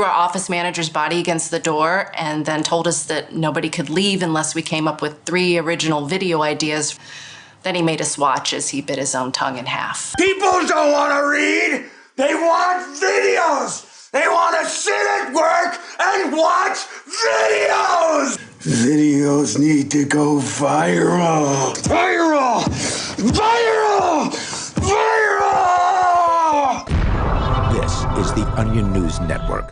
threw our office manager's body against the door and then told us that nobody could leave unless we came up with 3 original video ideas. Then he made us watch as he bit his own tongue in half. People don't want to read. They want videos. They want to sit at work and watch videos. Videos need to go viral. Viral! Viral! Viral! This is the Onion News Network.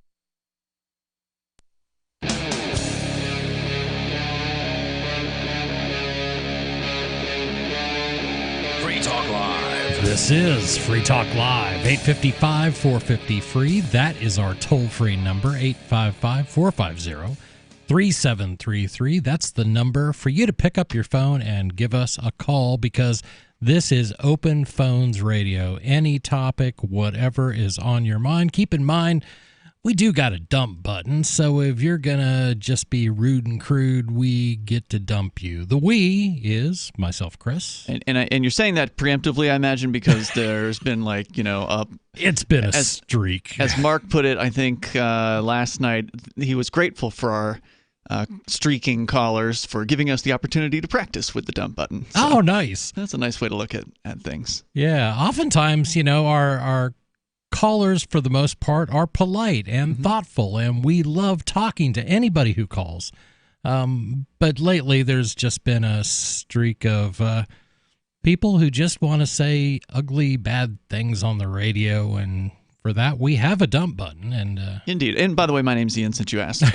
Free Talk Live. This is Free Talk Live, 855-450-FREE. That is our toll-free number, 855-450-3733. That's the number for you to pick up your phone and give us a call, because this is Open Phones Radio. Any topic, whatever is on your mind. Keep in mind, we do got a dump button, so if you're going to just be rude and crude, we get to dump you. The we is myself, Chris. And you're saying that preemptively, I imagine, because there's been it's been a streak. As Mark put it, I think last night, he was grateful for our streaking callers for giving us the opportunity to practice with the dump button. So nice. That's a nice way to look at things. Yeah, oftentimes, our callers, for the most part, are polite and thoughtful, and we love talking to anybody who calls. But lately, there's just been a streak of people who just want to say ugly, bad things on the radio, and for that, we have a dump button. And Indeed. And by the way, my name's Ian, since you asked. You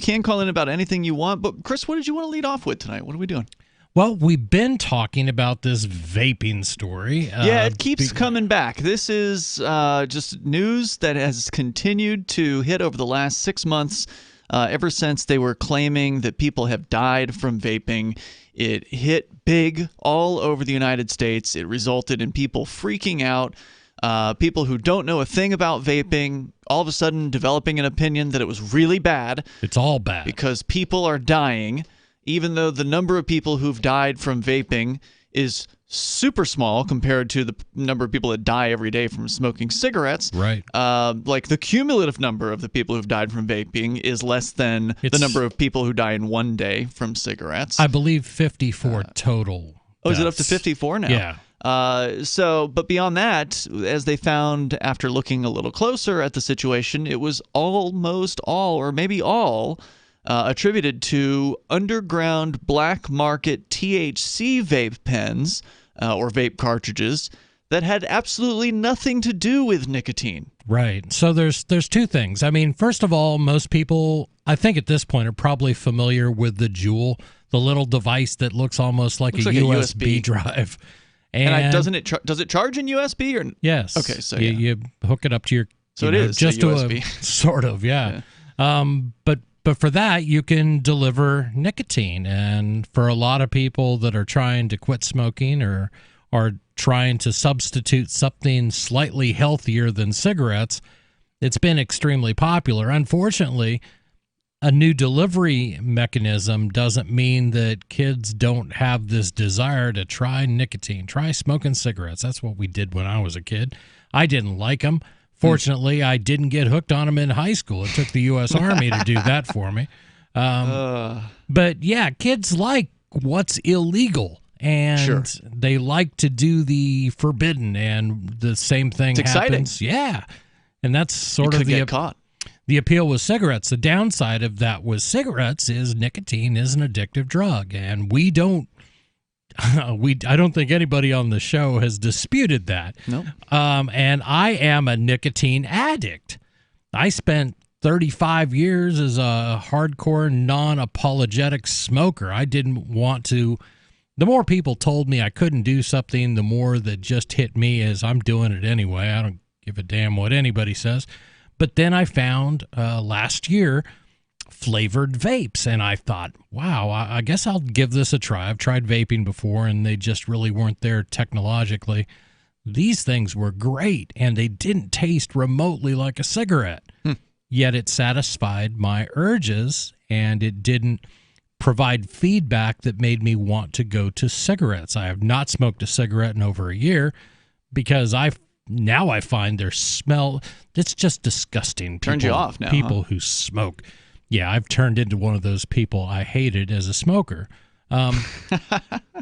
can call in about anything you want. But Chris, what did you want to lead off with tonight? What are we doing? Well, we've been talking about this vaping story. It keeps coming back. This is just news that has continued to hit over the last 6 months, ever since they were claiming that people have died from vaping. It hit big all over the United States. It resulted in people freaking out, people who don't know a thing about vaping, all of a sudden developing an opinion that it was really bad. It's all bad. Because people are dying. Even though the number of people who've died from vaping is super small compared to the number of people that die every day from smoking cigarettes. Right. Like the cumulative number of the people who've died from vaping is less than the number of people who die in one day from cigarettes. I believe 54 total. Is it up to 54 now? Yeah. But beyond that, as they found after looking a little closer at the situation, it was almost all, or maybe all, attributed to underground black market THC vape pens or vape cartridges that had absolutely nothing to do with nicotine. Right. So there's two things. I mean, first of all, most people, I think at this point, are probably familiar with the Juul, the little device that looks almost like a USB drive. And does it charge in USB or? Yes. Okay, so you hook it up to your. So it is just a USB. Sort of, yeah. But for that, you can deliver nicotine. And for a lot of people that are trying to quit smoking or are trying to substitute something slightly healthier than cigarettes, it's been extremely popular. Unfortunately, a new delivery mechanism doesn't mean that kids don't have this desire to try nicotine, try smoking cigarettes. That's what we did when I was a kid. I didn't like them. Fortunately, I didn't get hooked on them in high school. It took the U.S. Army to do that for me. But yeah, kids like what's illegal, and they like to do the forbidden, and the same thing happens. Exciting. Yeah, and that's sort of the caught. The appeal with cigarettes. The downside of that with cigarettes is nicotine is an addictive drug, and we don't. I don't think anybody on the show has disputed that. No. And I am a nicotine addict. I spent 35 years as a hardcore, non-apologetic smoker. I didn't want to. The more people told me I couldn't do something, the more that just hit me as I'm doing it anyway. I don't give a damn what anybody says. But then I found last year flavored vapes, and I thought, wow, I guess I'll give this a try. I've tried vaping before, and they just really weren't there technologically. These things were great, and they didn't taste remotely like a cigarette. Yet it satisfied my urges, and it didn't provide feedback that made me want to go to cigarettes. I have not smoked a cigarette in over a year because I now I find their smell, it's just disgusting. Turns you off now, People who smoke. Yeah, I've turned into one of those people I hated as a smoker.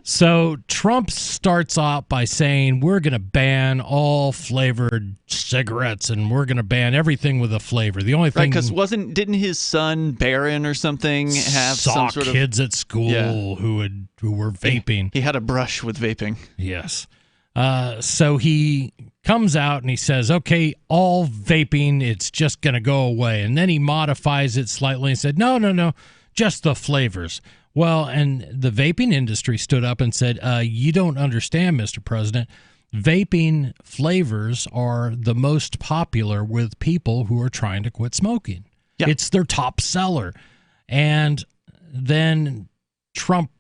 So Trump starts out by saying we're going to ban all flavored cigarettes and we're going to ban everything with a flavor. The only thing, because didn't his son Barron or something have saw some sort of kids at school who were vaping? He had a brush with vaping. Yes. So he comes out and he says, okay, all vaping, it's just going to go away. And then he modifies it slightly and said, no, just the flavors. Well, and the vaping industry stood up and said, you don't understand, Mr. President. Vaping flavors are the most popular with people who are trying to quit smoking. Yeah. It's their top seller. And then Trump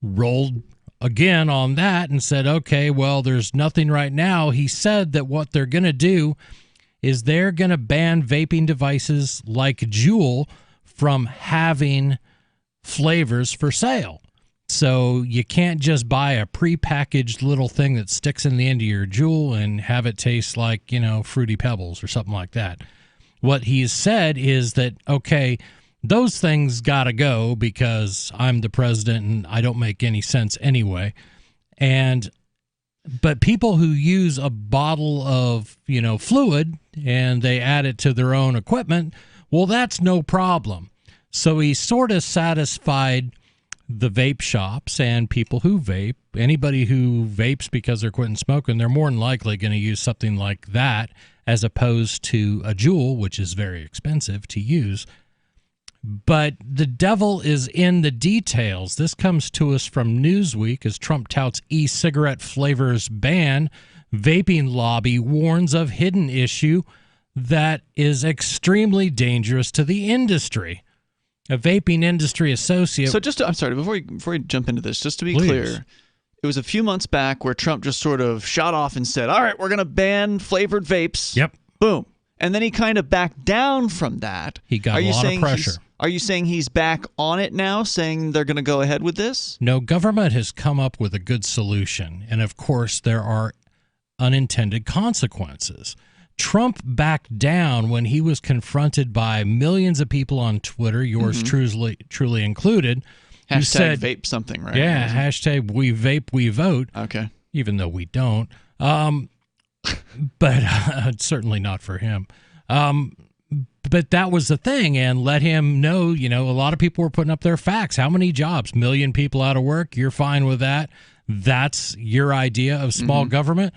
rolled again on that and said, okay, well, there's nothing right now. He said that what they're going to do is they're going to ban vaping devices like Juul from having flavors for sale. So you can't just buy a prepackaged little thing that sticks in the end of your Juul and have it taste like, Fruity Pebbles or something like that. What he's said is that, okay, those things got to go because I'm the president and I don't make any sense anyway. But people who use a bottle of, fluid and they add it to their own equipment, well, that's no problem. So he sort of satisfied the vape shops and people who vape. Anybody who vapes because they're quitting smoking, they're more than likely going to use something like that as opposed to a Juul, which is very expensive to use. But the devil is in the details. This comes to us from Newsweek as Trump touts e-cigarette flavors ban. Vaping lobby warns of hidden issue that is extremely dangerous to the industry. A vaping industry associate. So I'm sorry, before we jump into this, just to be clear, it was a few months back where Trump just sort of shot off and said, all right, we're going to ban flavored vapes. Yep. Boom. And then he kind of backed down from that. He got a lot of pressure. Are you saying he's back on it now, saying they're going to go ahead with this? No, government has come up with a good solution. And of course, there are unintended consequences. Trump backed down when he was confronted by millions of people on Twitter, yours truly included. Hashtag said, vape something, right? Yeah, hashtag we vape, we vote. Okay. Even though we don't. But certainly not for him. But that was the thing, and let him know, a lot of people were putting up their facts. How many jobs? 1 million people out of work? You're fine with that? That's your idea of small government?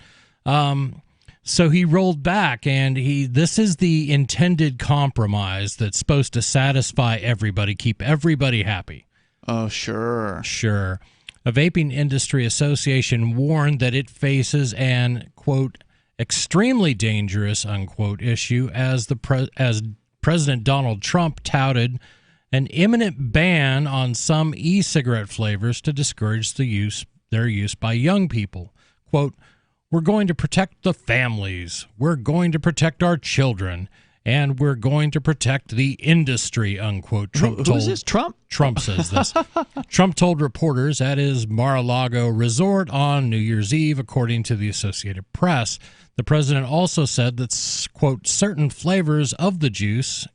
So he rolled back, and this is the intended compromise that's supposed to satisfy everybody, keep everybody happy. Oh, sure. Sure. A vaping industry association warned that it faces an, quote, extremely dangerous, unquote, issue as President Donald Trump touted an imminent ban on some e-cigarette flavors to discourage their use by young people. Quote, we're going to protect the families, we're going to protect our children, and we're going to protect the industry, unquote. Who is this, Trump? Trump says this. Trump told reporters at his Mar-a-Lago resort on New Year's Eve, according to the Associated Press. The president also said that, quote, certain flavors of the juice,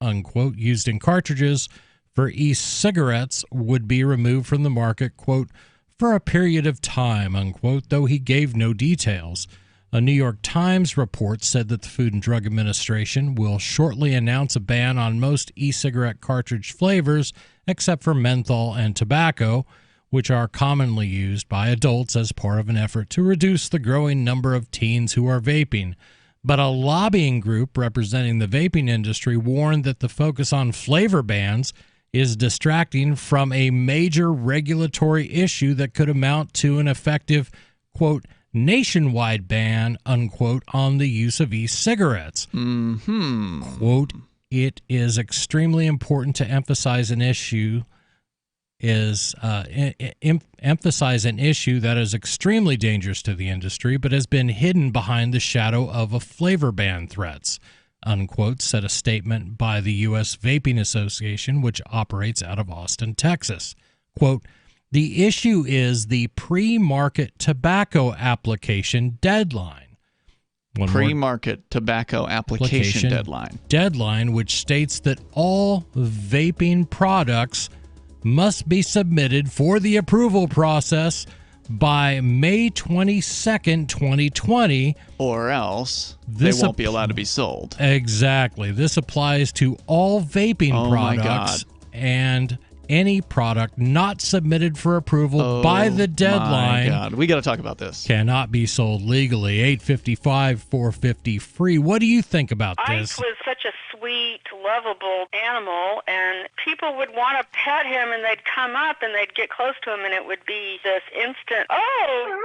unquote, used in cartridges for e-cigarettes would be removed from the market, quote, for a period of time, unquote, though he gave no details. A New York Times report said that the Food and Drug Administration will shortly announce a ban on most e-cigarette cartridge flavors except for menthol and tobacco, which are commonly used by adults as part of an effort to reduce the growing number of teens who are vaping. But a lobbying group representing the vaping industry warned that the focus on flavor bans is distracting from a major regulatory issue that could amount to an effective, quote, nationwide ban, unquote, on the use of e-cigarettes. Quote, it is extremely important to emphasize an issue emphasize an issue that is extremely dangerous to the industry but has been hidden behind the shadow of a flavor ban threats, unquote, said a statement by the U.S. Vaping Association, which operates out of Austin, Texas. Quote, the issue is the pre-market tobacco application deadline. One more Pre-market tobacco application deadline, which states that all vaping products must be submitted for the approval process by May 22nd, 2020. Or else they won't be allowed to be sold. Exactly. This applies to all vaping products. My God. And any product not submitted for approval by the deadline. My God. We got to talk about this. Cannot be sold legally. 855-450 free. What do you think about this? Ike was such a sweet, lovable animal, and people would want to pet him, and they'd come up and they'd get close to him, and it would be this instant, oh!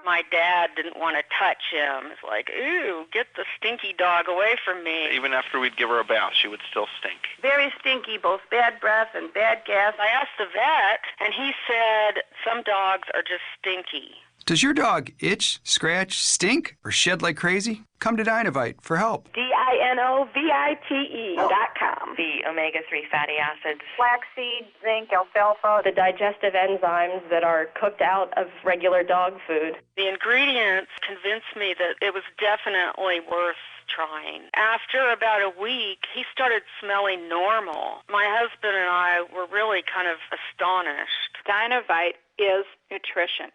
My dad didn't want to touch him. It's like, ooh, get the stinky dog away from me. Even after we'd give her a bath, she would still stink. Very stinky, both bad breath and bad gas. I asked the vet, and he said some dogs are just stinky. Does your dog itch, scratch, stink, or shed like crazy? Come to Dynovite for help. DINOVITE.com. The omega-3 fatty acids. Flaxseed, zinc, alfalfa. The digestive enzymes that are cooked out of regular dog food. The ingredients convinced me that it was definitely worth trying. After about a week, he started smelling normal. My husband and I were really kind of astonished. Dynovite is nutrition.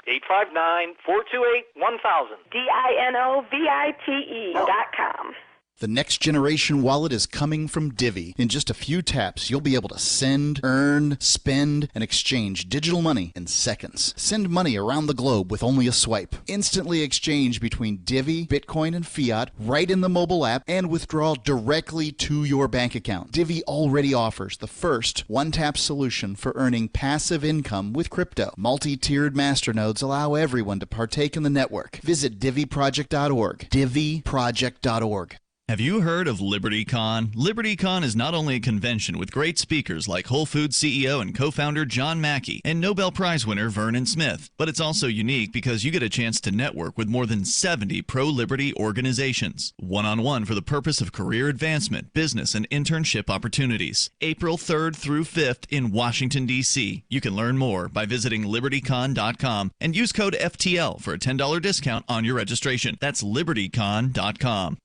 859-428-1000. DINOVITE.com. The next generation wallet is coming from Divvy. In just a few taps, you'll be able to send, earn, spend, and exchange digital money in seconds. Send money around the globe with only a swipe. Instantly exchange between Divvy, Bitcoin, and fiat right in the mobile app and withdraw directly to your bank account. Divvy already offers the first one-tap solution for earning passive income with crypto. Multi-tiered masternodes allow everyone to partake in the network. Visit DivvyProject.org. DivvyProject.org. Have you heard of LibertyCon? LibertyCon is not only a convention with great speakers like Whole Foods CEO and co-founder John Mackey and Nobel Prize winner Vernon Smith, but it's also unique because you get a chance to network with more than 70 pro-liberty organizations, one-on-one for the purpose of career advancement, business, and internship opportunities. April 3rd through 5th in Washington, D.C. You can learn more by visiting LibertyCon.com and use code FTL for a $10 discount on your registration. That's LibertyCon.com.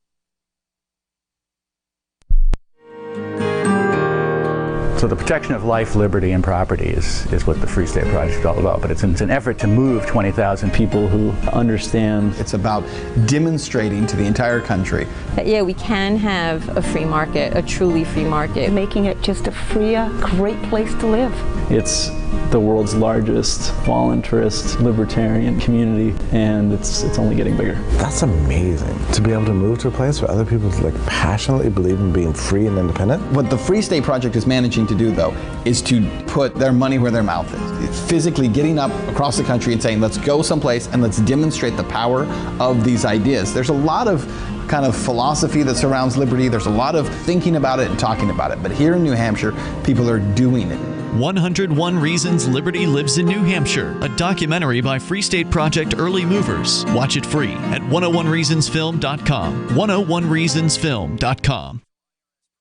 So the protection of life, liberty, and property is what the Free State Project is all about. But it's an effort to move 20,000 people who understand. It's about demonstrating to the entire country that, yeah, we can have a free market, a truly free market. Making it just a freer, great place to live. It's the world's largest voluntarist libertarian community, and it's only getting bigger. That's amazing, to be able to move to a place where other people passionately believe in being free and independent. What the Free State Project is managing to do, though, is to put their money where their mouth is. It's physically getting up across the country and saying, let's go someplace and let's demonstrate the power of these ideas. There's a lot of kind of philosophy that surrounds liberty. There's a lot of thinking about it and talking about it. But here in New Hampshire, people are doing it. 101 Reasons Liberty Lives in New Hampshire, a documentary by Free State Project early movers. Watch it free at 101reasonsfilm.com. 101reasonsfilm.com.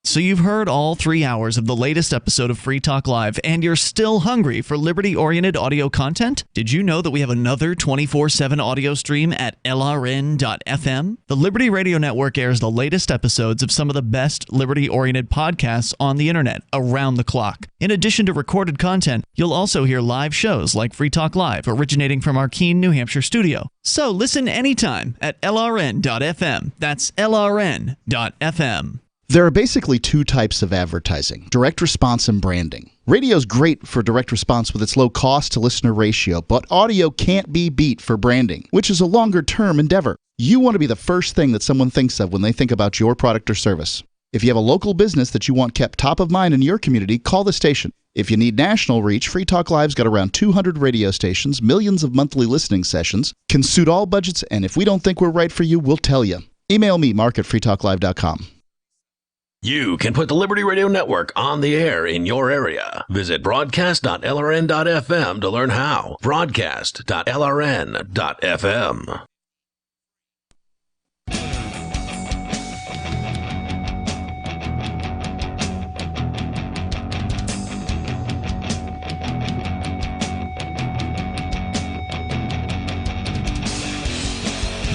So you've heard all 3 hours of the latest episode of Free Talk Live, and you're still hungry for liberty-oriented audio content? Did you know that we have another 24/7 audio stream at LRN.FM? The Liberty Radio Network airs the latest episodes of some of the best liberty-oriented podcasts on the internet around the clock. In addition to recorded content, you'll also hear live shows like Free Talk Live, originating from our Keene, New Hampshire studio. So listen anytime at LRN.FM. That's LRN.FM. There are basically two types of advertising: direct response and branding. Radio's great for direct response with its low cost to listener ratio, but audio can't be beat for branding, which is a longer term endeavor. You want to be the first thing that someone thinks of when they think about your product or service. If you have a local business that you want kept top of mind in your community, call the station. If you need national reach, Free Talk Live's got around 200 radio stations, millions of monthly listening sessions, can suit all budgets, and if we don't think we're right for you, we'll tell you. Email me, mark@freetalklive.com. You can put the Liberty Radio Network on the air in your area. Visit broadcast.lrn.fm to learn how. Broadcast.lrn.fm.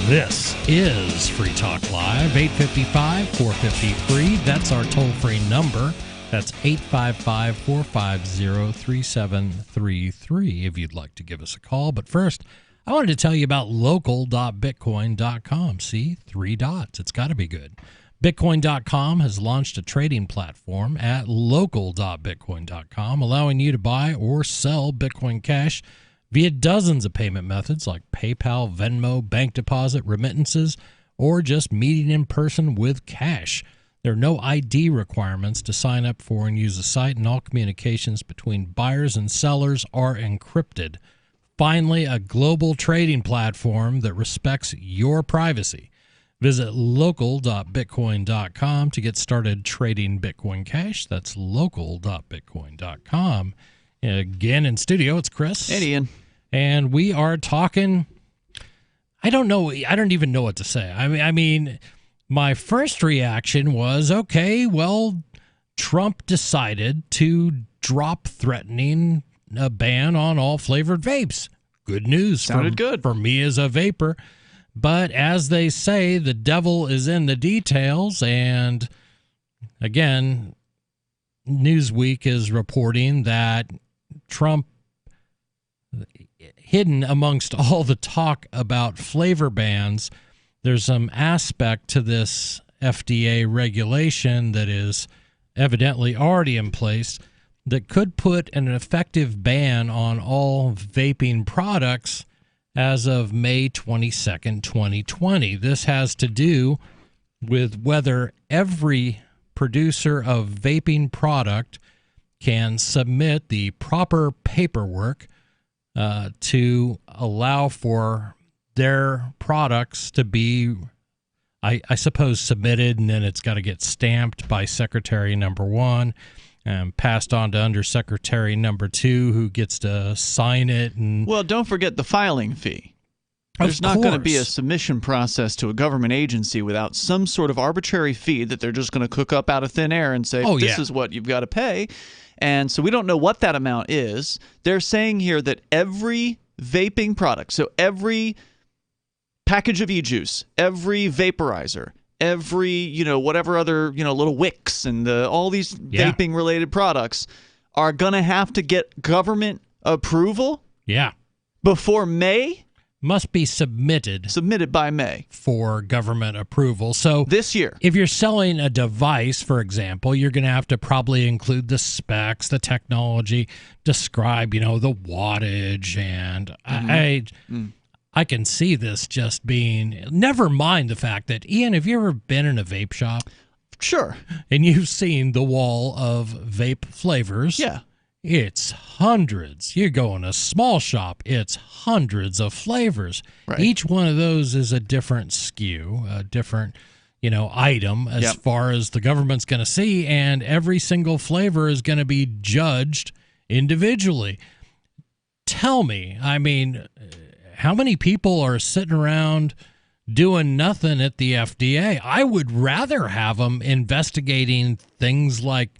This is Free Talk Live, 855-450-FREE. That's our toll-free number. That's 855-450-3733 if you'd like to give us a call. But first, I wanted to tell you about local.bitcoin.com. See, 3 dots. It's got to be good. Bitcoin.com has launched a trading platform at local.bitcoin.com, allowing you to buy or sell Bitcoin Cash via dozens of payment methods like PayPal, Venmo, bank deposit, remittances, or just meeting in person with cash. There are no ID requirements to sign up for and use the site, and all communications between buyers and sellers are encrypted. Finally, a global trading platform that respects your privacy. Visit local.bitcoin.com to get started trading Bitcoin Cash. That's local.bitcoin.com. Again, in studio, it's Chris. Hey, Ian. And we are talking, I don't even know what to say. I mean, my first reaction was, okay, well, Trump decided to drop threatening a ban on all flavored vapes. Good news. Sounded good for me as a vapor. But as they say, the devil is in the details. And again, Newsweek is reporting that Trump, hidden amongst all the talk about flavor bans, there's some aspect to this FDA regulation that is evidently already in place that could put an effective ban on all vaping products as of May 22nd, 2020. This has to do with whether every producer of vaping product can submit the proper paperwork to allow for their products to be, I suppose, submitted, and then it's got to get stamped by Secretary number 1 and passed on to Undersecretary number 2, who gets to sign it. And well, don't forget the filing fee. There's not going to be a submission process to a government agency without some sort of arbitrary fee that they're just going to cook up out of thin air and say, this is what you've got to pay. And so we don't know what that amount is. They're saying here that every vaping product, so every package of e-juice, every vaporizer, every, whatever other, little wicks and all these vaping-related products are going to have to get government approval before May? Must be submitted by May for government approval. So this year, if you're selling a device, for example, you're going to have to probably include the specs, the technology, describe, the wattage, and I can see this just being, never mind the fact that, Ian, have you ever been in a vape shop? Sure. And you've seen the wall of vape flavors. Yeah. It's hundreds. You go in a small shop, it's hundreds of flavors. Right. Each one of those is a different SKU, a different, item as far as the government's going to see, and every single flavor is going to be judged individually. Tell me, how many people are sitting around doing nothing at the FDA? I would rather have them investigating things like,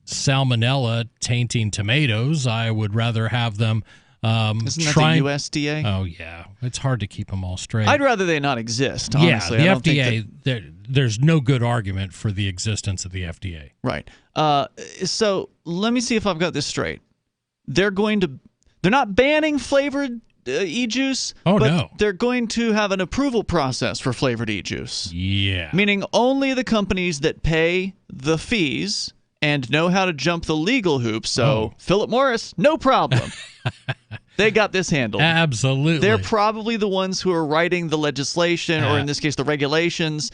salmonella tainting tomatoes. I would rather have them Isn't that the USDA? Oh, yeah. It's hard to keep them all straight. I'd rather they not exist, honestly. Yeah, the FDA, there's no good argument for the existence of the FDA. Right. So let me see if I've got this straight. They're not banning flavored e-juice, but they're going to have an approval process for flavored e-juice. Yeah. Meaning only the companies that pay the fees and know how to jump the legal hoops. So Philip Morris, no problem. They got this handled. Absolutely. They're probably the ones who are writing the legislation, or in this case, the regulations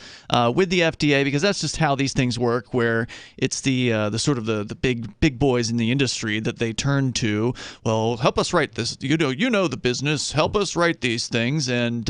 with the FDA, because that's just how these things work, where it's the sort of the big boys in the industry that they turn to. Well, help us write this. You know the business. Help us write these things, and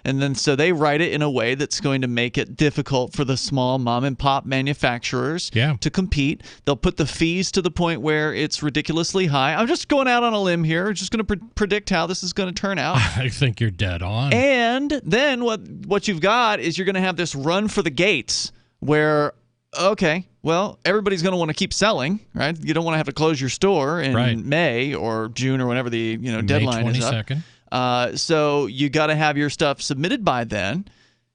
then so they write it in a way that's going to make it difficult for the small mom and pop manufacturers to compete. They'll put the fees to the point where it's ridiculously high. I'm just going out on a limb here. Just going to predict how this is going to turn out. I think you're dead on. And then what you've got is you're going to have this run for the gates where, okay, well, everybody's going to want to keep selling, right? You don't want to have to close your store in May or June or whenever the deadline is up. So you got to have your stuff submitted by then.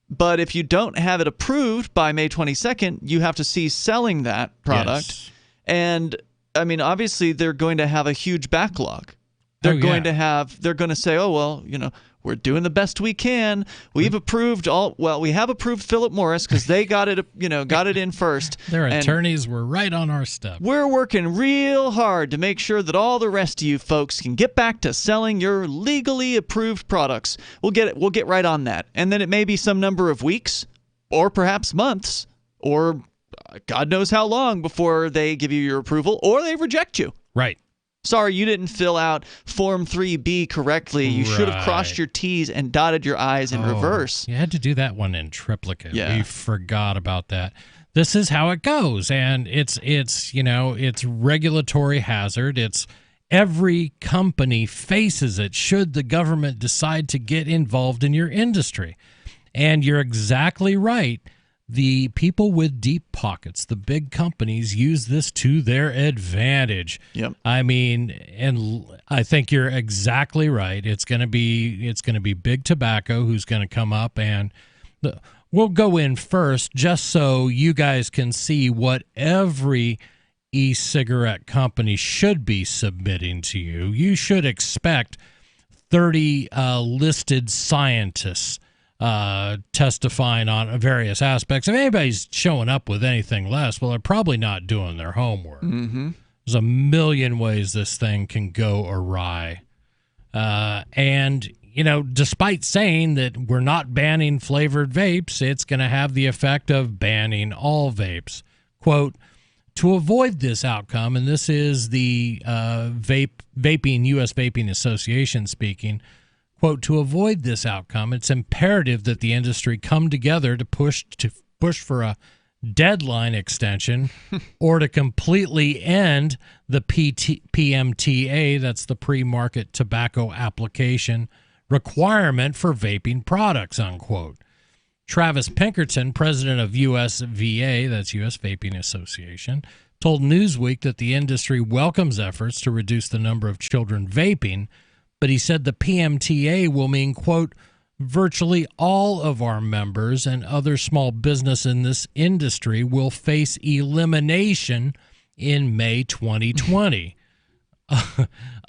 But if you don't have it approved by May 22nd, you have to cease selling that product. Yes. And I mean, obviously, they're going to have a huge backlog. They're going to say, oh, well, we're doing the best we can. We have approved Philip Morris because they got it in first. Their attorneys were right on our step. We're working real hard to make sure that all the rest of you folks can get back to selling your legally approved products. We'll get right on that. And then it may be some number of weeks or perhaps months or God knows how long before they give you your approval or they reject you. Right. Sorry, you didn't fill out Form 3B correctly. You should have crossed your T's and dotted your I's in reverse. You had to do that one in triplicate. Yeah. We forgot about that. This is how it goes, and it's regulatory hazard. It's every company faces it should the government decide to get involved in your industry. And you're exactly right. The people with deep pockets, the big companies, use this to their advantage. Yep. I mean, and I think you're exactly right. It's going to be big tobacco who's going to come up, and we'll go in first just so you guys can see what every e-cigarette company should be submitting to you. You should expect 30 listed scientists testifying on various aspects. If anybody's showing up with anything less, well, they're probably not doing their homework. Mm-hmm. There's a million ways this thing can go awry. And, despite saying that we're not banning flavored vapes, it's going to have the effect of banning all vapes. Quote, to avoid this outcome, and this is the Vaping U.S. Vaping Association speaking, quote, to avoid this outcome, it's imperative that the industry come together to push for a deadline extension or to completely end the PMTA, that's the pre-market tobacco application requirement for vaping products, unquote. Travis Pinkerton, president of USVA, that's U.S. Vaping Association, told Newsweek that the industry welcomes efforts to reduce the number of children vaping, but he said the PMTA will mean, quote, virtually all of our members and other small business in this industry will face elimination in May 2020.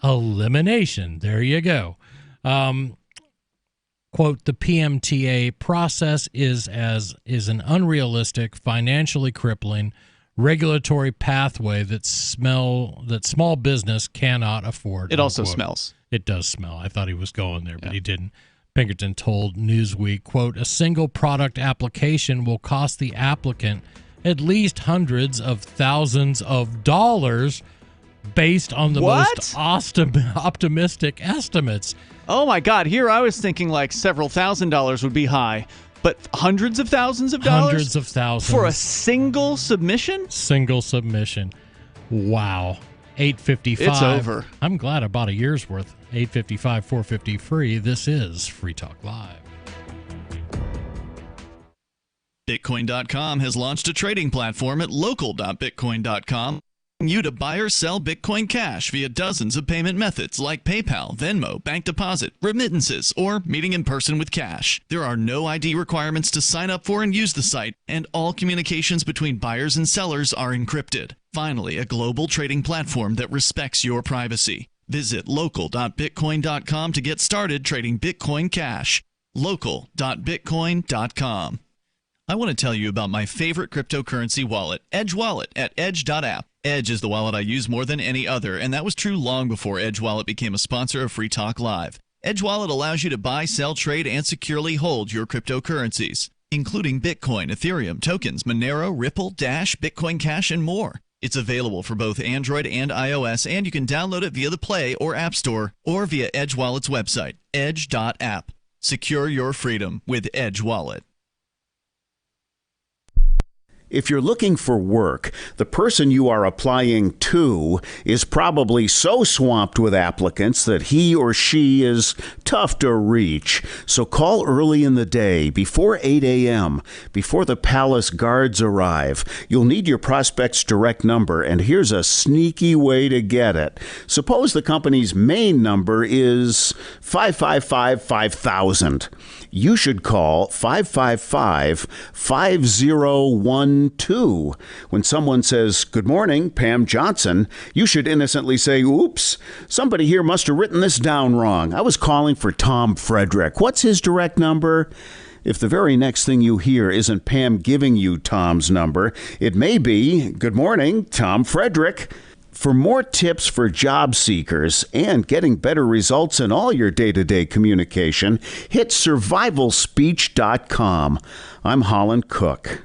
Elimination. There you go. Quote, the PMTA process is an unrealistic, financially crippling regulatory pathway that small business cannot afford. It also unquote. Smells. It does smell. I thought he was going there, but he didn't. Pinkerton told Newsweek, quote, a single product application will cost the applicant at least hundreds of thousands of dollars based on the most optimistic estimates. Oh, my God. Here I was thinking like several $1,000s would be high, but hundreds of thousands of dollars? Hundreds of thousands. For a single submission? Single submission. Wow. $8.55. It's over. I'm glad I bought a year's worth. $8.55, $4.50 free. This is Free Talk Live. Bitcoin.com has launched a trading platform at local.bitcoin.com. You to buy or sell Bitcoin Cash via dozens of payment methods like PayPal, Venmo, bank deposit, remittances, or meeting in person with cash. There are no ID requirements to sign up for and use the site, and all communications between buyers and sellers are encrypted. Finally, a global trading platform that respects your privacy. Visit local.bitcoin.com to get started trading Bitcoin Cash. Local.bitcoin.com. I want to tell you about my favorite cryptocurrency wallet, Edge Wallet, at edge.app. Edge is the wallet I use more than any other, and that was true long before Edge Wallet became a sponsor of Free Talk Live. Edge Wallet allows you to buy, sell, trade, and securely hold your cryptocurrencies, including Bitcoin, Ethereum, tokens, Monero, Ripple, Dash, Bitcoin Cash, and more. It's available for both Android and iOS, and you can download it via the Play or App Store or via Edge Wallet's website, edge.app. Secure your freedom with Edge Wallet. If you're looking for work, the person you are applying to is probably so swamped with applicants that he or she is tough to reach. So call early in the day, before 8 a.m., before the palace guards arrive. You'll need your prospect's direct number, and here's a sneaky way to get it. Suppose the company's main number is 555-5000. You should call 555-5012. When someone says, "Good morning, Pam Johnson," you should innocently say, "Oops, somebody here must have written this down wrong. I was calling for Tom Frederick. What's his direct number?" If the very next thing you hear isn't Pam giving you Tom's number, it may be, "Good morning, Tom Frederick." For more tips for job seekers and getting better results in all your day-to-day communication, hit survivalspeech.com. I'm Holland Cook.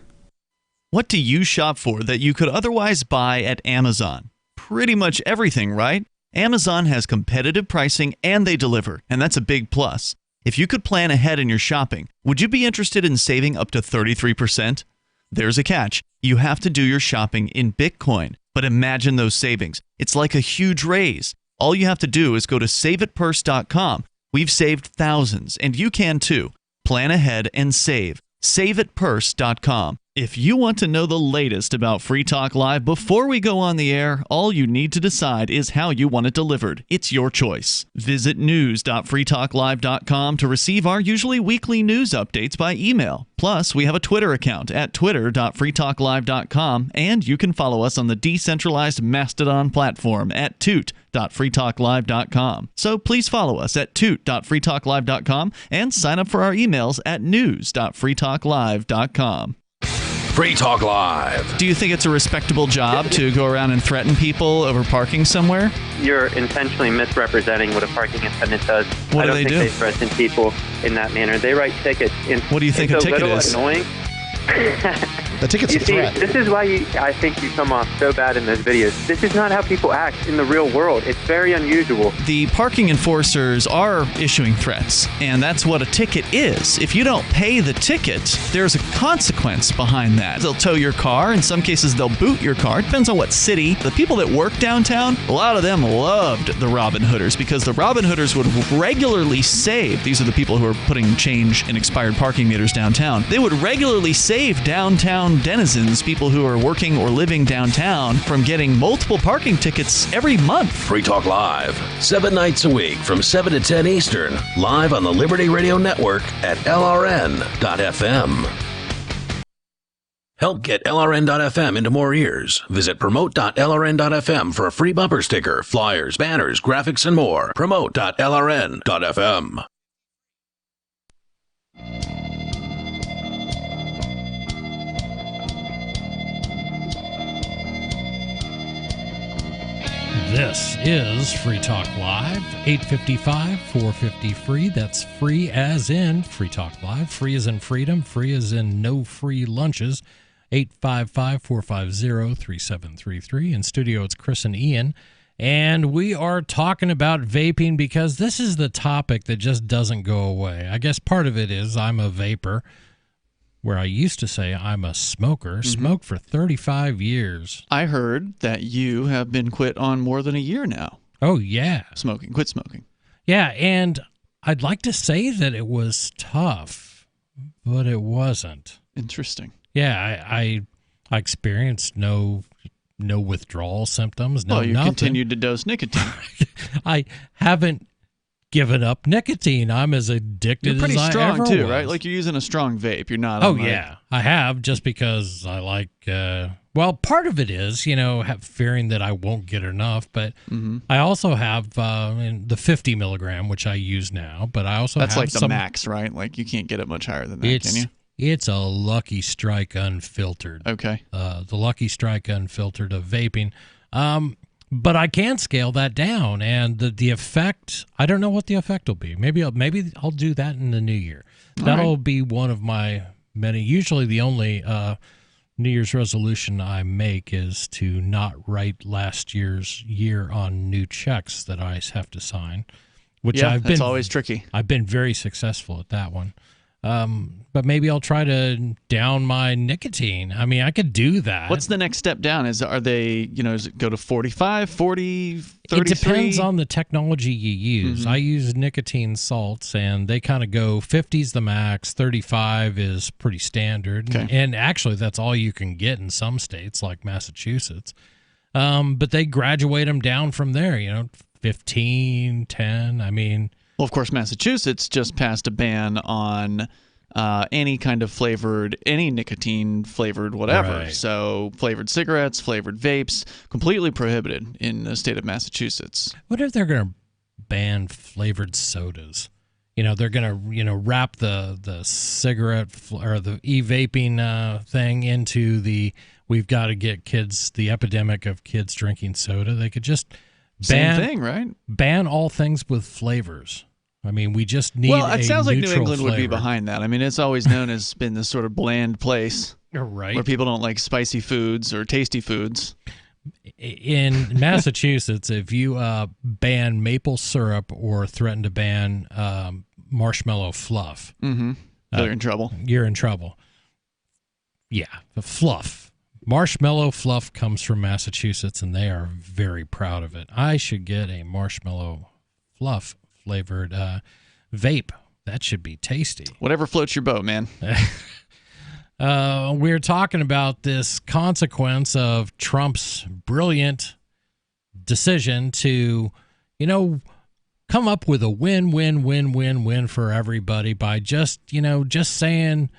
What do you shop for that you could otherwise buy at Amazon? Pretty much everything, right? Amazon has competitive pricing and they deliver, and that's a big plus. If you could plan ahead in your shopping, would you be interested in saving up to 33%? There's a catch. You have to do your shopping in Bitcoin. But imagine those savings. It's like a huge raise. All you have to do is go to saveatpurse.com. We've saved thousands, and you can too. Plan ahead and save. Saveatpurse.com. If you want to know the latest about Free Talk Live before we go on the air, all you need to decide is how you want it delivered. It's your choice. Visit news.freetalklive.com to receive our usually weekly news updates by email. Plus, we have a Twitter account at twitter.freetalklive.com, and you can follow us on the decentralized Mastodon platform at toot.freetalklive.com. So please follow us at toot.freetalklive.com and sign up for our emails at news.freetalklive.com. Free Talk Live. Do you think it's a respectable job to go around and threaten people over parking somewhere? You're intentionally misrepresenting what a parking attendant does. What do I they don't do? think they threaten people in that manner. They write tickets. What do you think a ticket is? Annoying. The ticket's You a see, threat. this is why I think you come off so bad in those videos. This is not how people act in the real world. It's very unusual. The parking enforcers are issuing threats, and that's what a ticket is. If you don't pay the ticket, there's a consequence behind that. They'll tow your car. In some cases, they'll boot your car. It depends on what city. The people that work downtown, a lot of them loved the Robin Hooders because the Robin Hooders would regularly save. These are the people who are putting change in expired parking meters downtown. They would regularly save downtown denizens, people who are working or living downtown, from getting multiple parking tickets every month. Free Talk Live, 7 nights a week from 7 to 10 Eastern, live on the Liberty Radio Network at LRN.FM. Help get LRN.FM into more ears. Visit promote.lrn.fm for a free bumper sticker, flyers, banners, graphics, and more. Promote.lrn.fm. This is Free Talk Live, 855 450 free. That's free as in Free Talk Live. Free as in freedom. Free as in no free lunches. 855 450 3733. In studio, it's Chris and Ian. And we are talking about vaping because this is the topic that just doesn't go away. I guess part of it is I'm a vapor, where I used to say I'm a smoker. Smoked for 35 years. I heard that you have been quit on more than a year now. Oh, yeah. Quit smoking. Yeah, and I'd like to say that it was tough, but it wasn't. Interesting. Yeah, I experienced no withdrawal symptoms, no you nothing. continued to dose nicotine. I haven't given up nicotine. I'm as addicted You're pretty as I strong ever too, was. right? Like you're using a strong vape. You're not. Oh, on yeah. I have, just because I like, well, part of it is, fearing that I won't get enough, but I also have the 50 milligram, which I use now, but I also That's have like the max, right? Like you can't get it much higher than that, can you? It's a Lucky Strike unfiltered. Okay. The Lucky Strike unfiltered of vaping. But I can scale that down, and the effect, I don't know what the effect will be. Maybe I'll do that in the new year. That'll be one of my many. Usually the only New Year's resolution I make is to not write last year's year on new checks that I have to sign, which that's always tricky. I've been very successful at that one. But maybe I'll try to down my nicotine. I mean, I could do that. What's the next step down? Are they, does it go to 45, 40, 33? It depends on the technology you use. I use nicotine salts, and they kind of go 50's the max, 35 is pretty standard. Okay. And actually, that's all you can get in some states like Massachusetts. But they graduate them down from there, 15, 10. I mean... Well, of course, Massachusetts just passed a ban on any kind of any nicotine-flavored whatever. Right. So flavored cigarettes, flavored vapes, completely prohibited in the state of Massachusetts. What if they're going to ban flavored sodas? They're going to, wrap the cigarette or the e-vaping thing into we've got to get the epidemic of kids drinking soda. They could just Same thing, right? Ban all things with flavors. I mean, we just need Well, it sounds like New England flavor. would be behind that. I mean, it's always known as been this sort of bland place. Right. Where people don't like spicy foods or tasty foods. In Massachusetts, if you ban maple syrup or threaten to ban marshmallow fluff, they're in trouble. You're in trouble. Yeah, the fluff. Marshmallow fluff comes from Massachusetts, and they are very proud of it. I should get a marshmallow fluff flavored vape. That should be tasty. Whatever floats your boat, man. We're talking about this consequence of Trump's brilliant decision to, come up with a win-win-win-win-win for everybody by just saying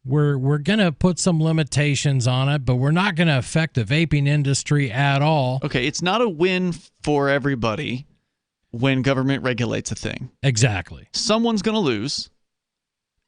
we're going to put some limitations on it, but we're not going to affect the vaping industry at all. Okay, it's not a win for everybody when government regulates a thing. Exactly. Someone's going to lose,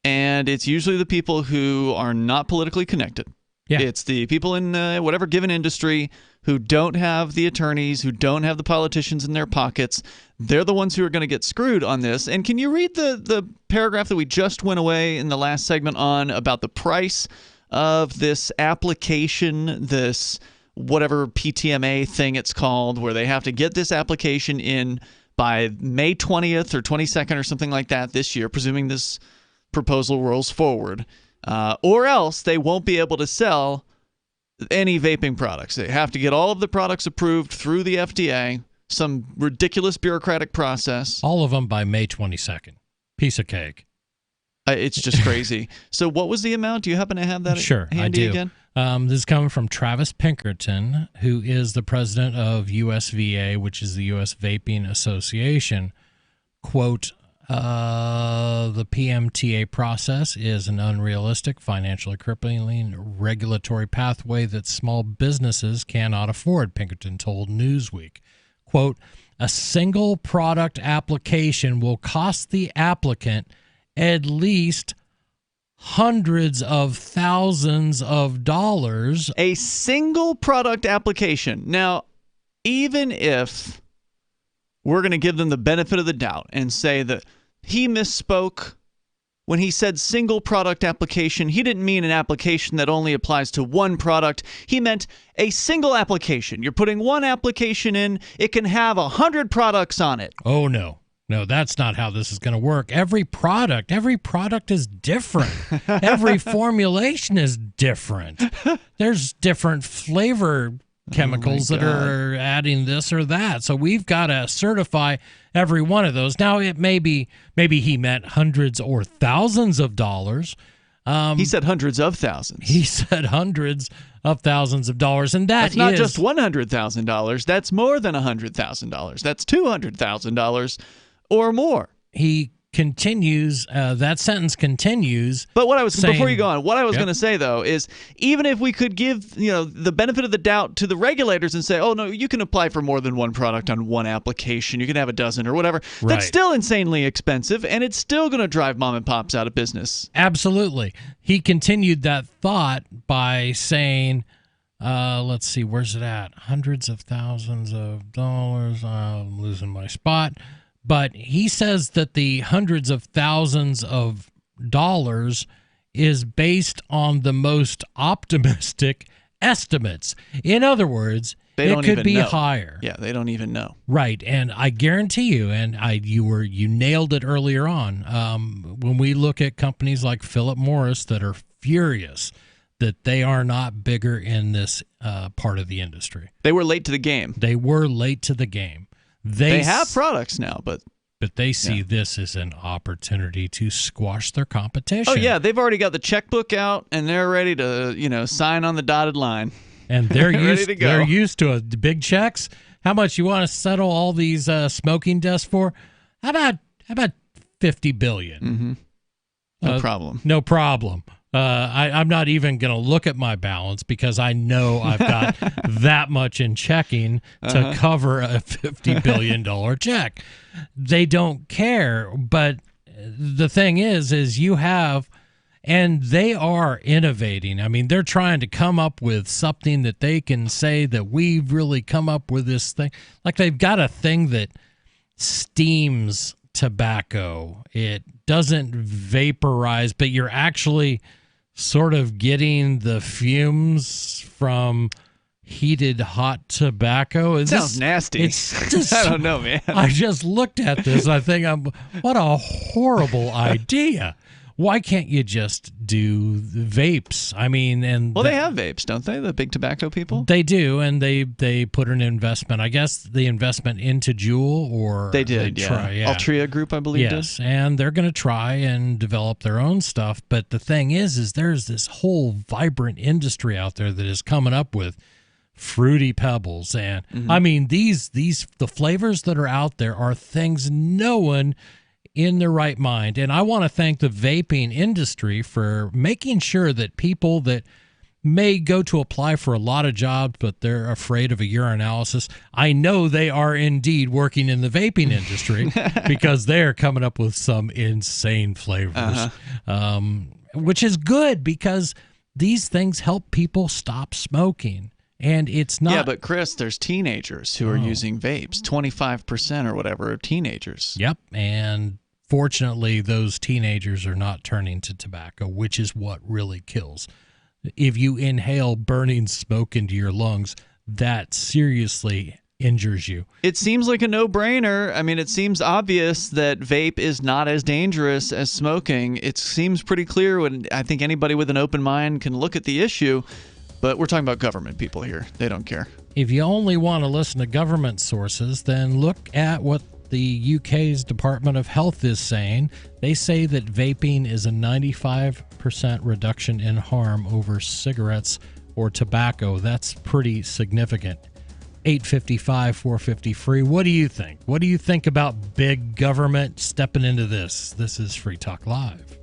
and it's usually the people who are not politically connected. Yeah. It's the people in whatever given industry who don't have the attorneys, who don't have the politicians in their pockets. They're the ones who are going to get screwed on this. And can you read the paragraph that we just went away in the last segment on about the price of this application, this whatever PTMA thing it's called, where they have to get this application in by May 20th or 22nd or something like that this year, presuming this proposal rolls forward, or else they won't be able to sell any vaping products. They have to get all of the products approved through the FDA, some ridiculous bureaucratic process. All of them by May 22nd. Piece of cake. It's just crazy. So what was the amount? Do you happen to have that Sure, handy I do. again? This is coming from Travis Pinkerton, who is the president of USVA, which is the U.S. Vaping Association. Quote, the PMTA process is an unrealistic, financially crippling regulatory pathway that small businesses cannot afford, Pinkerton told Newsweek. Quote, a single product application will cost the applicant at least hundreds of thousands of dollars. A single product application. Now, even if we're going to give them the benefit of the doubt and say that he misspoke when he said single product application, he didn't mean an application that only applies to one product. He meant a single application. You're putting one application in, it can have 100 products on it. Oh, no. No, that's not how this is going to work. Every product is different. Every formulation is different. There's different flavor chemicals that are adding this or that. So we've got to certify every one of those. Now, it maybe he meant hundreds or thousands of dollars. He said hundreds of thousands. He said hundreds of thousands of dollars, and that's not just $100,000. That's more than $100,000. That's $200,000 or more. He continues, that sentence continues. But what I was saying, before you go on, what I was going to say though is even if we could give the benefit of the doubt to the regulators and say, oh no, you can apply for more than one product on one application, you can have a dozen or whatever. Right. That's still insanely expensive, and it's still going to drive mom and pops out of business. Absolutely. He continued that thought by saying, let's see, where's it at? Hundreds of thousands of dollars. I'm losing my spot. But he says that the hundreds of thousands of dollars is based on the most optimistic estimates. In other words, They don't could even be know. higher. Yeah, they don't even know. Right, and I guarantee you, and you nailed it earlier on. When we look at companies like Philip Morris that are furious that they are not bigger in this part of the industry, they were late to the game. They were late to the game. They have products now, but they see this as an opportunity to squash their competition. Oh yeah, they've already got the checkbook out and they're ready to sign on the dotted line. And they're ready to go. They're used to big checks. How much you want to settle all these smoking deaths for? How about $50 billion? Mm-hmm. No problem. No problem. I'm not even going to look at my balance because I know I've got that much in checking to cover a $50 billion check. They don't care. But the thing is you have, and they are innovating. I mean, they're trying to come up with something that they can say that we've really come up with this thing. Like they've got a thing that steams tobacco. It doesn't vaporize, but you're actually sort of getting the fumes from heated hot tobacco. Sounds nasty. It's just, I don't know, man. I just looked at this. I think what a horrible idea. Why can't you just do vapes? I mean, they have vapes, don't they? The big tobacco people. They do, and they put an investment. I guess the investment into Juul, or they did. Altria Group, I believe. Yes, and they're going to try and develop their own stuff. But the thing is there's this whole vibrant industry out there that is coming up with Fruity Pebbles, and I mean the flavors that are out there are things no one in their right mind. And I want to thank the vaping industry for making sure that people that may go to apply for a lot of jobs, but they're afraid of a urinalysis, I know they are indeed working in the vaping industry because they're coming up with some insane flavors, which is good because these things help people stop smoking. And it's not. Yeah, but Chris, there's teenagers who are using vapes. 25% or whatever are teenagers. Yep. And fortunately, those teenagers are not turning to tobacco, which is what really kills. If you inhale burning smoke into your lungs, that seriously injures you. It seems like a no-brainer. I mean, it seems obvious that vape is not as dangerous as smoking. It seems pretty clear when I think anybody with an open mind can look at the issue. But we're talking about government people here. They don't care. If you only want to listen to government sources, then look at what the UK's Department of Health is saying. They say that vaping is a 95% reduction in harm over cigarettes or tobacco. That's pretty significant. 855-450 free. What do you think? What do you think about big government stepping into this? This is Free Talk Live.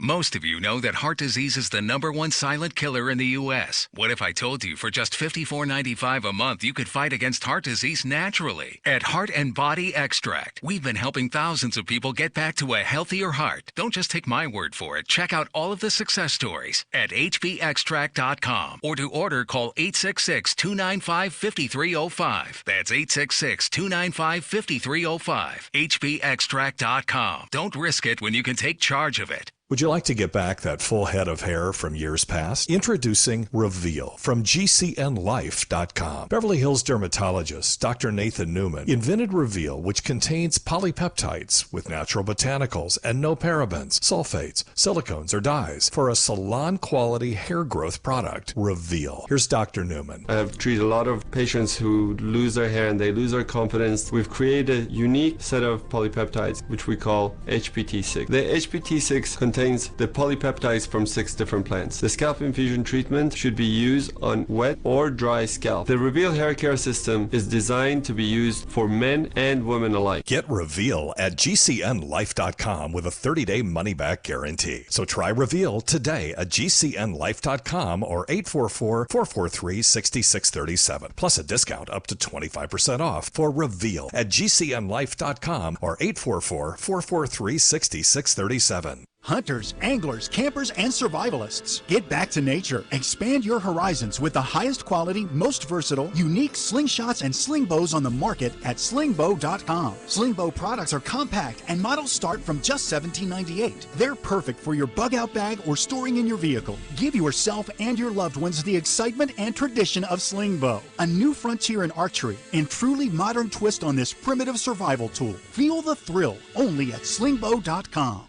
Most of you know that heart disease is the #1 silent killer in the U.S. What if I told you for just $54.95 a month you could fight against heart disease naturally? At Heart and Body Extract, we've been helping thousands of people get back to a healthier heart. Don't just take my word for it. Check out all of the success stories at hbextract.com, or to order, call 866-295-5305. That's 866-295-5305. hbextract.com. Don't risk it when you can take charge of it. Would you like to get back that full head of hair from years past? Introducing Reveal from GCNlife.com. Beverly Hills dermatologist Dr. Nathan Newman invented Reveal, which contains polypeptides with natural botanicals and no parabens, sulfates, silicones, or dyes for a salon-quality hair growth product. Reveal. Here's Dr. Newman. I have treated a lot of patients who lose their hair and they lose their confidence. We've created a unique set of polypeptides, which we call HPT6. The HPT6 contains the polypeptides from 6 different plants. The scalp infusion treatment should be used on wet or dry scalp. The Reveal hair care system is designed to be used for men and women alike. Get Reveal at GCNlife.com with a 30-day money-back guarantee. So try Reveal today at GCNlife.com or 844-443-6637. Plus a discount up to 25% off for Reveal at GCNlife.com or 844-443-6637. Hunters, anglers, campers, and survivalists, get back to nature. Expand your horizons with the highest quality, most versatile, unique slingshots and sling bows on the market at slingbow.com. Sling bow products are compact and models start from just $17.98. They're perfect for your bug out bag or storing in your vehicle. Give yourself and your loved ones the excitement and tradition of sling bow. A new frontier in archery and truly modern twist on this primitive survival tool. Feel the thrill only at slingbow.com.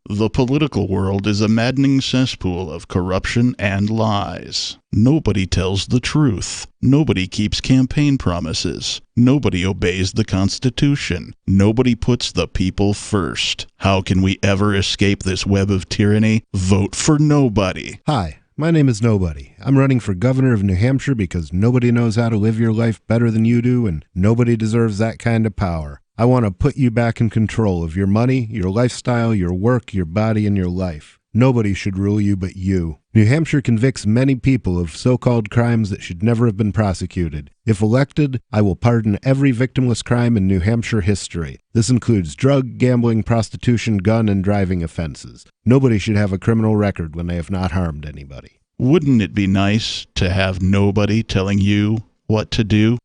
The political world is a maddening cesspool of corruption and lies. Nobody tells the truth. Nobody keeps campaign promises. Nobody obeys the Constitution. Nobody puts the people first. How can we ever escape this web of tyranny? Vote for nobody. Hi, my name is Nobody. I'm running for governor of New Hampshire because nobody knows how to live your life better than you do, and nobody deserves that kind of power. I want to put you back in control of your money, your lifestyle, your work, your body, and your life. Nobody should rule you but you. New Hampshire convicts many people of so-called crimes that should never have been prosecuted. If elected, I will pardon every victimless crime in New Hampshire history. This includes drug, gambling, prostitution, gun, and driving offenses. Nobody should have a criminal record when they have not harmed anybody. Wouldn't it be nice to have nobody telling you what to do?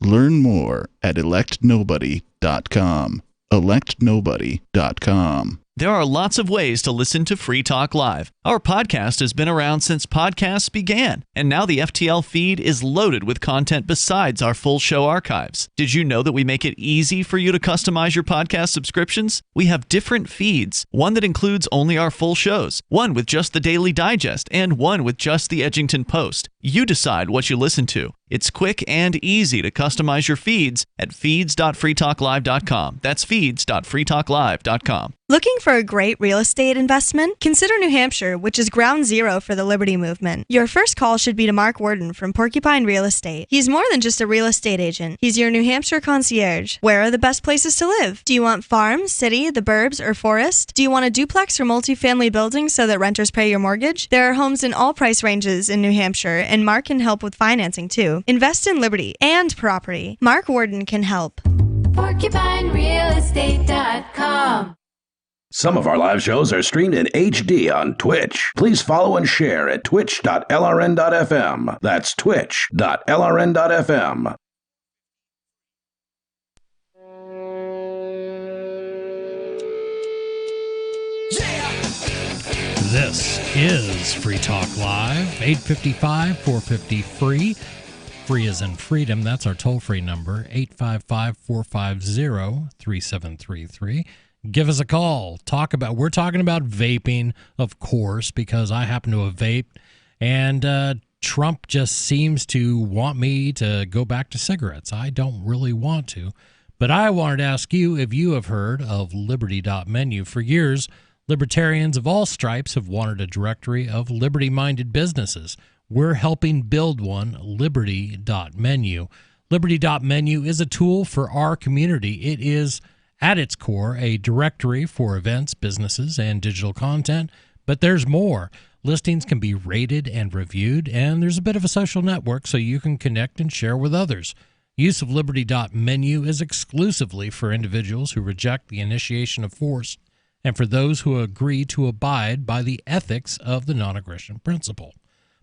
Learn more at electnobody.com. electnobody.com. There are lots of ways to listen to Free Talk Live. Our podcast has been around since podcasts began, and now the FTL feed is loaded with content besides our full show archives. Did you know that we make it easy for you to customize your podcast subscriptions? We have different feeds, one that includes only our full shows, one with just the Daily Digest, and one with just the Edgington Post. You decide what you listen to. It's quick and easy to customize your feeds at feeds.freetalklive.com. That's feeds.freetalklive.com. Looking for a great real estate investment? Consider New Hampshire, which is ground zero for the Liberty Movement. Your first call should be to Mark Worden from Porcupine Real Estate. He's more than just a real estate agent. He's your New Hampshire concierge. Where are the best places to live? Do you want farm, city, the burbs, or forest? Do you want a duplex or multifamily building so that renters pay your mortgage? There are homes in all price ranges in New Hampshire, and Mark can help with financing too. Invest in liberty and property. Mark Worden can help. PorcupineRealEstate.com. Some of our live shows are streamed in HD on Twitch. Please follow and share at twitch.lrn.fm. That's twitch.lrn.fm. This is Free Talk Live, 855 450 free. Free as in freedom. That's our toll-free number, 855-450-3733. Give us a call. We're talking about vaping, of course, because I happen to have vaped, and Trump just seems to want me to go back to cigarettes. I don't really want to, but I wanted to ask you if you have heard of Liberty.menu. For years, libertarians of all stripes have wanted a directory of liberty-minded businesses. We're helping build one, Liberty.menu. Liberty.menu is a tool for our community. It is, at its core, a directory for events, businesses, and digital content, but there's more. Listings can be rated and reviewed, and there's a bit of a social network so you can connect and share with others. Use of Liberty.menu is exclusively for individuals who reject the initiation of force and for those who agree to abide by the ethics of the non-aggression principle.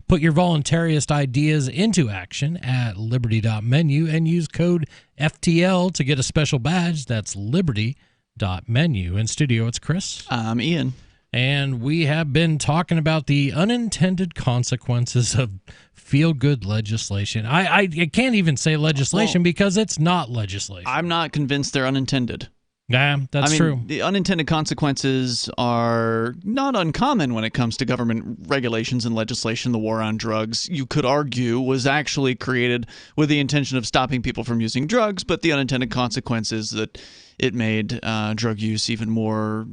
Put your voluntarist ideas into action at Liberty.menu and use code FTL to get a special badge. That's Liberty.menu. In studio, it's Chris. I'm Ian. And we have been talking about the unintended consequences of feel-good legislation. I can't even say legislation because it's not legislation. I'm not convinced they're unintended. Yeah, that's true. The unintended consequences are not uncommon when it comes to government regulations and legislation. The war on drugs, you could argue, was actually created with the intention of stopping people from using drugs, but the unintended consequences that it made drug use even more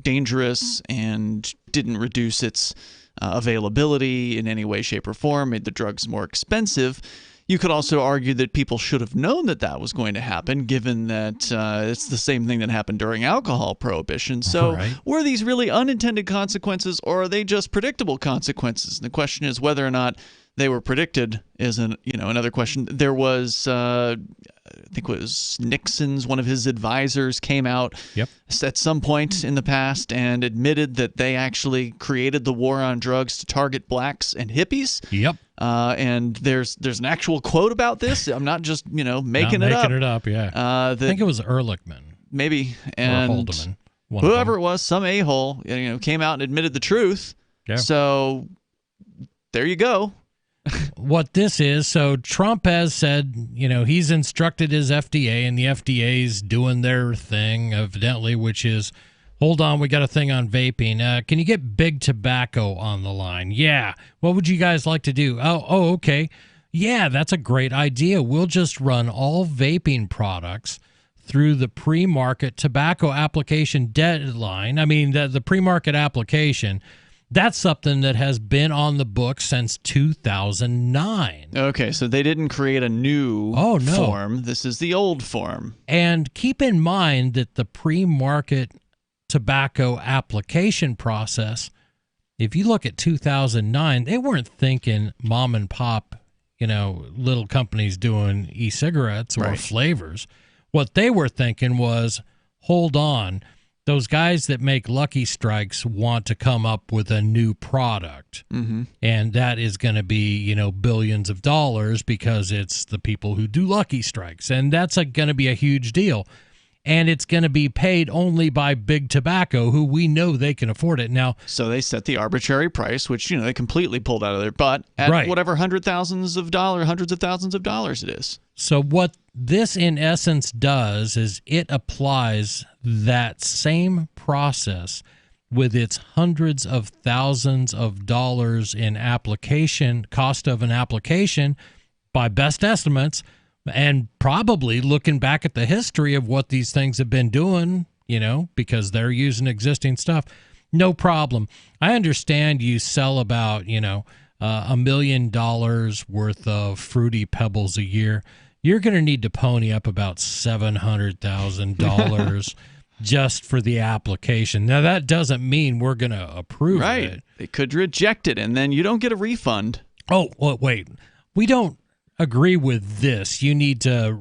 dangerous and didn't reduce its availability in any way, shape, or form, made the drugs more expensive. You could also argue that people should have known that that was going to happen, given that it's the same thing that happened during alcohol prohibition. So were these really unintended consequences, or are they just predictable consequences? And the question is whether or not they were predicted is another question. There was, I think it was Nixon's, one of his advisors came out at some point in the past and admitted that they actually created the war on drugs to target blacks and hippies. Yep. And there's an actual quote about this. I'm not just making it up. Making it up, yeah. I think it was Ehrlichman. Maybe. Or And Haldeman. whoever it was, some a-hole, came out and admitted the truth. Yeah. So there you go. What this is, so Trump has said, he's instructed his FDA, and the FDA's doing their thing, evidently, which is, hold on, we got a thing on vaping. Can you get Big Tobacco on the line? Yeah. What would you guys like to do? Oh, okay. Yeah, that's a great idea. We'll just run all vaping products through the pre-market tobacco application deadline. I mean, the pre-market application, that's something that has been on the books since 2009. Okay, so they didn't create a new form. This is the old form. And keep in mind that the pre-market tobacco application process, if you look at 2009, they weren't thinking mom and pop, little companies doing e-cigarettes or flavors. What they were thinking was, hold on, those guys that make Lucky Strikes want to come up with a new product. Mm-hmm. And that is going to be, billions of dollars because it's the people who do Lucky Strikes. And that's going to be a huge deal. And it's going to be paid only by Big Tobacco, who we know they can afford it. Now, so they set the arbitrary price, which, they completely pulled out of their butt at whatever hundreds of thousands of dollars it is. So what this in essence does is it applies that same process with its hundreds of thousands of dollars in application, cost of an application, by best estimates, and probably looking back at the history of what these things have been doing, because they're using existing stuff. No problem. I understand you sell about, $1 million worth of Fruity Pebbles a year. You're going to need to pony up about $700,000 just for the application. Now, that doesn't mean we're going to approve it. They could reject it, and then you don't get a refund. Oh, well, wait. We don't agree with this. You need to,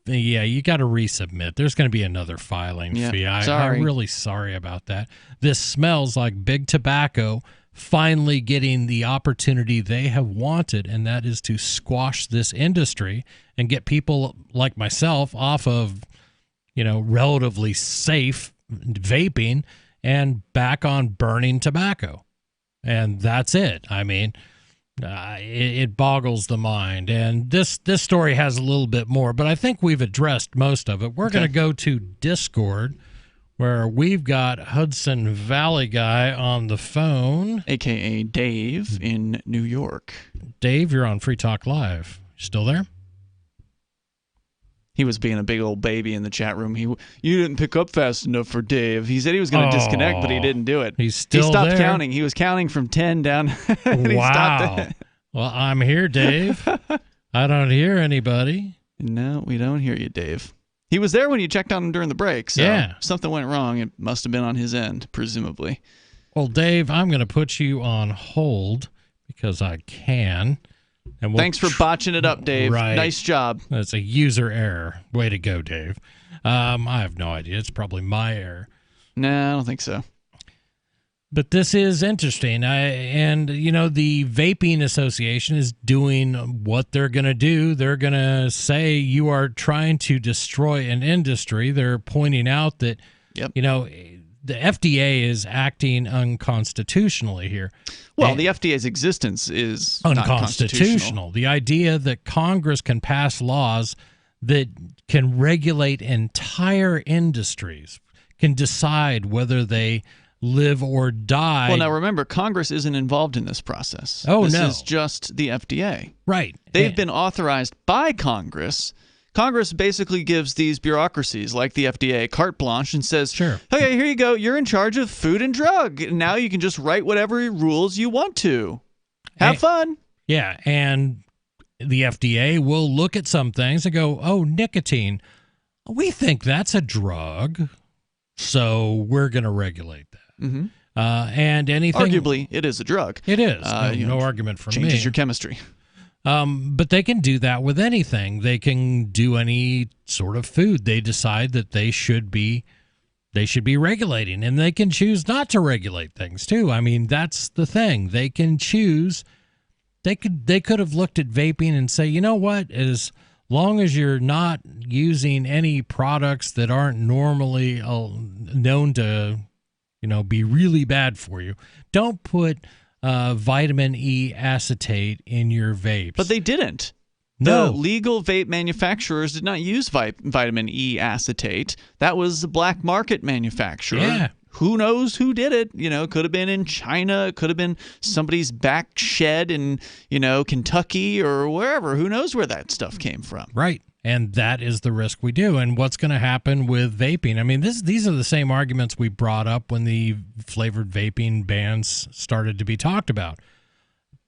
you got to resubmit. There's going to be another filing fee. I'm really sorry about that. This smells like Big Tobacco finally getting the opportunity they have wanted, and that is to squash this industry and get people like myself off of, relatively safe vaping and back on burning tobacco. And that's it. I mean, it boggles the mind. And this story has a little bit more, but I think we've addressed most of it. We're going to go to Discord, where we've got Hudson Valley Guy on the phone. A.K.A. Dave in New York. Dave, you're on Free Talk Live. Still there? He was being a big old baby in the chat room. You didn't pick up fast enough for Dave. He said he was going to disconnect, but he didn't do it. He stopped there. Counting. He was counting from 10 down. And he stopped. Well, I'm here, Dave. I don't hear anybody. No, we don't hear you, Dave. He was there when you checked on him during the break, so something went wrong. It must have been on his end, presumably. Well, Dave, I'm going to put you on hold because I can. And thanks for botching it up, Dave. Right. Nice job. That's a user error. Way to go, Dave. I have no idea. It's probably my error. No, I don't think so. But this is interesting. The Vaping Association is doing what they're going to do. They're going to say you are trying to destroy an industry. They're pointing out that, the FDA is acting unconstitutionally here. Well, the FDA's existence is unconstitutional. The idea that Congress can pass laws that can regulate entire industries, can decide whether they live or die. Well, now remember, Congress isn't involved in this process. This is just the FDA. Right. They've been authorized by Congress. Congress basically gives these bureaucracies like the FDA carte blanche and says, sure, okay, here you go. You're in charge of food and drug. Now you can just write whatever rules you want to. Have fun. Yeah, and the FDA will look at some things and go, oh, nicotine, we think that's a drug, so we're going to regulate that. Mm-hmm. And anything. Arguably, it is a drug. It is. No argument from me. Changes your chemistry. But they can do that with anything. They can do any sort of food they decide that they should be regulating, and they can choose not to regulate things too. I mean, that's the thing. They can choose. They could have looked at vaping and say, you know what, as long as you're not using any products that aren't normally known to, be really bad for you, don't put vitamin E acetate in your vapes. But they didn't. No. The legal vape manufacturers did not use vitamin E acetate. That was the black market manufacturer. Yeah. Who knows who did it? It could have been in China. It could have been somebody's back shed in, Kentucky or wherever. Who knows where that stuff came from? Right. And that is the risk we do. And what's going to happen with vaping? I mean, these are the same arguments we brought up when the flavored vaping bans started to be talked about.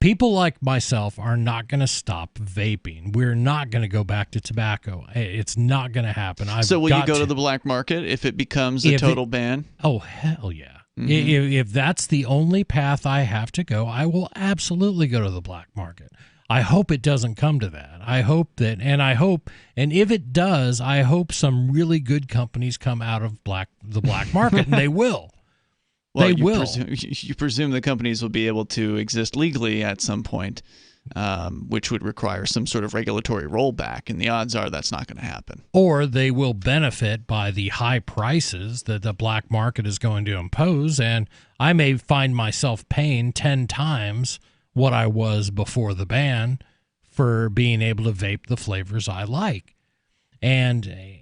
People like myself are not going to stop vaping. We're not going to go back to tobacco. It's not going to happen. So will you go to the black market if it becomes a total ban? Oh, hell yeah. Mm-hmm. If that's the only path I have to go, I will absolutely go to the black market. I hope it doesn't come to that. I hope, and if it does, I hope some really good companies come out of the black market, and they will. Well, they will. You presume the companies will be able to exist legally at some point, which would require some sort of regulatory rollback, and the odds are that's not going to happen. Or they will benefit by the high prices that the black market is going to impose, and I may find myself paying 10 times what I was before the ban for being able to vape the flavors I like. And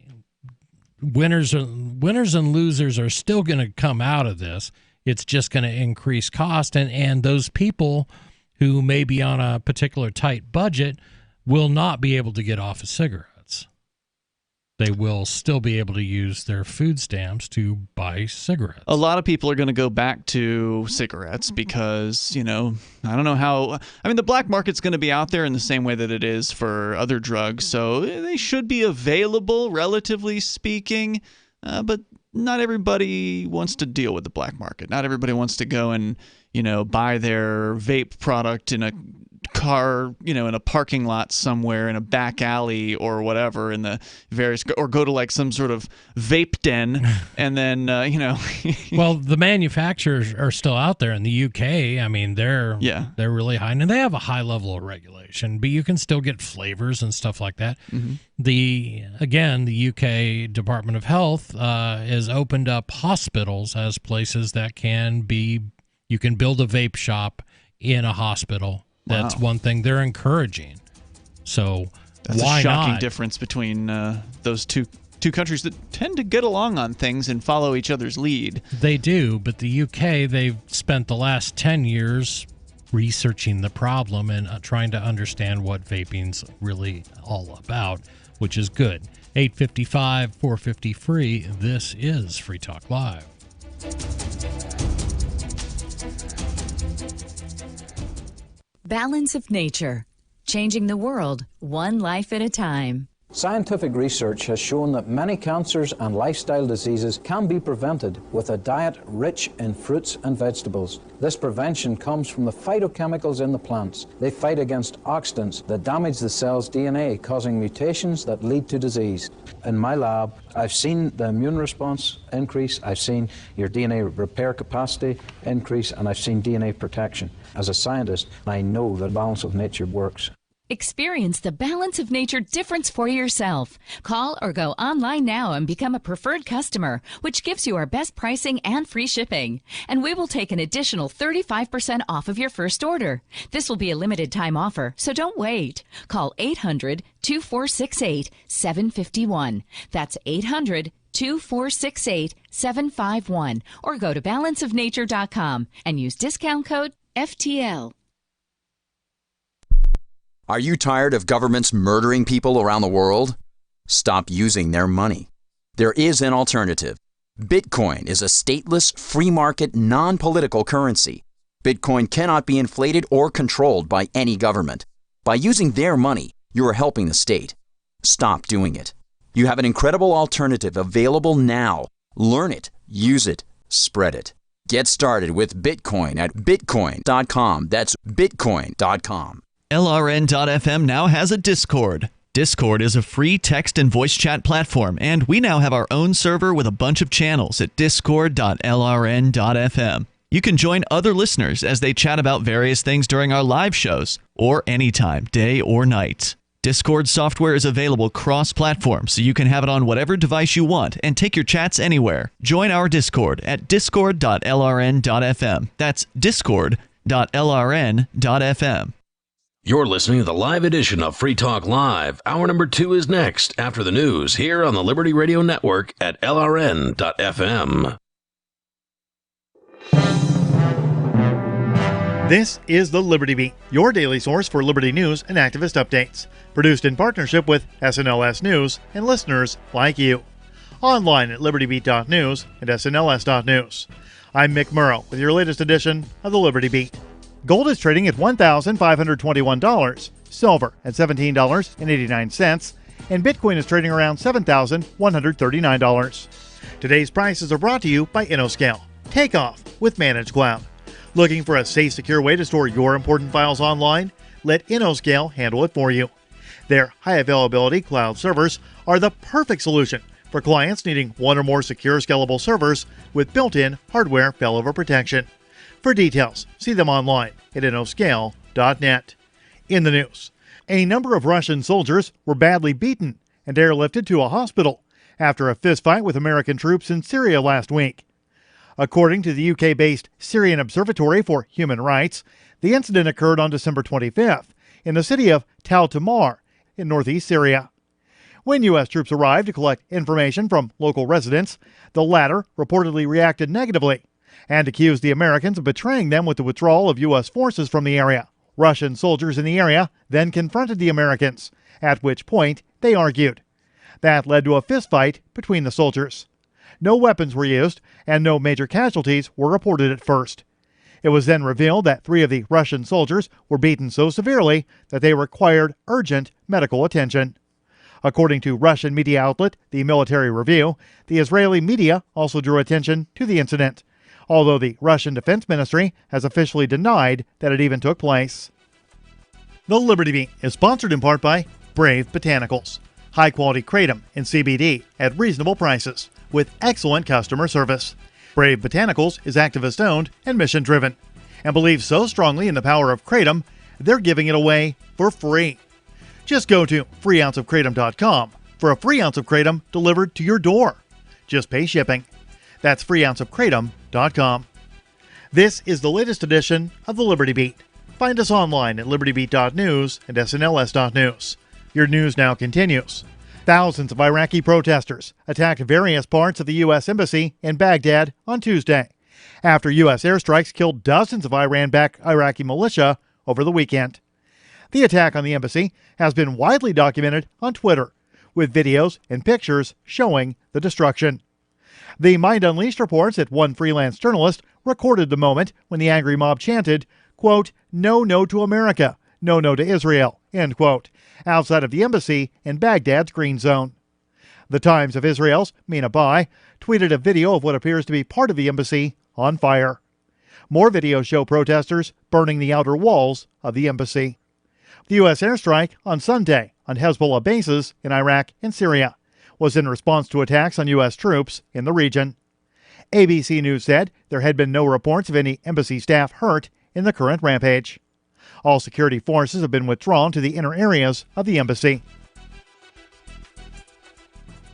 winners and losers are still going to come out of this. It's just going to increase cost, and those people who may be on a particular tight budget will not be able to get off of cigarettes. They will still be able to use their food stamps to buy cigarettes. A lot of people are going to go back to cigarettes because, I don't know how. I mean, the black market's going to be out there in the same way that it is for other drugs, so they should be available, relatively speaking, but not everybody wants to deal with the black market. Not everybody wants to go and, buy their vape product in a car, in a parking lot somewhere in a back alley or whatever or go to like some sort of vape den and then, Well, the manufacturers are still out there in the UK. I mean, they're really high, and they have a high level of regulation, but you can still get flavors and stuff like that. Mm-hmm. The UK Department of Health has opened up hospitals as places that you can build a vape shop in a hospital. That's one thing they're encouraging. So that's why a shocking not? difference between those two countries that tend to get along on things and follow each other's lead. They do, but the UK, they've spent the last 10 years researching the problem and trying to understand what vaping's really all about, which is good. 855-450-FREE. This is Free Talk Live. Balance of Nature, changing the world one life at a time. Scientific research has shown that many cancers and lifestyle diseases can be prevented with a diet rich in fruits and vegetables. This prevention comes from the phytochemicals in the plants. They fight against oxidants that damage the cell's DNA, causing mutations that lead to disease. In my lab, I've seen the immune response increase, I've seen your DNA repair capacity increase, and I've seen DNA protection. As a scientist, I know that balance of nature works. Experience the Balance of Nature difference for yourself. Call or go online now and become a preferred customer, which gives you our best pricing and free shipping. And we will take an additional 35% off of your first order. This will be a limited time offer, so don't wait. Call 800-2468-751. That's 800-2468-751. Or go to balanceofnature.com and use discount code FTL. Are you tired of governments murdering people around the world? Stop using their money. There is an alternative. Bitcoin is a stateless, free market, non-political currency. Bitcoin cannot be inflated or controlled by any government. By using their money, you are helping the state. Stop doing it. You have an incredible alternative available now. Learn it, use it, spread it. Get started with Bitcoin at bitcoin.com. That's bitcoin.com. LRN.FM now has a Discord. Discord is a free text and voice chat platform, and we now have our own server with a bunch of channels at discord.lrn.fm. You can join other listeners as they chat about various things during our live shows, or anytime, day or night. Discord software is available cross-platform, so you can have it on whatever device you want and take your chats anywhere. Join our Discord at discord.lrn.fm. That's discord.lrn.fm. You're listening to the live edition of Free Talk Live. Hour number 2 is next after the news here on the Liberty Radio Network at LRN.FM. This is the Liberty Beat, your daily source for liberty news and activist updates. Produced in partnership with SNLS News and listeners like you. Online at libertybeat.news and snls.news. I'm Mick Murrow with your latest edition of the Liberty Beat. Gold is trading at $1,521, silver at $17.89, and Bitcoin is trading around $7,139. Today's prices are brought to you by InnoScale. Take off with Managed Cloud. Looking for a safe, secure way to store your important files online? Let InnoScale handle it for you. Their high-availability cloud servers are the perfect solution for clients needing one or more secure, scalable servers with built-in hardware failover protection. For details, see them online at innoscale.net. In the news, a number of Russian soldiers were badly beaten and airlifted to a hospital after a fistfight with American troops in Syria last week. According to the UK-based Syrian Observatory for Human Rights, the incident occurred on December 25th in the city of Tal Tamar in northeast Syria. When U.S. troops arrived to collect information from local residents, the latter reportedly reacted negatively and accused the Americans of betraying them with the withdrawal of U.S. forces from the area. Russian soldiers in the area then confronted the Americans, at which point they argued. That led to a fistfight between the soldiers. No weapons were used, and no major casualties were reported at first. It was then revealed that 3 of the Russian soldiers were beaten so severely that they required urgent medical attention. According to Russian media outlet The Military Review, the Israeli media also drew attention to the incident, although the Russian Defense Ministry has officially denied that it even took place. The Liberty Beat is sponsored in part by Brave Botanicals. High-quality kratom and CBD at reasonable prices with excellent customer service. Brave Botanicals is activist-owned and mission-driven and believes so strongly in the power of kratom, they're giving it away for free. Just go to freeounceofkratom.com for a free ounce of kratom delivered to your door. Just pay shipping. That's freeounceofkratom.com. This is the latest edition of the Liberty Beat. Find us online at libertybeat.news and snls.news. Your news now continues. Thousands of Iraqi protesters attacked various parts of the U.S. Embassy in Baghdad on Tuesday, after U.S. airstrikes killed dozens of Iran-backed Iraqi militia over the weekend. The attack on the embassy has been widely documented on Twitter, with videos and pictures showing the destruction. The Mind Unleashed reports that one freelance journalist recorded the moment when the angry mob chanted, quote, "No, no to America, no, no to Israel," end quote, outside of the embassy in Baghdad's Green Zone. The Times of Israel's Mina Bai tweeted a video of what appears to be part of the embassy on fire. More videos show protesters burning the outer walls of the embassy. The U.S. airstrike on Sunday on Hezbollah bases in Iraq and Syria was in response to attacks on U.S. troops in the region. ABC News said there had been no reports of any embassy staff hurt in the current rampage. All security forces have been withdrawn to the inner areas of the embassy.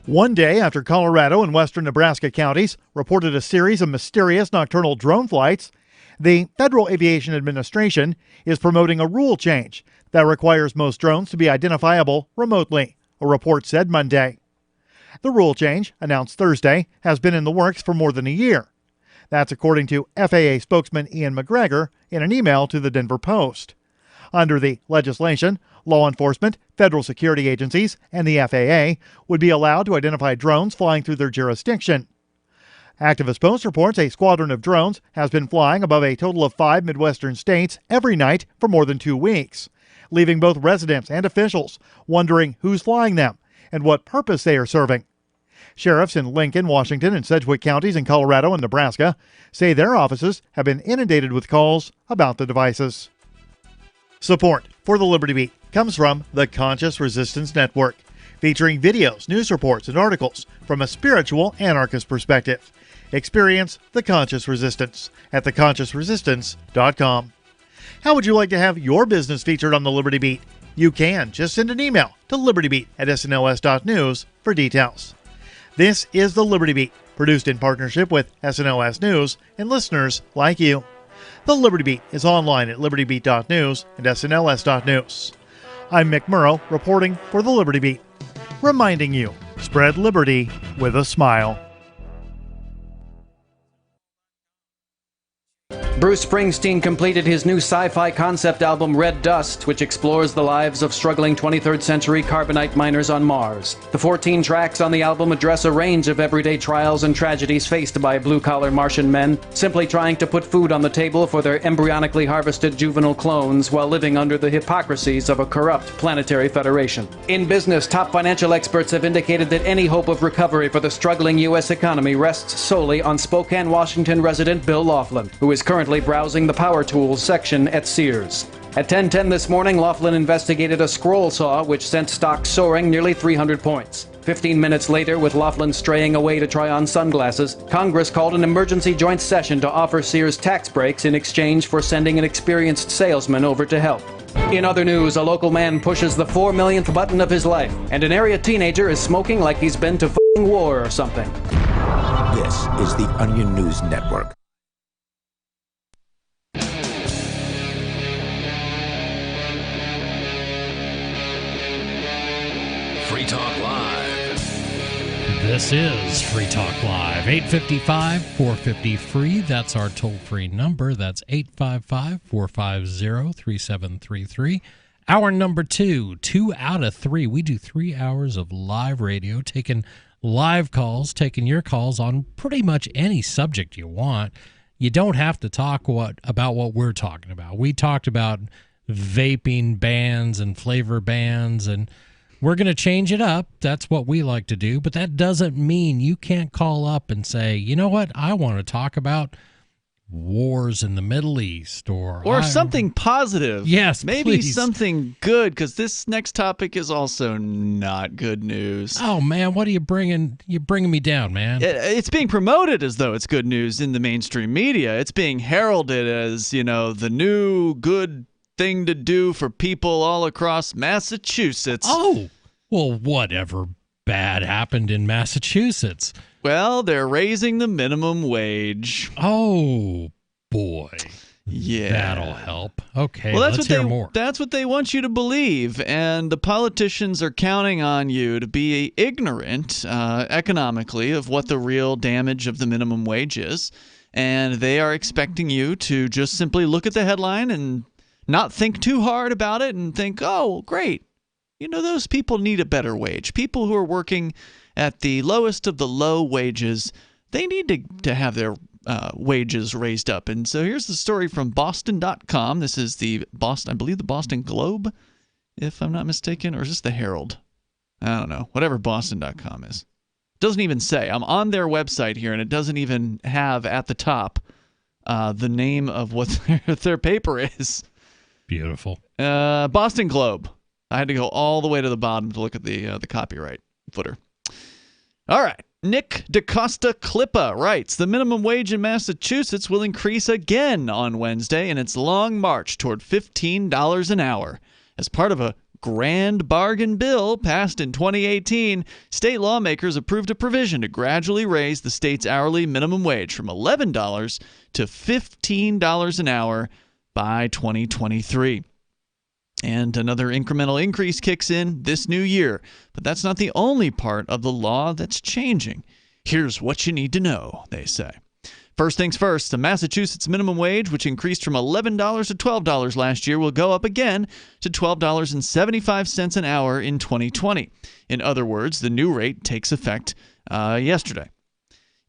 One day after Colorado and western Nebraska counties reported a series of mysterious nocturnal drone flights, the Federal Aviation Administration is promoting a rule change that requires most drones to be identifiable remotely, a report said Monday. The rule change, announced Thursday, has been in the works for more than a year. That's according to FAA spokesman Ian McGregor in an email to the Denver Post. Under the legislation, law enforcement, federal security agencies, and the FAA would be allowed to identify drones flying through their jurisdiction. Activist Post reports a squadron of drones has been flying above a total of 5 Midwestern states every night for more than 2 weeks, leaving both residents and officials wondering who's flying them and what purpose they are serving. Sheriffs in Lincoln, Washington, and Sedgwick counties in Colorado and Nebraska say their offices have been inundated with calls about the devices. Support for the Liberty Beat comes from the Conscious Resistance Network, featuring videos, news reports, and articles from a spiritual anarchist perspective. Experience the Conscious Resistance at theconsciousresistance.com. How would you like to have your business featured on the Liberty Beat? You can. Just send an email to libertybeat@snls.news for details. This is the Liberty Beat, produced in partnership with SNLS News and listeners like you. The Liberty Beat is online at libertybeat.news and snls.news. I'm Mick Murrow, reporting for the Liberty Beat, reminding you, spread liberty with a smile. Bruce Springsteen completed his new sci-fi concept album Red Dust, which explores the lives of struggling 23rd century carbonite miners on Mars. The 14 tracks on the album address a range of everyday trials and tragedies faced by blue-collar Martian men, simply trying to put food on the table for their embryonically harvested juvenile clones while living under the hypocrisies of a corrupt planetary federation. In business, top financial experts have indicated that any hope of recovery for the struggling U.S. economy rests solely on Spokane, Washington resident Bill Laughlin, who is currently browsing the power tools section at Sears. At 10:10 this morning, Laughlin investigated a scroll saw which sent stocks soaring nearly 300 points. 15 minutes later, with Laughlin straying away to try on sunglasses, Congress called an emergency joint session to offer Sears tax breaks in exchange for sending an experienced salesman over to help. In other news, a local man pushes the 4 millionth button of his life, and an area teenager is smoking like he's been to f***ing war or something. This is the Onion News Network. Free Talk Live. This is Free Talk Live. 855-450-FREE. That's our toll-free number. That's 855-450-3733. Hour number 2 out of 3. We do 3 hours of live radio, taking live calls, taking your calls on pretty much any subject you want. You don't have to talk about what we're talking about. We talked about vaping bans and flavor bans, and we're going to change it up. That's what we like to do. But that doesn't mean you can't call up and say, you know what, I want to talk about wars in the Middle East or something positive. Yes, maybe please. something good, because this next topic is also not good news. Oh man, what are you bringing? You're bringing me down, man. It's being promoted as though it's good news in the mainstream media. It's being heralded as, the new good thing to do for people all across Massachusetts. Oh, well, whatever bad happened in Massachusetts? Well, they're raising the minimum wage. Oh, boy. Yeah. That'll help. Okay, well, let's hear more. That's what they want you to believe, and the politicians are counting on you to be ignorant economically of what the real damage of the minimum wage is, and they are expecting you to just simply look at the headline and not think too hard about it and think, oh, great. Those people need a better wage. People who are working at the lowest of the low wages, they need to have their wages raised up. And so here's the story from Boston.com. This is the I believe the Boston Globe, if I'm not mistaken, or is this the Herald? I don't know. Whatever Boston.com is. It doesn't even say. I'm on their website here, and it doesn't even have at the top the name of what their paper is. Beautiful. Boston Globe. I had to go all the way to the bottom to look at the copyright footer. All right. Nick DaCosta Klippa writes, the minimum wage in Massachusetts will increase again on Wednesday in its long march toward $15 an hour. As part of a grand bargain bill passed in 2018, state lawmakers approved a provision to gradually raise the state's hourly minimum wage from $11 to $15 an hour by 2023. And another incremental increase kicks in this new year. But that's not the only part of the law that's changing. Here's what you need to know, they say. First things first, the Massachusetts minimum wage, which increased from $11 to $12 last year, will go up again to $12.75 an hour in 2020. In other words, the new rate takes effect yesterday.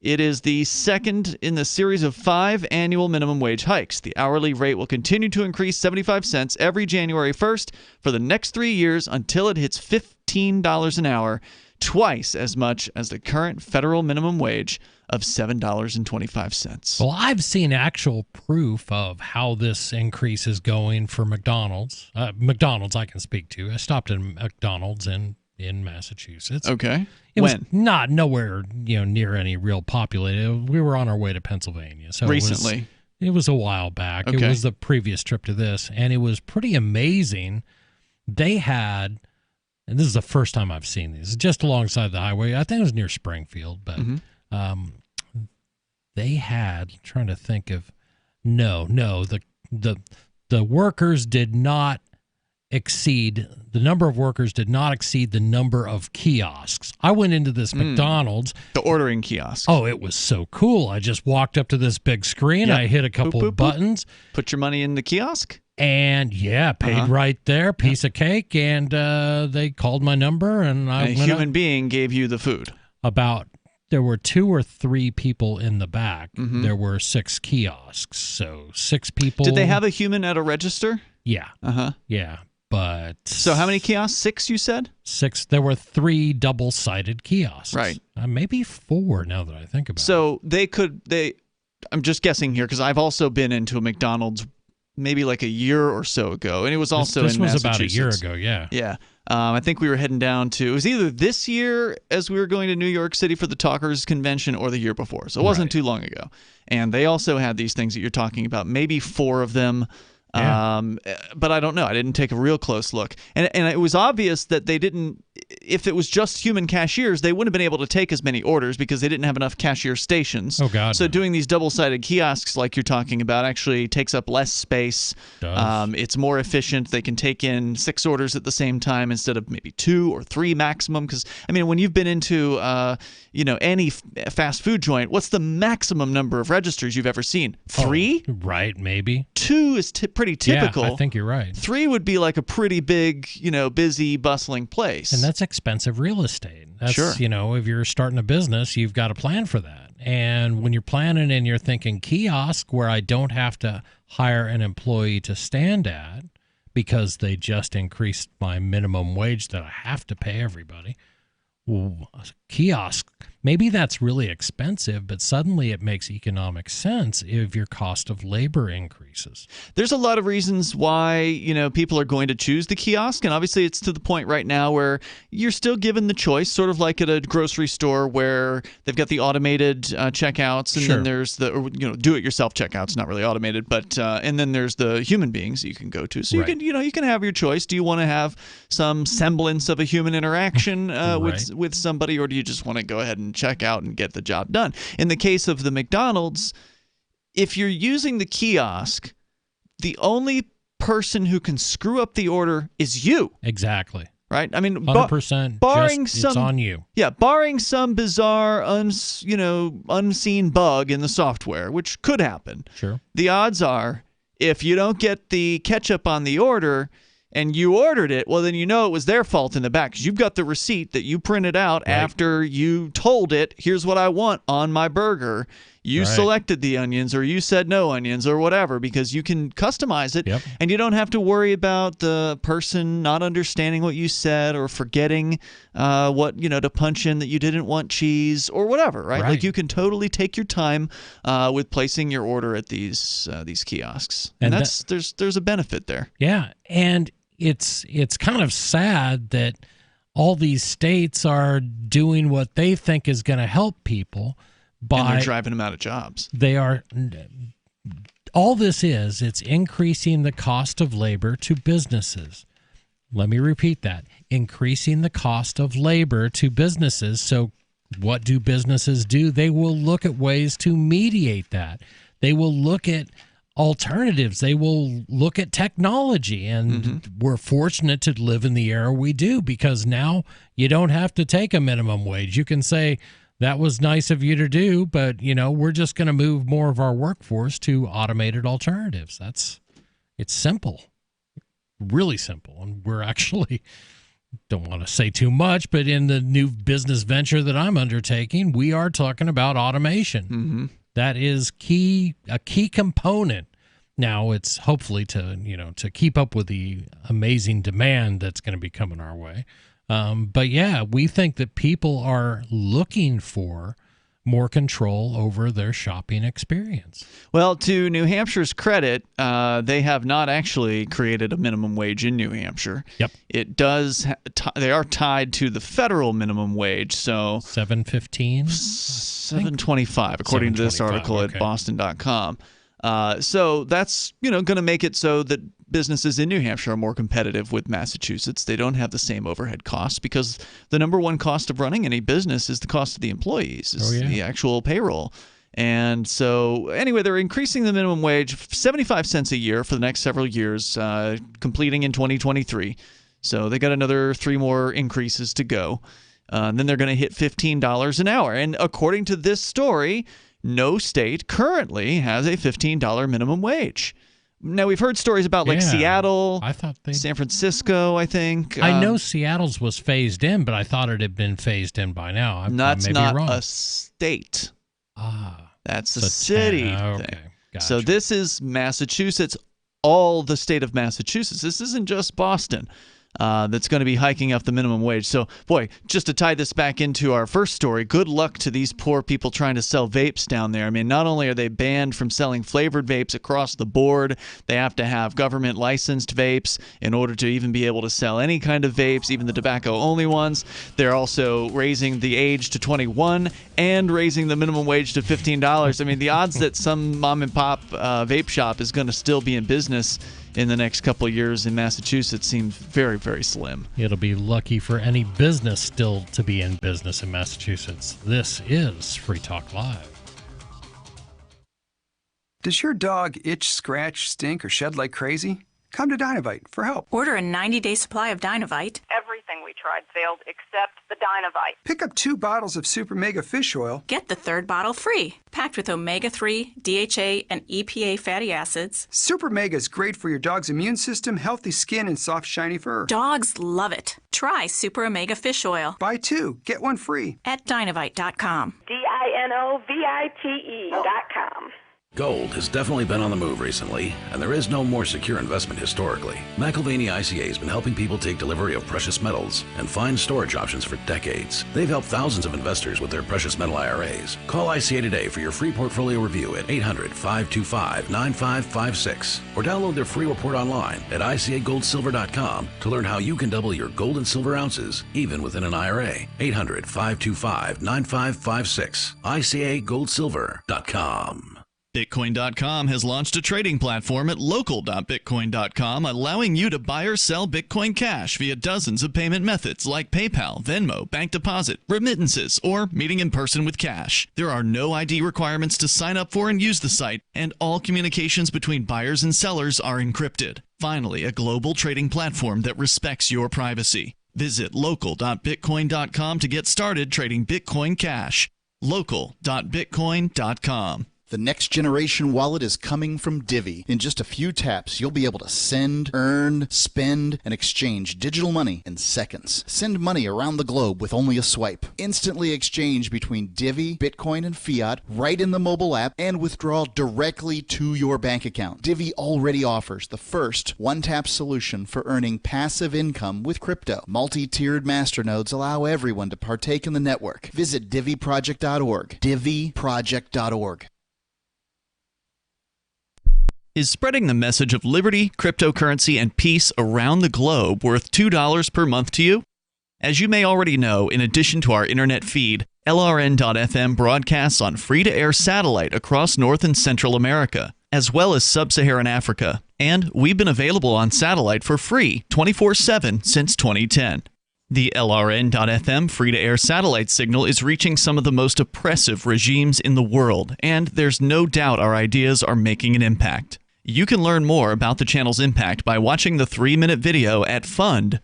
It is the second in the series of 5 annual minimum wage hikes. The hourly rate will continue to increase 75 cents every January 1st for the next 3 years until it hits $15 an hour twice as much as the current federal minimum wage of $7.25. Well, I've seen actual proof of how this increase is going for McDonald's. McDonald's I can speak to. I stopped at McDonald's in Massachusetts. Okay. It When? was not nowhere near any real populated. We were on our way to Pennsylvania. So recently. It was a while back. Okay. It was the previous trip to this, and it was pretty amazing. They had, and this is the first time I've seen these, just alongside the highway. I think it was near Springfield, but they had, trying to think of, the workers did not exceed, the number of workers did not exceed the number of kiosks. I went into this McDonald's. The ordering kiosk. Oh, it was so cool. I just walked up to this big screen. Yep. I hit a couple boop, boop, of buttons. Put your money in the kiosk? And paid right there, piece of cake, and they called my number, and a human being gave you the food. There were 2 or 3 people in the back. There were 6 kiosks, so 6 people. Did they have a human at a register? Yeah. Yeah, but so how many kiosks? 6, you said? 6. There were 3 double-sided kiosks. Right. Maybe 4 now that I think about it. So I'm just guessing here because I've also been into a McDonald's maybe like a year or so ago, and it was also this in was Massachusetts. about a year ago, yeah. Yeah. I think we were heading down to, it was either this year as we were going to New York City for the Talkers Convention or the year before. So it wasn't too long ago. And they also had these things that you're talking about, maybe 4 of them. Yeah. But I don't know. I didn't take a real close look. And it was obvious that they didn't, if it was just human cashiers, they wouldn't have been able to take as many orders because they didn't have enough cashier stations. Oh, God. So doing these double-sided kiosks like you're talking about actually takes up less space. It's more efficient. They can take in 6 orders at the same time instead of maybe 2 or 3 maximum. Because, I mean, when you've been into, any fast food joint, what's the maximum number of registers you've ever seen? 3? Oh, right, maybe. 2 is pretty typical. Yeah, I think you're right. 3 would be like a pretty big, busy, bustling place. And that's expensive real estate. That's, sure. If you're starting a business, you've got to plan for that. And when you're planning and you're thinking kiosk where I don't have to hire an employee to stand at because they just increased my minimum wage that I have to pay everybody. Well, kiosk, maybe that's really expensive, but suddenly it makes economic sense if your cost of labor increases. There's a lot of reasons why, people are going to choose the kiosk, and obviously it's to the point right now where you're still given the choice, sort of like at a grocery store where they've got the automated checkouts, and then there's the do-it-yourself checkouts, not really automated, but and then there's the human beings you can go to. So you can have your choice. Do you want to have some semblance of a human interaction with somebody, or do you just want to go ahead and check out and get the job done? In the case of the McDonald's, if you're using the kiosk, the only person who can screw up the order is you. Exactly. Right? I mean, 100%. Barring it's on you. Yeah, barring some bizarre, unseen bug in the software, which could happen. Sure. The odds are, if you don't get the ketchup on the order, and you ordered it, well, then it was their fault in the back because you've got the receipt that you printed out after you told it, here's what I want on my burger. You selected the onions, or you said no onions, or whatever, because you can customize it, and you don't have to worry about the person not understanding what you said or forgetting to punch in that you didn't want cheese or whatever, right? Like you can totally take your time with placing your order at these kiosks, and there's a benefit there. Yeah, and it's kind of sad that all these states are doing what they think is going to help people. And they're driving them out of jobs. They are. All this is, it's increasing the cost of labor to businesses. Let me repeat that. Increasing the cost of labor to businesses. So what do businesses do? They will look at ways to mediate that. They will look at alternatives. They will look at technology. And we're fortunate to live in the era we do, because now you don't have to take a minimum wage. You can say, that was nice of you to do, but, we're just going to move more of our workforce to automated alternatives. It's simple, really simple. And we're actually, don't want to say too much, but in the new business venture that I'm undertaking, we are talking about automation. That is a key component. Now it's hopefully to keep up with the amazing demand that's going to be coming our way. But yeah, we think that people are looking for more control over their shopping experience. Well, to New Hampshire's credit, they have not actually created a minimum wage in New Hampshire. Yep. It does. They are tied to the federal minimum wage, so $7.15, $7.25, according to this article at Boston.com. So that's going to make it so that businesses in New Hampshire are more competitive with Massachusetts. They don't have the same overhead costs because the number one cost of running any business is the cost of the employees, the actual payroll. And so anyway, they're increasing the minimum wage 75 cents a year for the next several years, completing in 2023. So they got another 3 more increases to go. And then they're going to hit $15 an hour. And according to this story, no state currently has a $15 minimum wage. Now, we've heard stories about Seattle, San Francisco, I think. I know Seattle's was phased in, but I thought it had been phased in by now. That's not wrong. a state. That's a city thing. Okay, gotcha. So this is Massachusetts, all the state of Massachusetts. This isn't just Boston. That's going to be hiking up the minimum wage. So, boy, just to tie this back into our first story, good luck to these poor people trying to sell vapes down there. I mean, not only are they banned from selling flavored vapes across the board, they have to have government licensed vapes in order to even be able to sell any kind of vapes, even the tobacco-only ones. They're also raising the age to 21 and raising the minimum wage to $15. I mean, the odds that some mom-and-pop vape shop is going to still be in business in the next couple of years in Massachusetts seems very, very slim. It'll be lucky for any business still to be in business in Massachusetts. This is Free Talk Live. Does your dog itch, scratch, stink, or shed like crazy? Come to Dynovite for help. Order a 90-day supply of Dynovite. Everything we tried failed except the Dynovite. Pick up 2 bottles of Super Mega Fish Oil. Get the 3rd bottle free. Packed with omega-3, DHA, and EPA fatty acids. Super Mega is great for your dog's immune system, healthy skin, and soft, shiny fur. Dogs love it. Try Super Omega Fish Oil. Buy 2, get 1 free. At Dynovite.com. DINOVITE.com. Gold has definitely been on the move recently, and there is no more secure investment historically. McIlvaney ICA has been helping people take delivery of precious metals and find storage options for decades. They've helped thousands of investors with their precious metal IRAs. Call ICA today for your free portfolio review at 800-525-9556 or download their free report online at ICAGoldSilver.com to learn how you can double your gold and silver ounces even within an IRA. 800-525-9556. ICAGoldSilver.com. Bitcoin.com has launched a trading platform at local.bitcoin.com, allowing you to buy or sell Bitcoin Cash via dozens of payment methods like PayPal, Venmo, bank deposit, remittances, or meeting in person with cash. There are no ID requirements to sign up for and use the site, and all communications between buyers and sellers are encrypted. Finally, a global trading platform that respects your privacy. Visit local.bitcoin.com to get started trading Bitcoin Cash. local.bitcoin.com. The next generation wallet is coming from Divvy. In just a few taps, you'll be able to send, earn, spend, and exchange digital money in seconds. Send money around the globe with only a swipe. Instantly exchange between Divvy, Bitcoin, and fiat right in the mobile app and withdraw directly to your bank account. Divvy already offers the first one-tap solution for earning passive income with crypto. Multi-tiered masternodes allow everyone to partake in the network. Visit DivvyProject.org. DivvyProject.org. Is spreading the message of liberty, cryptocurrency, and peace around the globe worth $2 per month to you? As you may already know, in addition to our internet feed, LRN.FM broadcasts on free-to-air satellite across North and Central America, as well as Sub-Saharan Africa. And we've been available on satellite for free 24/7 since 2010. The LRN.FM free-to-air satellite signal is reaching some of the most oppressive regimes in the world, and there's no doubt our ideas are making an impact. You can learn more about the channel's impact by watching the 3-minute video at fund.lrn.fm.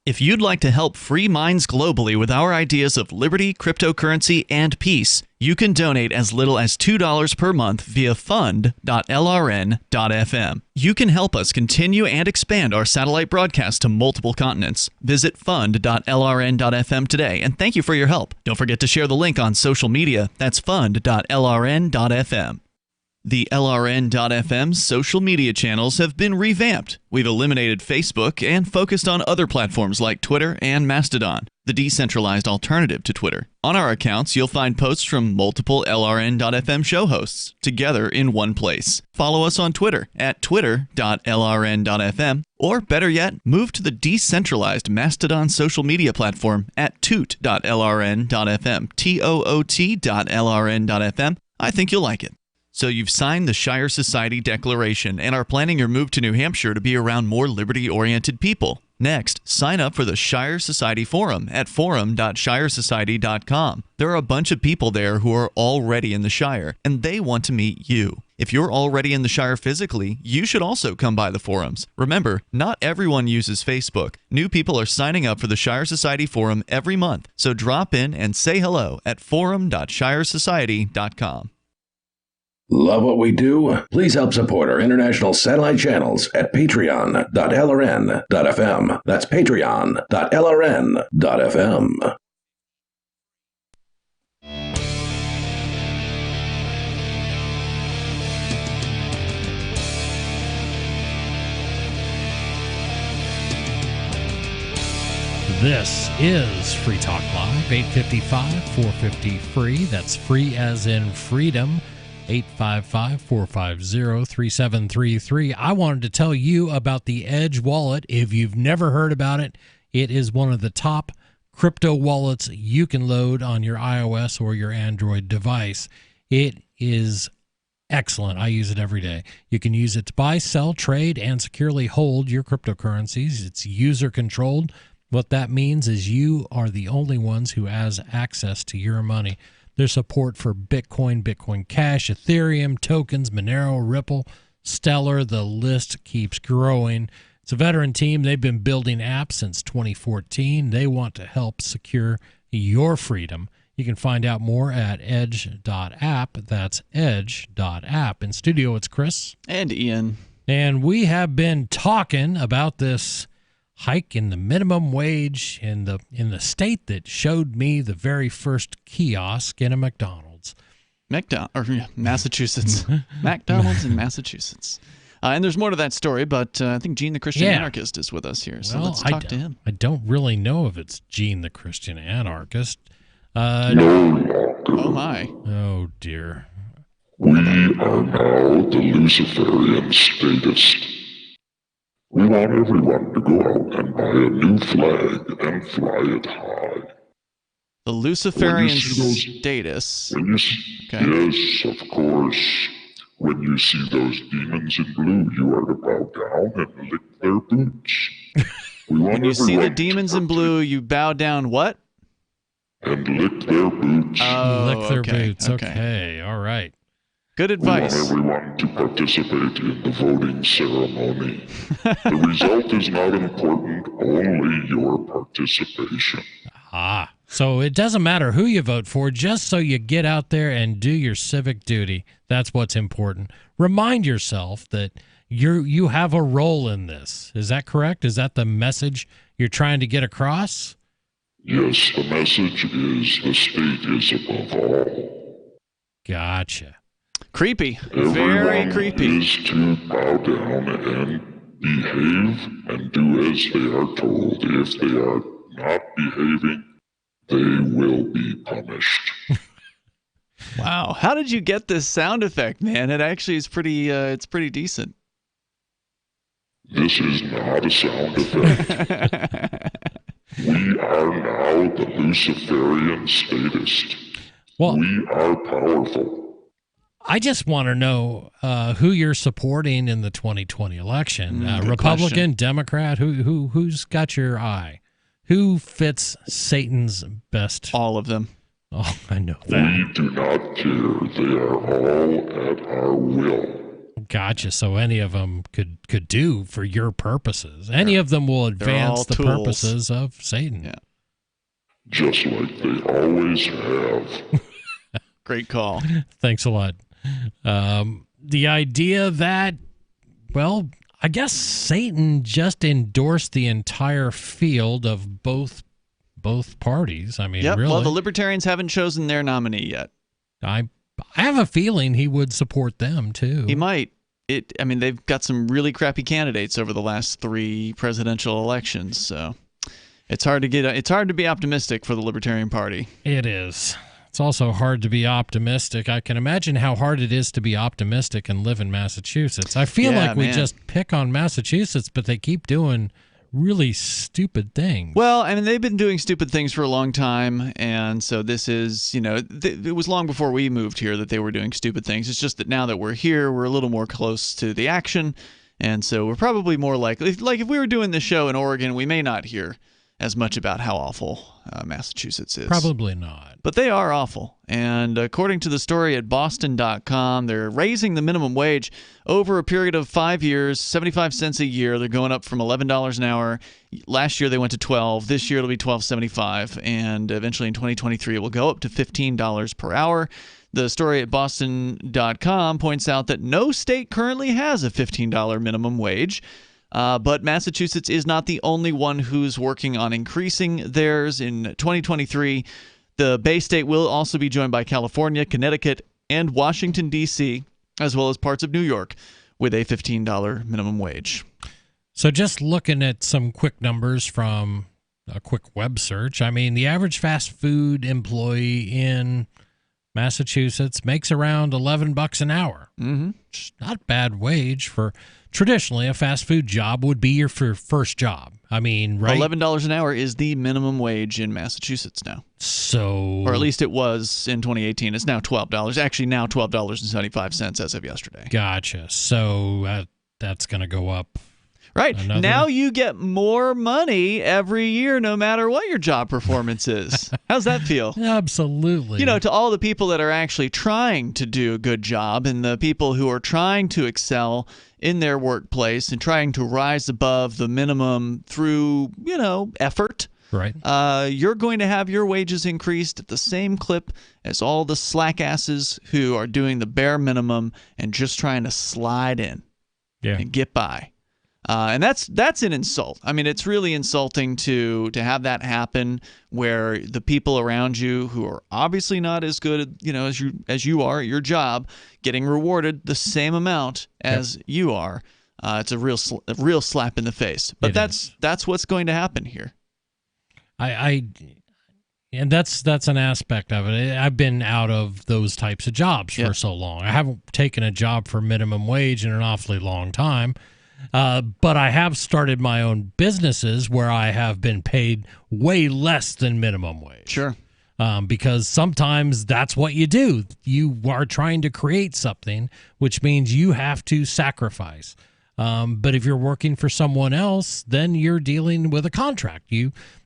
If you'd like to help free minds globally with our ideas of liberty, cryptocurrency, and peace, you can donate as little as $2 per month via fund.lrn.fm. You can help us continue and expand our satellite broadcast to multiple continents. Visit fund.lrn.fm today, and thank you for your help. Don't forget to share the link on social media. That's fund.lrn.fm. The LRN.FM social media channels have been revamped. We've eliminated Facebook and focused on other platforms like Twitter and Mastodon, the decentralized alternative to Twitter. On our accounts, you'll find posts from multiple LRN.FM show hosts together in one place. Follow us on Twitter at twitter.lrn.fm, or better yet, move to the decentralized Mastodon social media platform at toot.lrn.fm, toot.lrn.fm. I think you'll like it. So you've signed the Shire Society Declaration and are planning your move to New Hampshire to be around more liberty-oriented people. Next, sign up for the Shire Society Forum at forum.shiresociety.com. There are a bunch of people there who are already in the Shire, and they want to meet you. If you're already in the Shire physically, you should also come by the forums. Remember, not everyone uses Facebook. New people are signing up for the Shire Society Forum every month, so drop in and say hello at forum.shiresociety.com. Love what we do? Please help support our international satellite channels at patreon.lrn.fm. That's patreon.lrn.fm. This is Free Talk Live, 855 450 free. That's free as in freedom. 855-450-3733. I wanted to tell you about the Edge wallet. If you've never heard about it, it is one of the top crypto wallets you can load on your iOS or your Android device. It is excellent. I use it every day. You can use it to buy, sell, trade, and securely hold your cryptocurrencies. It's user-controlled. What that means is you are the only ones who has access to your money. There's support for Bitcoin, Bitcoin Cash, Ethereum, tokens, Monero, Ripple, Stellar. The list keeps growing. It's a veteran team. They've been building apps since 2014. They want to help secure your freedom. You can find out more at edge.app. That's edge.app. In studio, it's Chris. And Ian. And we have been talking about this hike in the minimum wage in the state that showed me the very first kiosk in a McDonald's. Massachusetts. McDonald's in Massachusetts. And there's more to that story, but I think Gene the Christian Anarchist is with us here, so let's talk to him. I don't really know if it's Gene the Christian Anarchist. No longer. Oh, my. Oh, dear. We are now the Luciferian statist. We want everyone to go out and buy a new flag and fly it high. The Luciferian status. Yes, of course. When you see those demons in blue, you are to bow down and lick their boots. When you see the demons in blue, you bow down what? And lick their boots. Oh, lick their boots. Okay, all right. Good advice. We want everyone to participate in the voting ceremony. The result is not important, only your participation. So it doesn't matter who you vote for, just so you get out there and do your civic duty. That's what's important. Remind yourself that you have a role in this. Is that correct? Is that the message you're trying to get across? Yes, the message is the state is above all. Gotcha. Creepy. Everyone Very creepy. Is to bow down and behave and do as they are told. If they are not behaving, they will be punished. Wow. How did you get this sound effect, man? It actually is pretty it's pretty decent. This is not a sound effect. We are now the Luciferian statist. Well, we are powerful. I just want to know who you're supporting in the 2020 election. Republican, question. Democrat, who's got your eye? Who fits Satan's best? All of them. Oh, I know that. We do not care. They are all at our will. Gotcha. So any of them could do for your purposes. Any of them will advance the purposes of Satan. Yeah. Just like they always have. Great call. Thanks a lot. The idea that, well, I guess Satan just endorsed the entire field of both parties. I mean, really. Well, the Libertarians haven't chosen their nominee yet. I I have a feeling he would support them too. He might. They've got some really crappy candidates over the last 3 presidential elections, so it's hard to be optimistic for the Libertarian Party. It is. It's also hard to be optimistic. I can imagine how hard it is to be optimistic and live in Massachusetts. I feel like we just pick on Massachusetts, but they keep doing really stupid things. Well, they've been doing stupid things for a long time, and so this is, it was long before we moved here that they were doing stupid things. It's just that now that we're here, we're a little more close to the action, and so we're probably more likely, like if we were doing this show in Oregon, we may not hear as much about how awful Massachusetts is. Probably not. But they are awful. And according to the story at Boston.com, they're raising the minimum wage over a period of 5 years, 75 cents a year. They're going up from $11 an hour. Last year they went to $12. This year it'll be $12.75. And eventually in 2023 it will go up to $15 per hour. The story at Boston.com points out that no state currently has a $15 minimum wage. But Massachusetts is not the only one who's working on increasing theirs. In 2023, the Bay State will also be joined by California, Connecticut, and Washington, D.C., as well as parts of New York, with a $15 minimum wage. So just looking at some quick numbers from a quick web search, the average fast food employee in Massachusetts makes around $11 an hour. Mm-hmm. Not a bad wage for... Traditionally, a fast food job would be your first job. Right? $11 an hour is the minimum wage in Massachusetts now. So, or at least it was in 2018. It's now $12. Actually, now $12.75 as of yesterday. Gotcha. So that's going to go up. Right. Now you get more money every year no matter what your job performance is. How's that feel? Absolutely. To all the people that are actually trying to do a good job and the people who are trying to excel in their workplace and trying to rise above the minimum through, effort. Right. You're going to have your wages increased at the same clip as all the slackasses who are doing the bare minimum and just trying to slide in and get by. And that's an insult. It's really insulting to have that happen where the people around you who are obviously not as good, as you are at your job, getting rewarded the same amount as you are. It's a real slap in the face. But that's what's going to happen here. And that's an aspect of it. I've been out of those types of jobs for so long. I haven't taken a job for minimum wage in an awfully long time. But I have started my own businesses where I have been paid way less than minimum wage. Sure. Because sometimes that's what you do. You are trying to create something, which means you have to sacrifice. But if you're working for someone else, then you're dealing with a contract.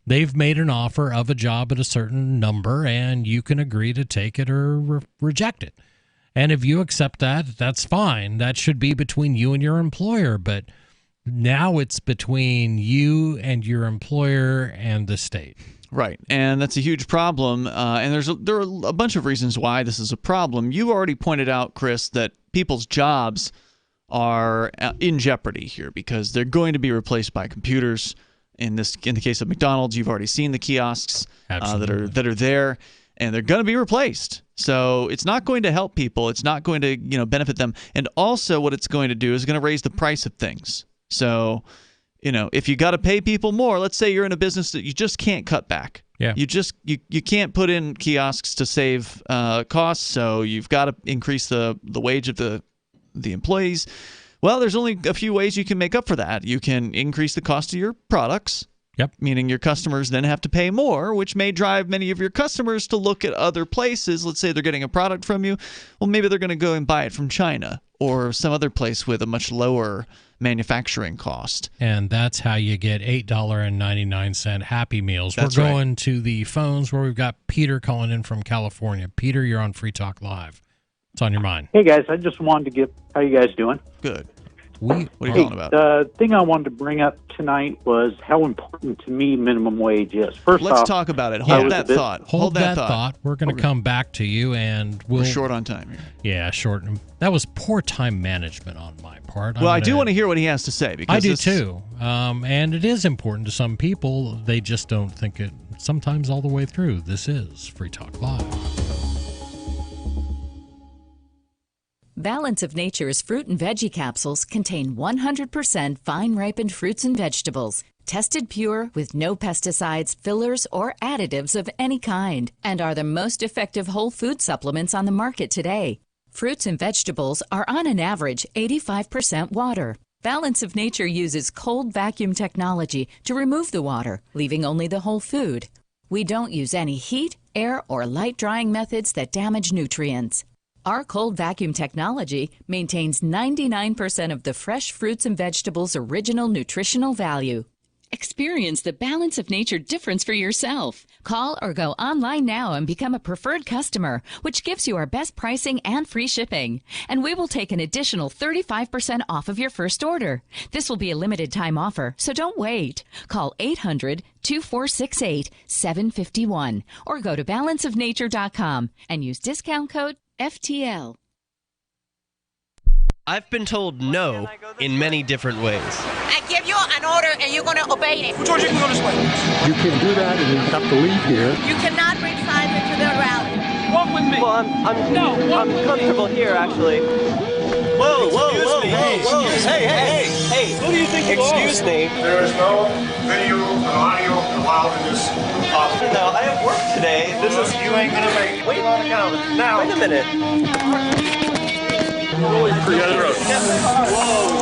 They've made an offer of a job at a certain number, and you can agree to take it or reject it. And if you accept that, that's fine. That should be between you and your employer. But now it's between you and your employer and the state. Right. And that's a huge problem. And there are a bunch of reasons why this is a problem. You already pointed out, Chris, that people's jobs are in jeopardy here because they're going to be replaced by computers. In the case of McDonald's, you've already seen the kiosks that are there. And they're going to be replaced. So it's not going to help people. It's not going to benefit them. And also what it's going to do is going to raise the price of things. So, if you got to pay people more, let's say you're in a business that you just can't cut back. Yeah. You can't put in kiosks to save costs. So you've got to increase the wage of the employees. Well, there's only a few ways you can make up for that. You can increase the cost of your products. Yep. Meaning your customers then have to pay more, which may drive many of your customers to look at other places. Let's say they're getting a product from you. Well, maybe they're going to go and buy it from China or some other place with a much lower manufacturing cost. And that's how you get $8.99 Happy Meals. That's We're going to the phones where we've got Peter calling in from California. Peter, you're on Free Talk Live. What's on your mind? Hey, guys. I just wanted to get how you guys doing? Good. What are you calling about? The thing I wanted to bring up tonight was how important to me minimum wage is. First Let's off, talk about it. Hold that thought. Hold that thought. We're going to come back to you, and we're short on time here. Yeah, short. That was poor time management on my part. Well, I do want to hear what he has to say. Because I do too. And it is important to some people. They just don't think it sometimes all the way through. This is Free Talk Live. Balance of Nature's fruit and veggie capsules contain 100% fine-ripened fruits and vegetables, tested pure with no pesticides, fillers, or additives of any kind, and are the most effective whole food supplements on the market today. Fruits and vegetables are on an average 85% water. Balance of Nature uses cold vacuum technology to remove the water, leaving only the whole food. We don't use any heat, air, or light drying methods that damage nutrients. Our cold vacuum technology maintains 99% of the fresh fruits and vegetables' original nutritional value. Experience the Balance of Nature difference for yourself. Call or go online now and become a preferred customer, which gives you our best pricing and free shipping. And we will take an additional 35% off of your first order. This will be a limited time offer, so don't wait. Call 800-2468-751 or go to balanceofnature.com and use discount code FTL. I've been told no in many different ways. I give you an order and you're going to obey it. Who told you can go this way? You can do that and you have to leave here. You cannot bring signs into the rally. Walk with me. Well, I'm comfortable here, actually. Whoa. Hey. Who do you think you are? Excuse me. There is no video and audio allowed in this office. No, I have work today. You ain't gonna make it. Wait a minute.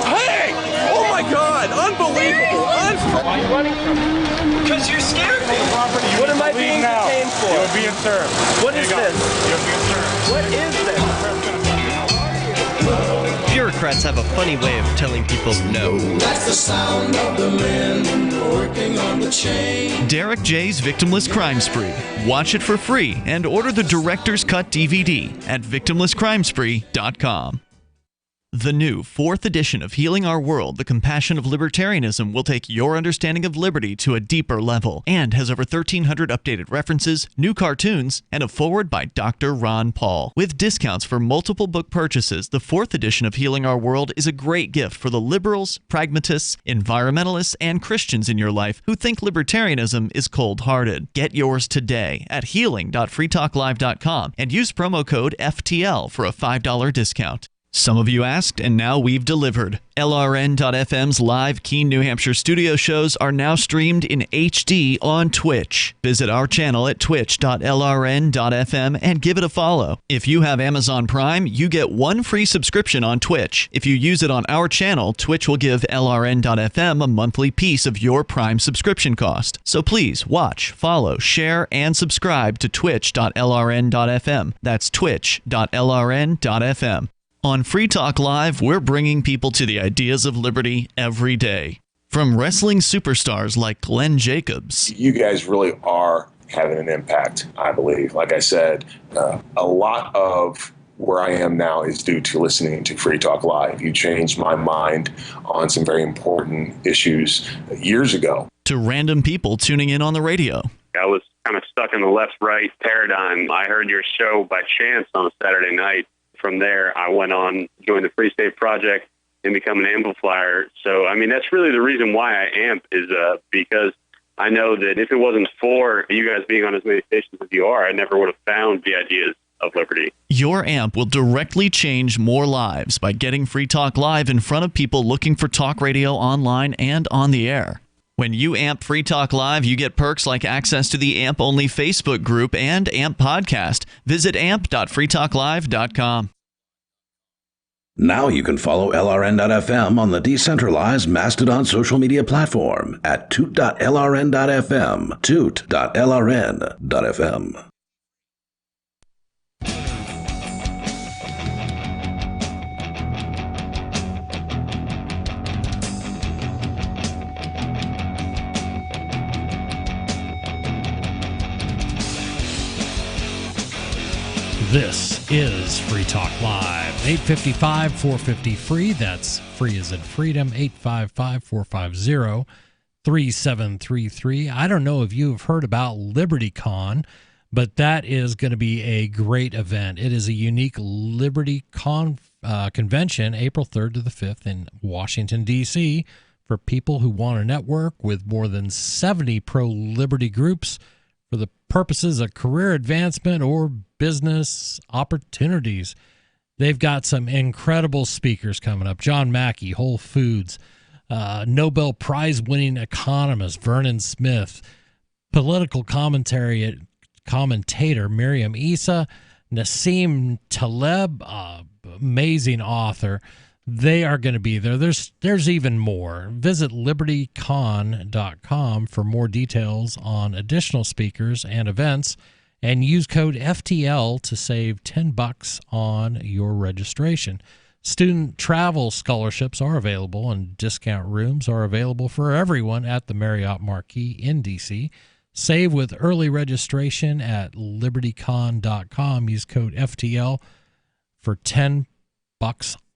Hey! Oh my God! Unbelievable! Why are you running from me? Because you scared me. What am I being detained for? You're being served. What is this? You're being served. What is this? Bureaucrats have a funny way of telling people no. That's the sound of the men working on the chain. Derek J's Victimless Crime Spree. Watch it for free and order the Director's Cut DVD at victimlesscrimespree.com. The new 4th edition of Healing Our World, The Compassion of Libertarianism will take your understanding of liberty to a deeper level and has over 1,300 updated references, new cartoons, and a foreword by Dr. Ron Paul. With discounts for multiple book purchases, the 4th edition of Healing Our World is a great gift for the liberals, pragmatists, environmentalists, and Christians in your life who think libertarianism is cold-hearted. Get yours today at healing.freetalklive.com and use promo code FTL for a $5 discount. Some of you asked, and now we've delivered. LRN.FM's live Keene, New Hampshire studio shows are now streamed in HD on Twitch. Visit our channel at twitch.lrn.fm and give it a follow. If you have Amazon Prime, you get 1 free subscription on Twitch. If you use it on our channel, Twitch will give LRN.FM a monthly piece of your Prime subscription cost. So please watch, follow, share, and subscribe to twitch.lrn.fm. That's twitch.lrn.fm. On Free Talk Live, we're bringing people to the ideas of liberty every day. From wrestling superstars like Glenn Jacobs. You guys really are having an impact, I believe. Like I said, a lot of where I am now is due to listening to Free Talk Live. You changed my mind on some very important issues years ago. To random people tuning in on the radio. I was kind of stuck in the left-right paradigm. I heard your show by chance on a Saturday night. From there, I went on, joined the Free State Project, and become an amplifier. So, I mean, that's really the reason why I amp is because I know that if it wasn't for you guys being on as many stations as you are, I never would have found the ideas of liberty. Your amp will directly change more lives by getting Free Talk Live in front of people looking for talk radio online and on the air. When you amp Free Talk Live, you get perks like access to the AMP-only Facebook group and AMP podcast. Visit amp.freetalklive.com. Now you can follow LRN.FM on the decentralized Mastodon social media platform at toot.lrn.fm, toot.lrn.fm. This is Free Talk Live. 855-450-FREE. That's free as in freedom. 855-450-3733. I don't know if you've heard about LibertyCon, but that is going to be a great event. It is a unique Liberty convention, April 3rd to the 5th in Washington, D.C., for people who want to network with more than 70 pro-liberty groups for the purposes of career advancement or business opportunities. They've got some incredible speakers coming up. John Mackey, Whole Foods, Nobel Prize-winning economist Vernon Smith, political commentator Miriam Issa, Nassim Taleb, amazing author. They are going to be there. There's even more. Visit libertycon.com for more details on additional speakers and events, and use code FTL to save $10 on your registration. Student travel scholarships are available, and discount rooms are available for everyone at the Marriott Marquis in D.C. Save with early registration at libertycon.com. Use code FTL for $10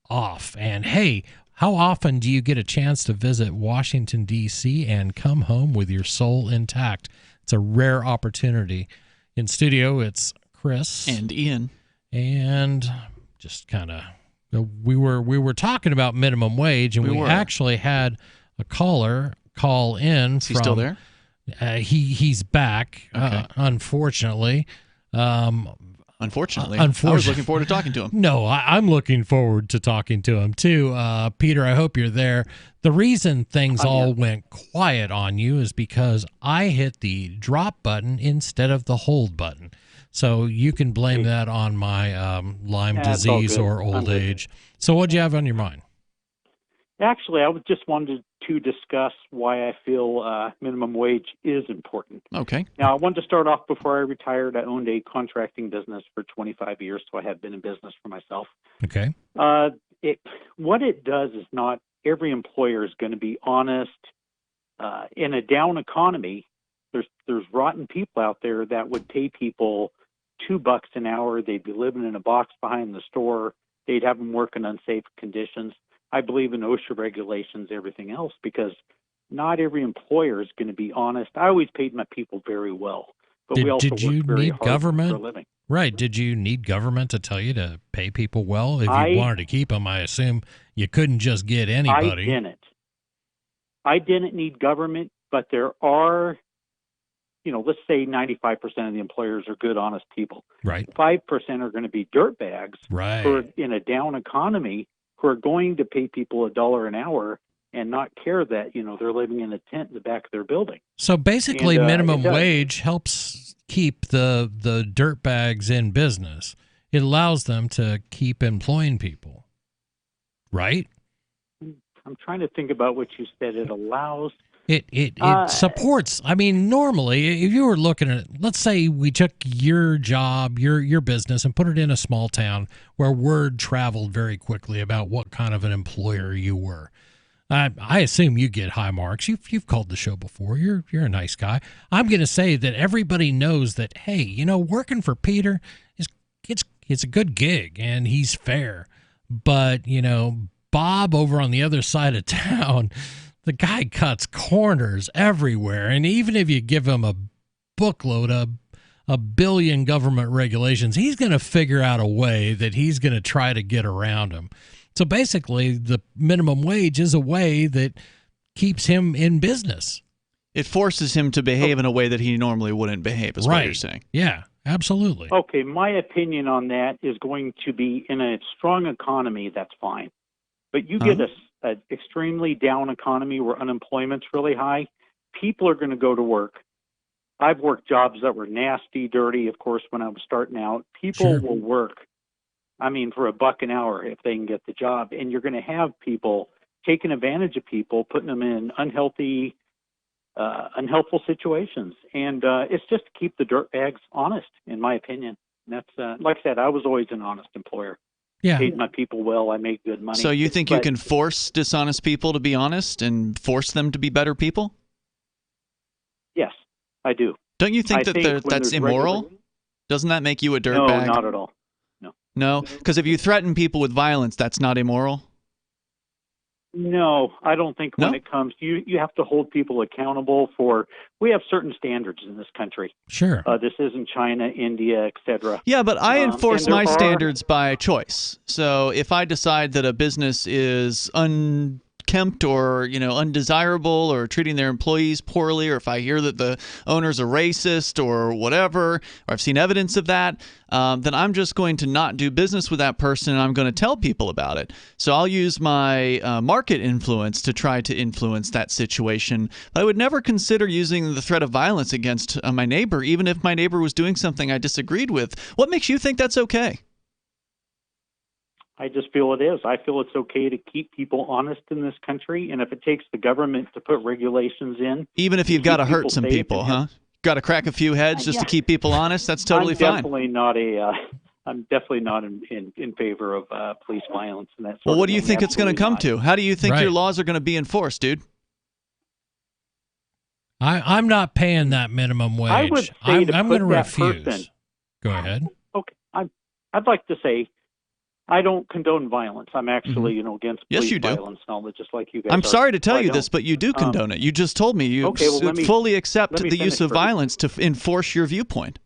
off. And hey, how often do you get a chance to visit Washington, D.C. and come home with your soul intact? It's a rare opportunity. In studio, it's Chris and Ian. And just kind of, we were talking about minimum wage, and we actually had a caller call in. Is he still there? He's back, okay. Unfortunately. Unfortunately. I was looking forward to talking to him. No, I'm looking forward to talking to him too. Peter, I hope you're there. The reason things went quiet on you is because I hit the drop button instead of the hold button. So you can blame that on my Lyme disease or old age. So what'd you have on your mind? Actually, I just wanted to discuss why I feel minimum wage is important. Okay. Now, I wanted to start off before I retired. I owned a contracting business for 25 years, so I have been in business for myself. Okay. What it does is not every employer is going to be honest. In a down economy, there's rotten people out there that would pay people $2 an hour. They'd be living in a box behind the store. They'd have them work in unsafe conditions. I believe in OSHA regulations, everything else, because not every employer is going to be honest. I always paid my people very well, but we also did you worked very need hard government? for a living. Right. Did you need government to tell you to pay people well? If you wanted to keep them, I assume you couldn't just get anybody. I didn't need government, but there are, let's say 95% of the employers are good, honest people. Right. 5% are going to be dirtbags right. who are in a down economy, who are going to pay people $1 an hour and not care that, they're living in a tent in the back of their building. So basically minimum wage helps keep the dirtbags in business. It allows them to keep employing people. Right? I'm trying to think about what you said. It allows. It supports. I mean, normally, if you were looking at, let's say we took your job, your business, and put it in a small town where word traveled very quickly about what kind of an employer you were. I assume you get high marks. You've called the show before. You're a nice guy. I'm going to say that everybody knows that, hey, working for Peter it's a good gig and he's fair. But, Bob over on the other side of town, the guy cuts corners everywhere. And even if you give him a bookload of a billion government regulations, he's going to figure out a way that he's going to try to get around them. So basically, the minimum wage is a way that keeps him in business. It forces him to behave in a way that he normally wouldn't behave, is what you're saying. Yeah, absolutely. Okay, my opinion on that is going to be in a strong economy, that's fine. But you get an extremely down economy where unemployment's really high, people are going to go to work. I've worked jobs that were nasty, dirty, of course, when I was starting out. People will work, for $1 an hour if they can get the job. And you're going to have people taking advantage of people, putting them in unhelpful situations. And it's just to keep the dirtbags honest, in my opinion. And that's, like I said, I was always an honest employer. Yeah. Paid my people well. I made good money. So you think you can force dishonest people to be honest and force them to be better people? Yes, I do. Don't you think that's immoral? Doesn't that make you a dirtbag? No, not at all. No? Because if you threaten people with violence, that's not immoral? No, I don't think when it comes, you have to hold people accountable we have certain standards in this country. Sure. This isn't China, India, etc. Yeah, but I enforce my standards by choice. So if I decide that a business is unkempt or undesirable or treating their employees poorly, or if I hear that the owner's a racist or whatever, or I've seen evidence of that, then I'm just going to not do business with that person, and I'm going to tell people about it. So I'll use my market influence to try to influence that situation. But I would never consider using the threat of violence against my neighbor, even if my neighbor was doing something I disagreed with. What makes you think that's okay? I just feel it is. I feel it's okay to keep people honest in this country, and if it takes the government to put regulations in, even if you've got to hurt some people, huh? Got to crack a few heads just to keep people honest. That's totally fine. I'm definitely not in favor of police violence and that sort Well, of what do you thing. think it's going to come Absolutely to? How do you think your laws are going to be enforced, dude? I'm not paying that minimum wage. I would say I'm to going put to that refuse. person. Go ahead. Okay, I'd like to say I don't condone violence. I'm actually, against police violence and all that, just like you guys. I'm sorry to tell I you don't. this, but you do condone it. You just told me you fully accept the use of violence to enforce your viewpoint.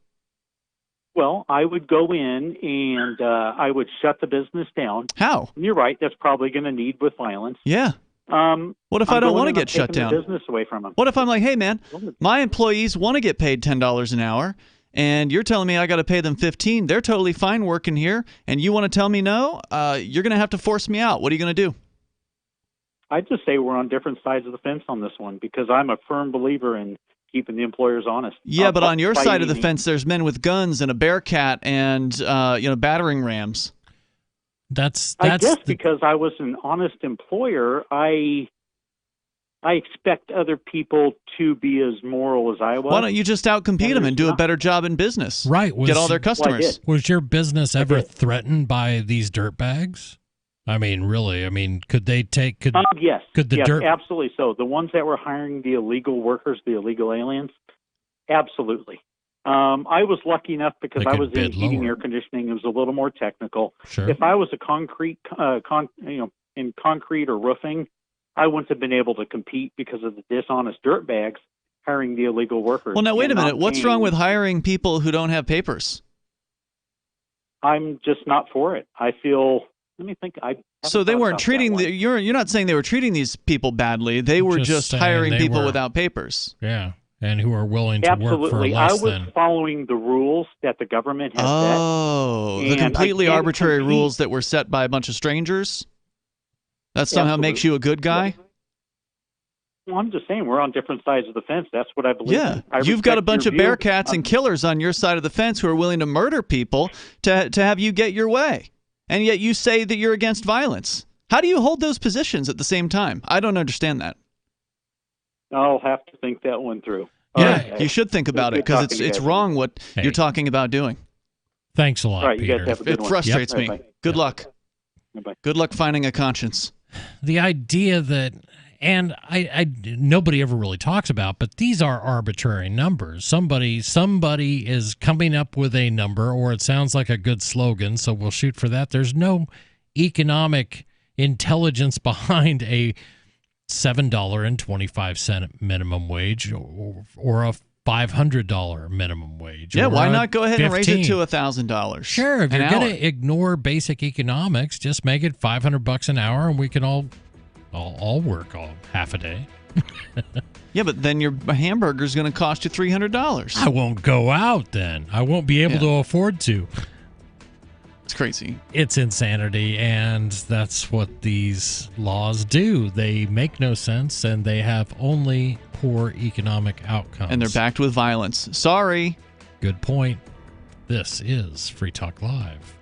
Well, I would go in and I would shut the business down. How? And you're right. That's probably going to need with violence. Yeah. What if I don't want to get shut down? The business away from them. What if I'm like, hey, man, my employees want to get paid $10 an hour, and you're telling me I got to pay them $15. They're totally fine working here, and you want to tell me no? You're going to have to force me out. What are you going to do? I'd just say we're on different sides of the fence on this one, because I'm a firm believer in keeping the employers honest. Yeah, but on your side of the fence, there's men with guns and a Bearcat and battering rams. I guess because I was an honest employer, I expect other people to be as moral as I was. Why don't you just outcompete them and do a better job in business? Right. Get all their customers. Was your business ever threatened by these dirtbags? I mean, really? I mean, could they take? Yes. Could yes, absolutely. So the ones that were hiring the illegal workers, the illegal aliens, absolutely. I was lucky enough because I was in heating, air conditioning. It was a little more technical. Sure. If I was a in concrete or roofing, I wouldn't have been able to compete because of the dishonest dirtbags hiring the illegal workers. Well, now wait a minute. What's wrong with hiring people who don't have papers? I'm just not for it. I feel. Let me think. So they weren't treating you're not saying they were treating these people badly. They were just hiring people without papers. Yeah. And who are willing to work for less I was following the rules that the government has set. Oh, the completely arbitrary rules that were set by a bunch of strangers? That somehow makes you a good guy? Well, I'm just saying we're on different sides of the fence. That's what I believe. Yeah, you've got a bunch of Bearcats and killers on your side of the fence who are willing to murder people to have you get your way. And yet you say that you're against violence. How do you hold those positions at the same time? I don't understand that. I'll have to think that one through. Yeah, you should think about it because it's wrong what you're talking about doing. Thanks a lot, All right, Peter. you guys have a good It frustrates me. Bye. Good luck. Bye. Good luck finding a conscience. The idea that, and I nobody ever really talks about, but these are arbitrary numbers. Somebody is coming up with a number, or it sounds like a good slogan, so we'll shoot for that. There's no economic intelligence behind a $7.25 minimum wage or a $500 minimum wage. Yeah, why not go ahead and raise it $15. to $1,000? Sure, if you're going to ignore basic economics, just make it $500 an hour, and we can all work half a day. Yeah, but then your hamburger's going to cost you $300. I won't go out then. I won't be able to afford to. It's crazy. It's insanity, and that's what these laws do. They make no sense, and they have only poor economic outcomes. And they're backed with violence. Sorry. Good point. This is Free Talk Live.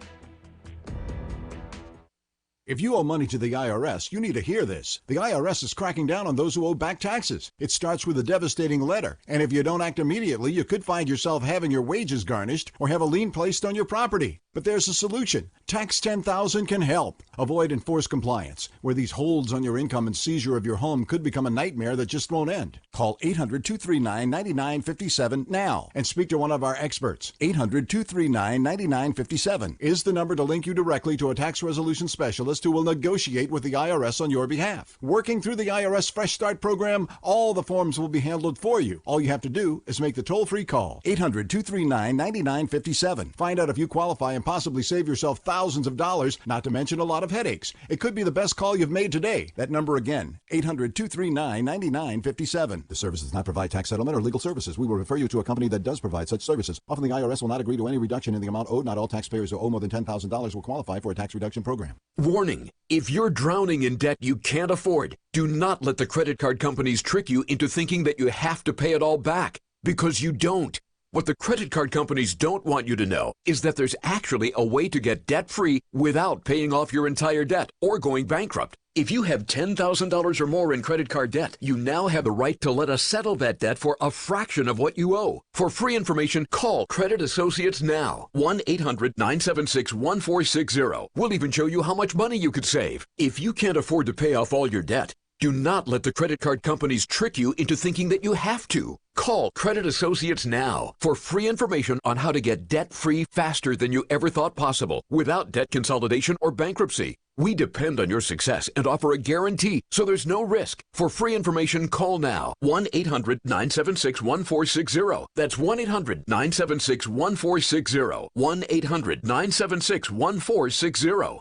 If you owe money to the IRS, you need to hear this. The IRS is cracking down on those who owe back taxes. It starts with a devastating letter, and if you don't act immediately, you could find yourself having your wages garnished or have a lien placed on your property. But there's a solution. Tax 10,000 can help. Avoid enforced compliance, where these holds on your income and seizure of your home could become a nightmare that just won't end. Call 800-239-9957 now and speak to one of our experts. 800-239-9957 is the number to link you directly to a tax resolution specialist specialist who will negotiate with the IRS on your behalf. Working through the IRS Fresh Start program, all the forms will be handled for you. All you have to do is make the toll-free call, 800-239-9957. Find out if you qualify and possibly save yourself thousands of dollars, not to mention a lot of headaches. It could be the best call you've made today. That number again, 800-239-9957. The service does not provide tax settlement or legal services. We will refer you to a company that does provide such services. Often the IRS will not agree to any reduction in the amount owed. Not all taxpayers who owe more than $10,000 will qualify for a tax reduction program. Warning: if you're drowning in debt you can't afford, do not let the credit card companies trick you into thinking that you have to pay it all back, because you don't. What the credit card companies don't want you to know is that there's actually a way to get debt-free without paying off your entire debt or going bankrupt. If you have $10,000 or more in credit card debt, you now have the right to let us settle that debt for a fraction of what you owe. For free information, call Credit Associates now. 1-800-976-1460. We'll even show you how much money you could save. If you can't afford to pay off all your debt, do not let the credit card companies trick you into thinking that you have to. Call Credit Associates now for free information on how to get debt-free faster than you ever thought possible without debt consolidation or bankruptcy. We depend on your success and offer a guarantee, so there's no risk. For free information, call now. 1-800-976-1460. That's 1-800-976-1460. 1-800-976-1460.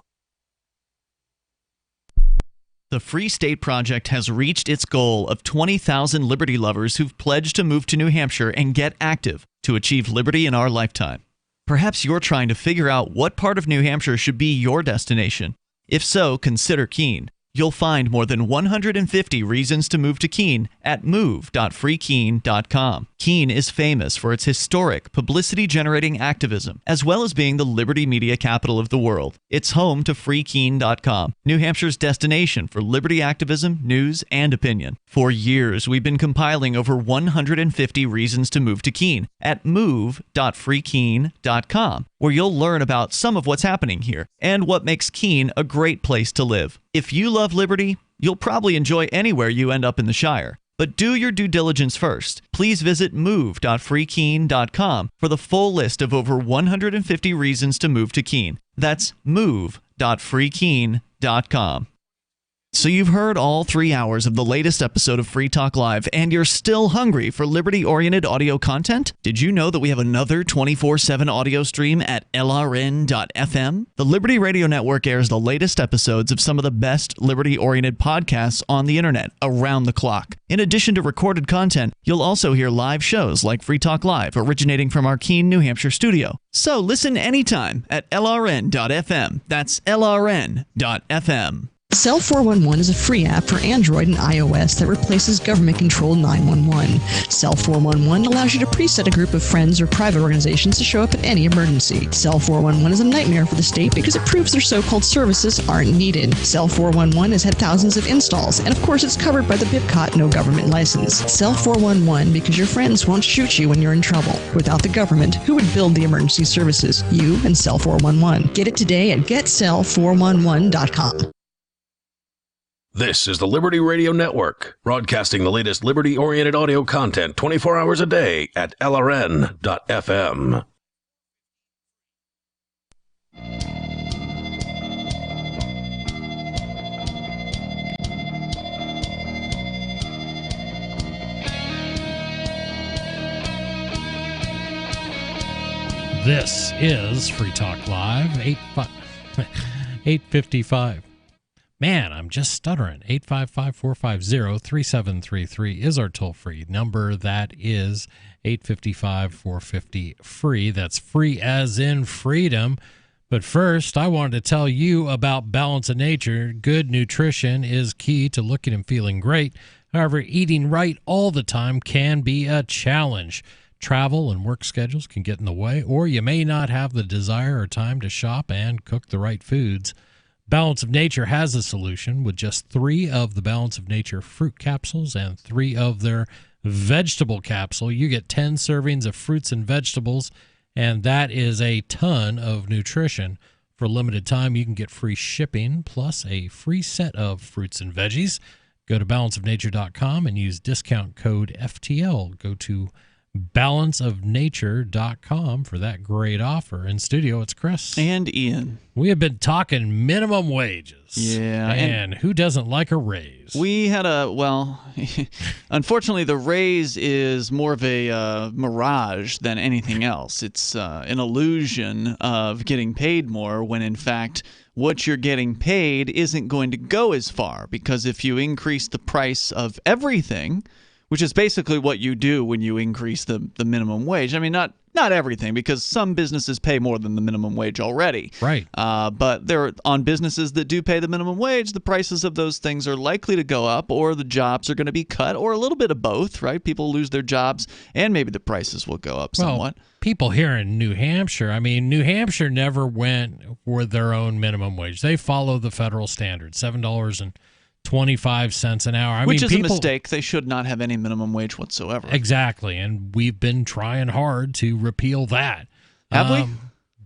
The Free State Project has reached its goal of 20,000 liberty lovers who've pledged to move to New Hampshire and get active to achieve liberty in our lifetime. Perhaps you're trying to figure out what part of New Hampshire should be your destination. If so, consider Keene. You'll find more than 150 reasons to move to Keene at move.freekeene.com. Keene is famous for its historic, publicity-generating activism, as well as being the liberty media capital of the world. It's home to freekeene.com, New Hampshire's destination for liberty activism, news, and opinion. For years, we've been compiling over 150 reasons to move to Keene at move.freekeene.com, where you'll learn about some of what's happening here and what makes Keene a great place to live. If you love liberty, you'll probably enjoy anywhere you end up in the Shire. But do your due diligence first. Please visit move.freekeene.com for the full list of over 150 reasons to move to Keene. That's move.freekeene.com. So you've heard all 3 hours of the latest episode of Free Talk Live, and you're still hungry for liberty-oriented audio content? Did you know that we have another 24/7 audio stream at LRN.FM? The Liberty Radio Network airs the latest episodes of some of the best liberty-oriented podcasts on the internet around the clock. In addition to recorded content, you'll also hear live shows like Free Talk Live, originating from our Keene, New Hampshire studio. So listen anytime at LRN.FM. That's LRN.FM. Cell 411 is a free app for Android and iOS that replaces government-controlled 911. Cell 411 allows you to preset a group of friends or private organizations to show up at any emergency. Cell 411 is a nightmare for the state because it proves their so-called services aren't needed. Cell 411 has had thousands of installs, and of course it's covered by the BIPCOT no government license. Cell 411 because your friends won't shoot you when you're in trouble. Without the government, who would build the emergency services? You and Cell 411. Get it today at getcell411.com. This is the Liberty Radio Network, broadcasting the latest liberty-oriented audio content 24 hours a day at LRN.FM. This is Free Talk Live, 855. Man, I'm just stuttering. 855-450-3733 is our toll-free number. That is 855-450-FREE. That's free as in freedom. But first, I wanted to tell you about Balance of Nature. Good nutrition is key to looking and feeling great. However, eating right all the time can be a challenge. Travel and work schedules can get in the way, or you may not have the desire or time to shop and cook the right foods. Balance of Nature has a solution with just 3 of the Balance of Nature fruit capsules and 3 of their vegetable capsule. You get 10 servings of fruits and vegetables, and that is a ton of nutrition. For a limited time, you can get free shipping plus a free set of fruits and veggies. Go to balanceofnature.com and use discount code FTL. Go to balanceofnature.com for that great offer. In studio, it's Chris. And Ian. We have been talking minimum wages. Yeah. And who doesn't like a raise? We had unfortunately, the raise is more of a mirage than anything else. It's an illusion of getting paid more when, in fact, what you're getting paid isn't going to go as far, because if you increase the price of everything, which is basically what you do when you increase the minimum wage. I mean, not everything, because some businesses pay more than the minimum wage already. Right. But on businesses that do pay the minimum wage, the prices of those things are likely to go up, or the jobs are going to be cut, or a little bit of both, right? People lose their jobs, and maybe the prices will go up somewhat. Well, people here in New Hampshire, I mean, New Hampshire never went for their own minimum wage. They follow the federal standard, $7.25 an hour. Which is a mistake. They should not have any minimum wage whatsoever. Exactly, and we've been trying hard to repeal that. Have we?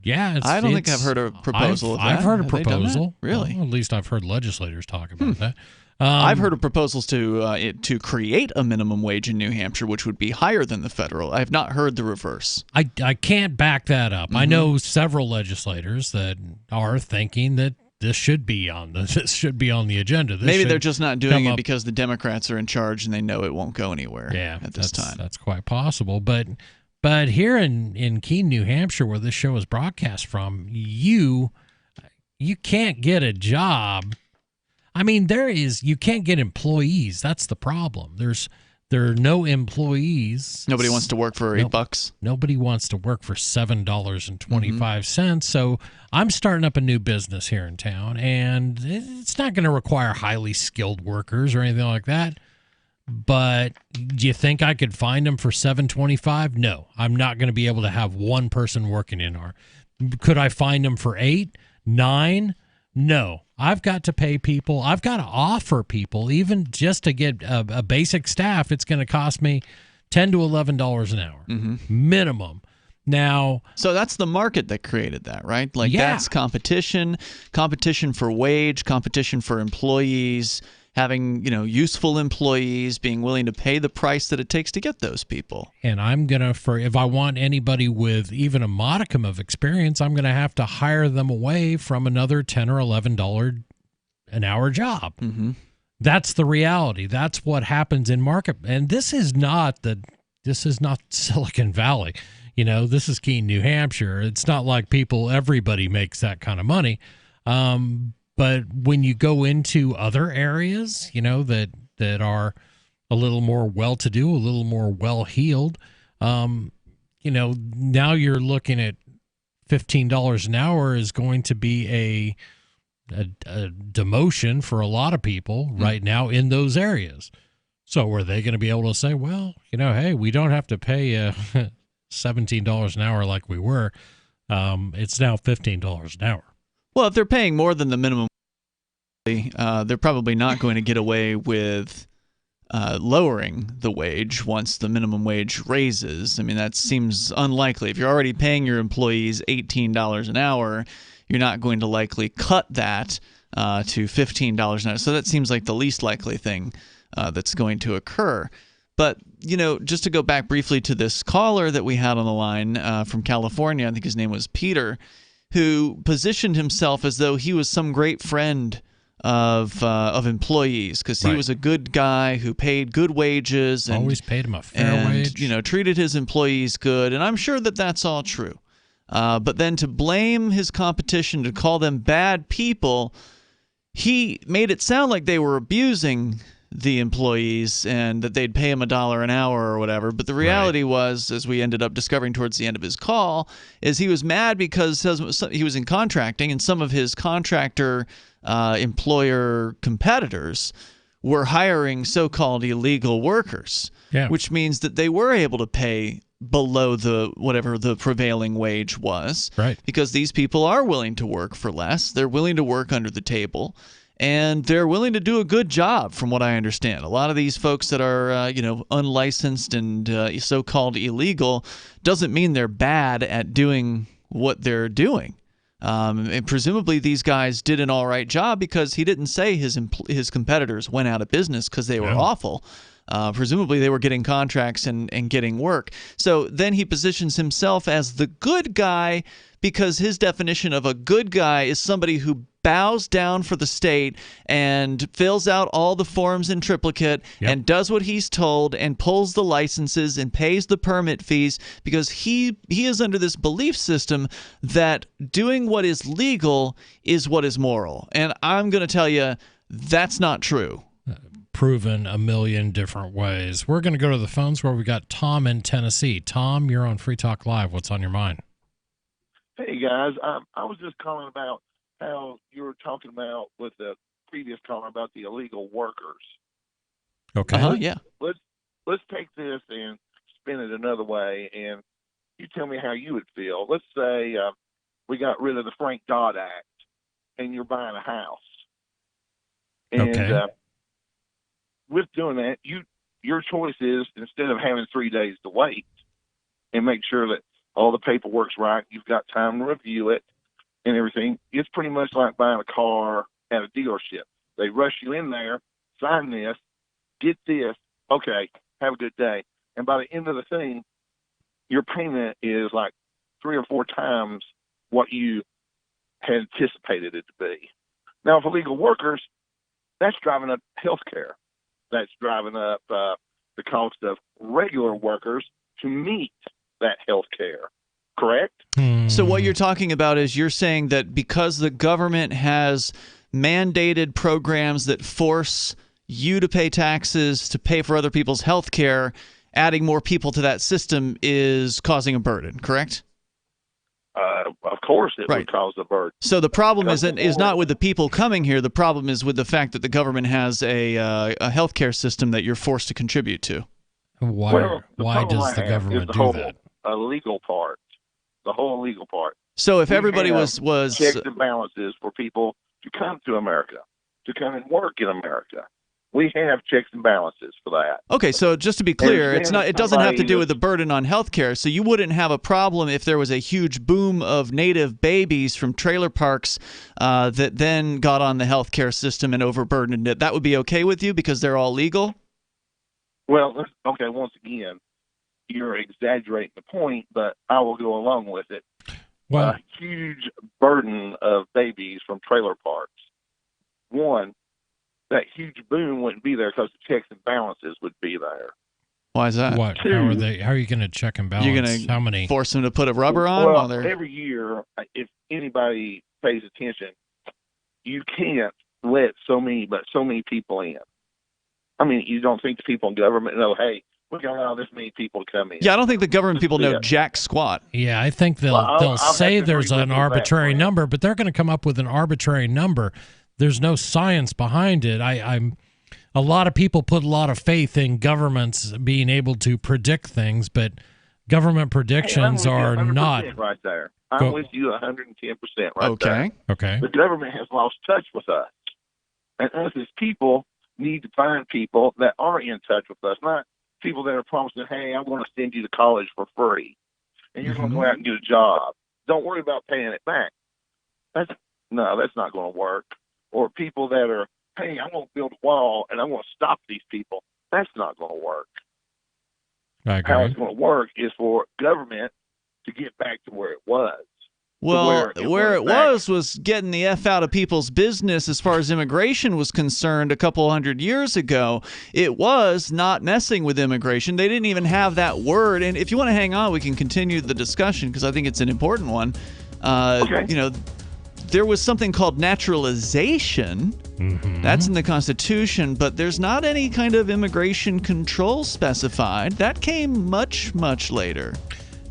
Yeah. I don't think I've heard a proposal of that. I've heard a Have they done proposal. that? Really? Well, at least I've heard legislators talk about that. I've heard of proposals to create a minimum wage in New Hampshire, which would be higher than the federal. I have not heard the reverse. I can't back that up. I know several legislators that are thinking that this should be on the agenda. Maybe they're just not doing it because the Democrats are in charge and they know it won't go anywhere at this time. That's quite possible. But here in Keene, New Hampshire, where this show is broadcast from, you can't get a job. I mean, you can't get employees. That's the problem. There are no employees. Nobody wants to work for $8. Nobody wants to work for $7.25. So I'm starting up a new business here in town, and it's not going to require highly skilled workers or anything like that. But do you think I could find them for $7.25? No, I'm not going to be able to have one person working in our. Could I find them for $8, $9? No. I've got to pay people. I've got to offer people, even just to get a basic staff, it's going to cost me $10 to $11 an hour minimum. Now, so that's the market that created that, right? That's competition for wage, competition for employees, having useful employees, being willing to pay the price that it takes to get those people. And I'm gonna, if I want anybody with even a modicum of experience, I'm gonna have to hire them away from another $10 or $11 an hour job. That's the reality. That's what happens in market. And this is not Silicon Valley. This is Keene, New Hampshire. It's not like everybody makes that kind of money. But when you go into other areas, that are a little more well-to-do, a little more well-heeled, now you're looking at $15 an hour is going to be a demotion for a lot of people right now in those areas. So are they going to be able to say, well, hey, we don't have to pay $17 an hour like we were. It's now $15 an hour. Well, if they're paying more than the minimum, they're probably not going to get away with lowering the wage once the minimum wage raises. I mean, that seems unlikely. If you're already paying your employees $18 an hour, you're not going to likely cut that to $15 an hour. So that seems like the least likely thing that's going to occur. But, just to go back briefly to this caller that we had on the line from California, I think his name was Peter, who positioned himself as though he was some great friend of employees because he was a good guy who paid good wages and always paid him a fair wage. Treated his employees good, and I'm sure that that's all true. But then to blame his competition, to call them bad people, he made it sound like they were abusing the employees and that they'd pay him $1 an hour or whatever. But the reality was, as we ended up discovering towards the end of his call, is he was mad because he was in contracting and some of his contractor employer competitors were hiring so-called illegal workers, which means that they were able to pay below whatever the prevailing wage was, because these people are willing to work for less. They're willing to work under the table. And they're willing to do a good job, from what I understand. A lot of these folks that are, unlicensed and so-called illegal doesn't mean they're bad at doing what they're doing. And presumably these guys did an all right job because he didn't say his competitors went out of business because they were awful. Presumably they were getting contracts and getting work. So then he positions himself as the good guy because his definition of a good guy is somebody who bows down for the state and fills out all the forms in triplicate and does what he's told and pulls the licenses and pays the permit fees because he is under this belief system that doing what is legal is what is moral. And I'm going to tell you that's not true. Proven a million different ways. We're going to go to the phones where we got Tom in Tennessee. Tom, you're on Free Talk Live. What's on your mind? Hey, guys. I was just calling about how you were talking about with the previous caller about the illegal workers. Okay. Yeah. Let's take this and spin it another way, and you tell me how you would feel. Let's say we got rid of the Frank Dodd Act, and you're buying a house. And with doing that, your choice is, instead of having 3 days to wait and make sure that all the paperwork's right, you've got time to review it and everything, it's pretty much like buying a car at a dealership. They rush you in there, sign this, get this, okay, have a good day. And by the end of the thing, your payment is like 3 or 4 times what you had anticipated it to be. Now, for illegal workers, that's driving up health care. That's driving up the cost of regular workers to meet that health care. Correct? So what you're talking about is you're saying that because the government has mandated programs that force you to pay taxes to pay for other people's health care, adding more people to that system is causing a burden, correct? Of course it would cause a burden. So the problem is not with the people coming here. The problem is with the fact that the government has a health care system that you're forced to contribute to. Why does the government do that? Illegal part. The whole illegal part. So if everybody was checks and balances for people to come to America, to come and work in America, we have checks and balances for that. Okay, so just to be clear, it doesn't have to do with the burden on health care. So you wouldn't have a problem if there was a huge boom of native babies from trailer parks that then got on the health care system and overburdened it. That would be okay with you because they're all legal? Well, okay, once again, you're exaggerating the point, but I will go along with it. Well, a huge burden of babies from trailer parks. One, that huge boom wouldn't be there because the checks and balances would be there. Why is that? What? How are you going to check and balance? You're going how many? to force them to put a rubber on? Well, every year, if anybody pays attention, you can't let so many people in. I mean, you don't think the people in government know, hey, we're going to allow this many people to come in. Yeah, I don't think the government people know jack squat. Yeah, I think they'll say there's an arbitrary number, but they're going to come up with an arbitrary number. There's no science behind it. A lot of people put a lot of faith in governments being able to predict things, but government predictions are not. Right there. I'm with you 110% right there. Okay. The government has lost touch with us. And us as people need to find people that are in touch with us, not people that are promising, hey, I'm going to send you to college for free, and you're going to go out and get a job. Don't worry about paying it back. That's not going to work. Or people that are, hey, I'm going to build a wall, and I'm going to stop these people. That's not going to work. I agree. How it's going to work is for government to get back to where it was. Well, where it was getting the F out of people's business as far as immigration was concerned a couple hundred years ago. It was not messing with immigration. They didn't even have that word. And if you want to hang on, we can continue the discussion because I think it's an important one. Okay. You know, there was something called naturalization. That's in the Constitution, but there's not any kind of immigration control specified. That came much, much later.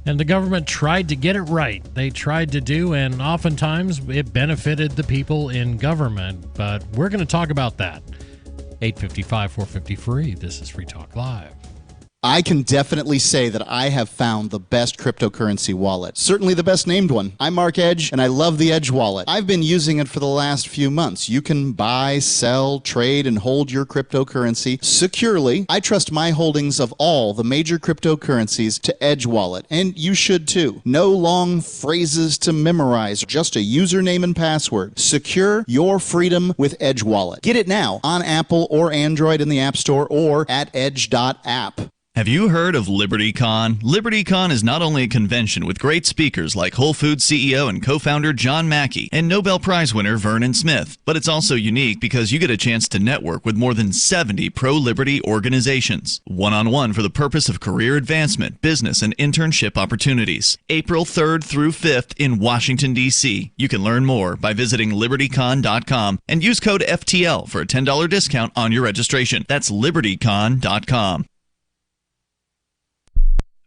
And the government tried to get it right. They tried to do, and oftentimes it benefited the people in government. But we're going to talk about that. 855-450-FREE. This is Free Talk Live. I can definitely say that I have found the best cryptocurrency wallet. Certainly the best named one. I'm Mark Edge, and I love the Edge wallet. I've been using it for the last few months. You can buy, sell, trade, and hold your cryptocurrency securely. I trust my holdings of all the major cryptocurrencies to Edge wallet, and you should too. No long phrases to memorize, just a username and password. Secure your freedom with Edge wallet. Get it now on Apple or Android in the App Store or at edge.app. Have you heard of LibertyCon? LibertyCon is not only a convention with great speakers like Whole Foods CEO and co-founder John Mackey and Nobel Prize winner Vernon Smith, but it's also unique because you get a chance to network with more than 70 pro-liberty organizations, one-on-one for the purpose of career advancement, business, and internship opportunities. April 3rd through 5th in Washington, D.C. You can learn more by visiting libertycon.com and use code FTL for a $10 discount on your registration. That's libertycon.com.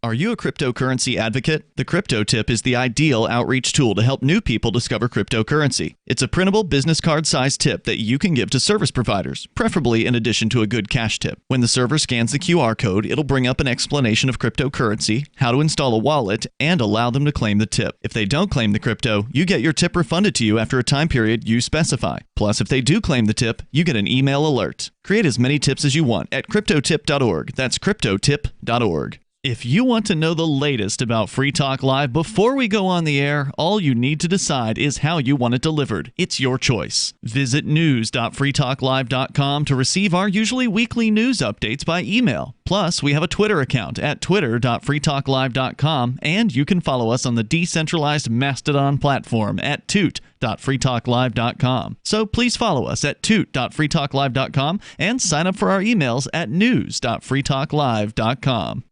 Are you a cryptocurrency advocate? The Crypto Tip is the ideal outreach tool to help new people discover cryptocurrency. It's a printable business card-sized tip that you can give to service providers, preferably in addition to a good cash tip. When the server scans the QR code, it'll bring up an explanation of cryptocurrency, how to install a wallet, and allow them to claim the tip. If they don't claim the crypto, you get your tip refunded to you after a time period you specify. Plus, if they do claim the tip, you get an email alert. Create as many tips as you want at cryptotip.org. That's cryptotip.org. If you want to know the latest about Free Talk Live before we go on the air, all you need to decide is how you want it delivered. It's your choice. Visit news.freetalklive.com to receive our usually weekly news updates by email. Plus, we have a Twitter account at twitter.freetalklive.com, and you can follow us on the decentralized Mastodon platform at toot.freetalklive.com. So please follow us at toot.freetalklive.com and sign up for our emails at news.freetalklive.com.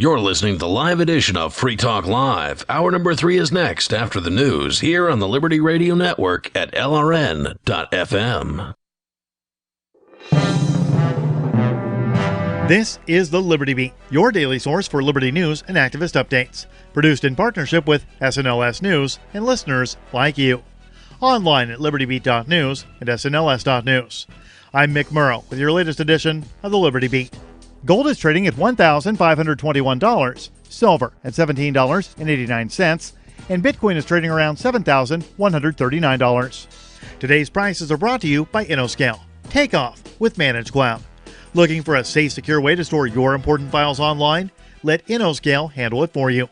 You're listening to the live edition of Free Talk Live. Hour number 3 is next after the news here on the Liberty Radio Network at LRN.FM. This is the Liberty Beat, your daily source for liberty news and activist updates. Produced in partnership with SNLS News and listeners like you. Online at libertybeat.news and snls.news. I'm Mick Murrow with your latest edition of the Liberty Beat. Gold is trading at $1,521, silver at $17.89, and Bitcoin is trading around $7,139. Today's prices are brought to you by InnoScale. Take off with Managed Cloud. Looking for a safe, secure way to store your important files online? Let InnoScale handle it for you.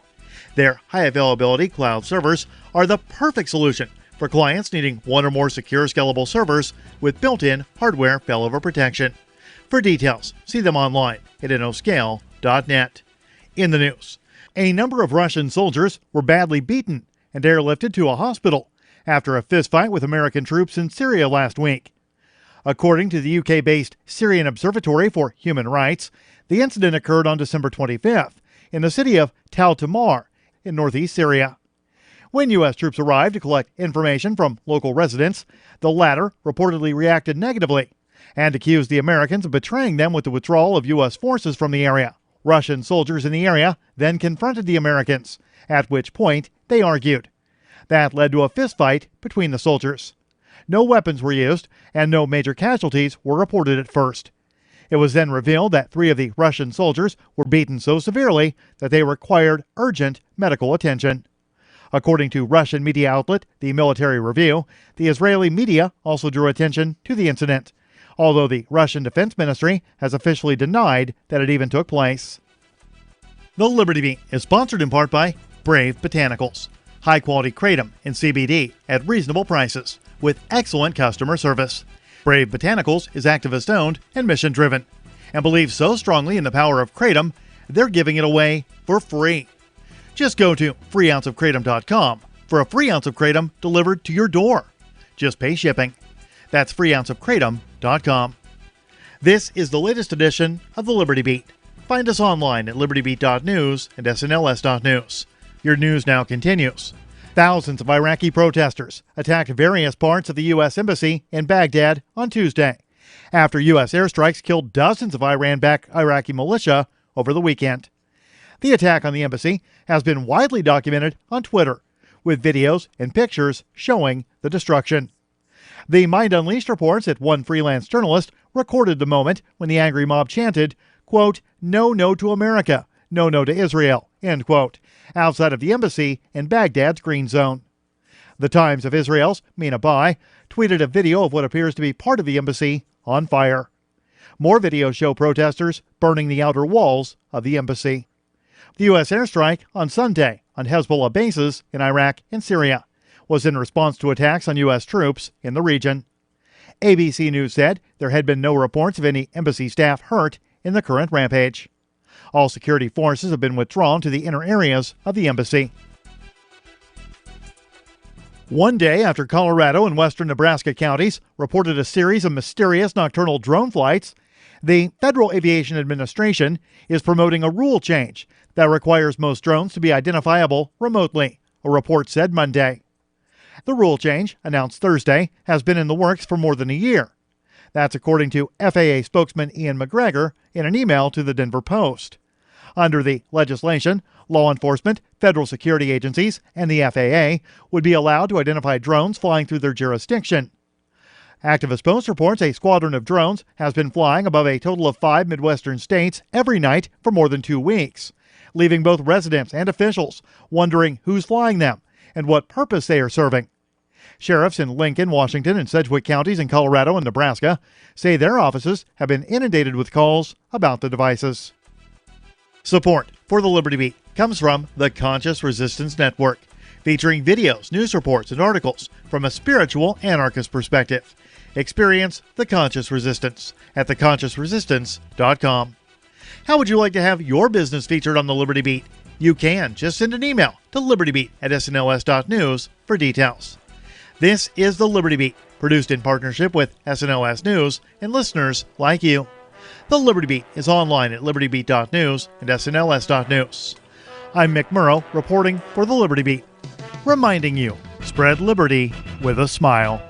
Their high-availability cloud servers are the perfect solution for clients needing one or more secure, scalable servers with built-in hardware failover protection. For details, see them online at innoscale.net. In the news, a number of Russian soldiers were badly beaten and airlifted to a hospital after a fistfight with American troops in Syria last week. According to the UK-based Syrian Observatory for Human Rights, the incident occurred on December 25th in the city of Tal Tamar in northeast Syria. When U.S. troops arrived to collect information from local residents, the latter reportedly reacted negatively and accused the Americans of betraying them with the withdrawal of U.S. forces from the area. Russian soldiers in the area then confronted the Americans, at which point they argued. That led to a fistfight between the soldiers. No weapons were used, and no major casualties were reported at first. It was then revealed that 3 of the Russian soldiers were beaten so severely that they required urgent medical attention. According to Russian media outlet The Military Review, the Israeli media also drew attention to the incident, although the Russian Defense Ministry has officially denied that it even took place. The Liberty Beat is sponsored in part by Brave Botanicals, high-quality kratom and CBD at reasonable prices with excellent customer service. Brave Botanicals is activist-owned and mission-driven and believes so strongly in the power of kratom, they're giving it away for free. Just go to freeounceofkratom.com for a free ounce of kratom delivered to your door. Just pay shipping. That's freeounceofkratom.com. This is the latest edition of the Liberty Beat. Find us online at libertybeat.news and snls.news. Your news now continues. Thousands of Iraqi protesters attacked various parts of the U.S. Embassy in Baghdad on Tuesday, after U.S. airstrikes killed dozens of Iran-backed Iraqi militia over the weekend. The attack on the embassy has been widely documented on Twitter, with videos and pictures showing the destruction. The Mind Unleashed reports that one freelance journalist recorded the moment when the angry mob chanted, quote, no to America, no to Israel, end quote, outside of the embassy in Baghdad's Green Zone. The Times of Israel's Mina Bai tweeted a video of what appears to be part of the embassy on fire. More videos show protesters burning the outer walls of the embassy. The U.S. airstrike on Sunday on Hezbollah bases in Iraq and Syria was in response to attacks on U.S. troops in the region. ABC News said there had been no reports of any embassy staff hurt in the current rampage. All security forces have been withdrawn to the inner areas of the embassy. One day after Colorado and western Nebraska counties reported a series of mysterious nocturnal drone flights, the Federal Aviation Administration is promoting a rule change that requires most drones to be identifiable remotely, a report said Monday. The rule change, announced Thursday, has been in the works for more than a year. That's according to FAA spokesman Ian McGregor in an email to the Denver Post. Under the legislation, law enforcement, federal security agencies, and the FAA would be allowed to identify drones flying through their jurisdiction. Activist Post reports a squadron of drones has been flying above a total of 5 Midwestern states every night for more than 2 weeks, leaving both residents and officials wondering who's flying them and what purpose they are serving. Sheriffs in Lincoln, Washington, and Sedgwick counties in Colorado and Nebraska say their offices have been inundated with calls about the devices. Support for the Liberty Beat comes from the Conscious Resistance Network, featuring videos, news reports, and articles from a spiritual anarchist perspective. Experience the Conscious Resistance at theconsciousresistance.com. How would you like to have your business featured on the Liberty Beat? You can. Just send an email to libertybeat@snls.news for details. This is the Liberty Beat, produced in partnership with SNLS News and listeners like you. The Liberty Beat is online at libertybeat.news and snls.news. I'm Mick Murrow, reporting for the Liberty Beat, reminding you, spread liberty with a smile.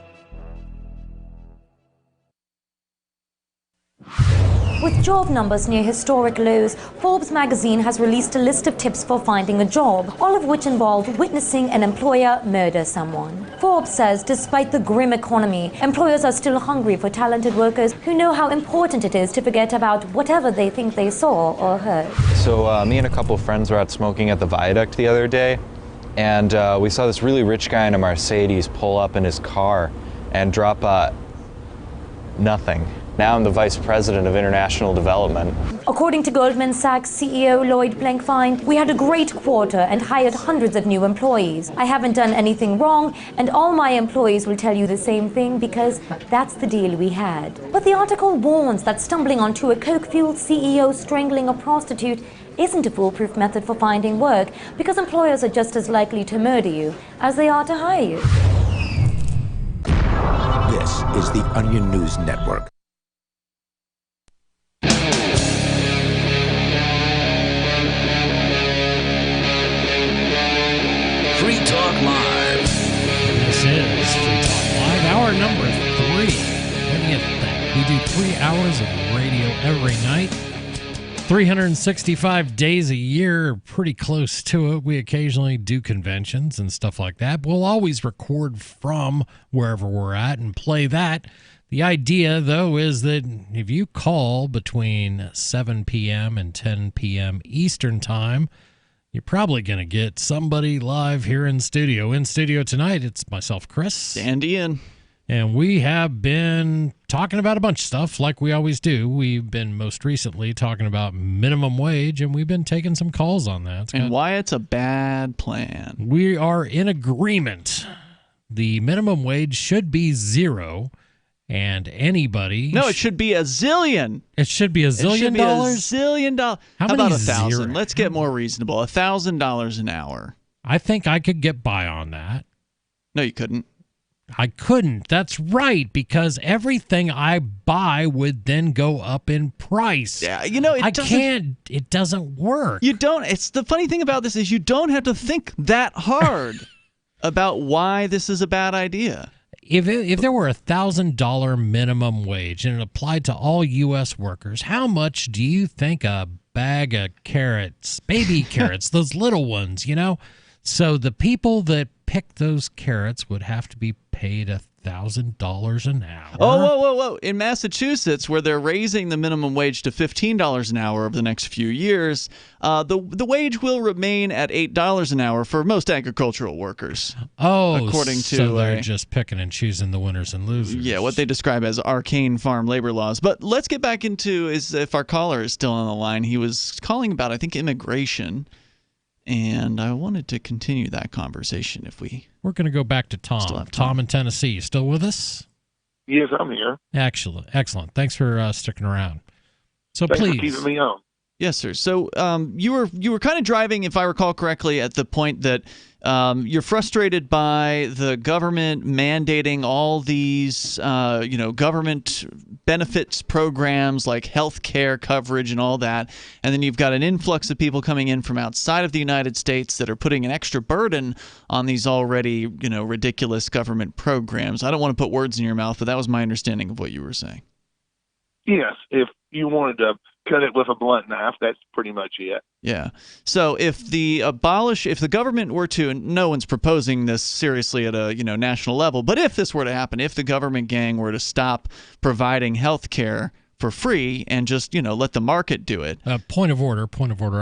With job numbers near historic lows, Forbes magazine has released a list of tips for finding a job, all of which involve witnessing an employer murder someone. Forbes says despite the grim economy, employers are still hungry for talented workers who know how important it is to forget about whatever they think they saw or heard. So me and a couple of friends were out smoking at the Viaduct the other day, and we saw this really rich guy in a Mercedes pull up in his car and drop nothing. Now I'm the Vice President of International Development. According to Goldman Sachs CEO Lloyd Blankfein, we had a great quarter and hired hundreds of new employees. I haven't done anything wrong, and all my employees will tell you the same thing because that's the deal we had. But the article warns that stumbling onto a coke-fueled CEO strangling a prostitute isn't a foolproof method for finding work because employers are just as likely to murder you as they are to hire you. This is the Onion News Network. Free Talk Live. This is Free Talk Live, hour number 3. What do you think? We do 3 hours of radio every night, 365 days a year, pretty close to it. We occasionally do conventions and stuff like that. We'll always record from wherever we're at and play that. The idea, though, is that if you call between 7 p.m. and 10 p.m. Eastern Time, you're probably going to get somebody live here in studio. In studio tonight, it's myself, Chris. And Ian. And we have been talking about a bunch of stuff like we always do. We've been most recently talking about minimum wage, and we've been taking some calls on that. And why it's a bad plan. We are in agreement. The minimum wage should be 0. And anybody... No, it should be a zillion. It should be a zillion dollars? It should be a zillion dollars. How about 1,000? Let's get more reasonable. $1,000 an hour. I think I could get by on that. No, you couldn't. I couldn't. That's right, because everything I buy would then go up in price. Yeah, you know, it doesn't work. You don't. It's the funny thing about this is you don't have to think that hard about why this is a bad idea. If there were $1,000 minimum wage and it applied to all U.S. workers, how much do you think a bag of carrots, baby carrots, those little ones, So the people that pick those carrots would have to be paid $1,000 an hour. Oh, whoa. In Massachusetts, where they're raising the minimum wage to $15 an hour over the next few years, the wage will remain at $8 an hour for most agricultural workers. Oh, according to so they're just picking and choosing the winners and losers. Yeah, what they describe as arcane farm labor laws. But let's get back into if our caller is still on the line. He was calling about, I think, immigration. And I wanted to continue that conversation if we're going to go back to Tom. Tom in Tennessee. You still with us? Yes, I'm here. Excellent. Thanks for sticking around. So Thanks please. for keeping me on. Yes, sir. So you were kind of driving, if I recall correctly, at the point that you're frustrated by the government mandating all these, government benefits programs like health care coverage and all that, and then you've got an influx of people coming in from outside of the United States that are putting an extra burden on these already, ridiculous government programs. I don't want to put words in your mouth, but that was my understanding of what you were saying. Yes, if you wanted to cut it with a blunt knife, that's pretty much it. Yeah. So if the government were to, and no one's proposing this seriously at a national level, but if this were to happen, if the government gang were to stop providing health care for free and just let the market do it. Point of order.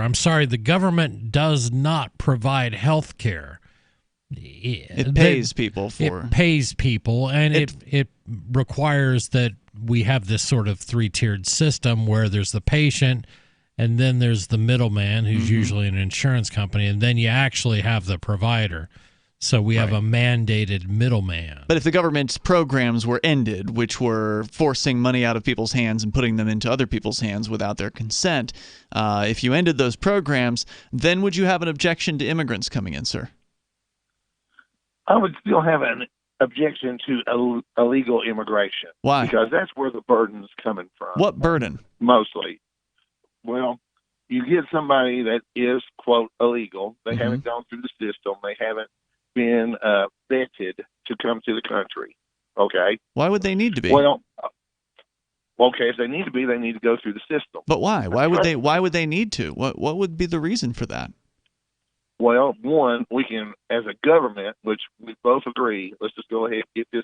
I'm sorry, the government does not provide health care. It pays people, and it requires that we have this sort of three-tiered system where there's the patient, and then there's the middleman, who's usually an insurance company, and then you actually have the provider. So we have a mandated middleman. But if the government's programs were ended, which were forcing money out of people's hands and putting them into other people's hands without their consent, if you ended those programs, then would you have an objection to immigrants coming in, sir? I would still have an objection to illegal immigration. Why? Because that's where the burden's coming from. What burden? Mostly. Well, you get somebody that is, quote, illegal. They haven't gone through the system. They haven't been vetted to come to the country. Okay? Why would they need to be? Well, okay, if they need to be, they need to go through the system. But why? Why would they need to? What would be the reason for that? Well, one, we can, as a government, which we both agree, let's just go ahead and get this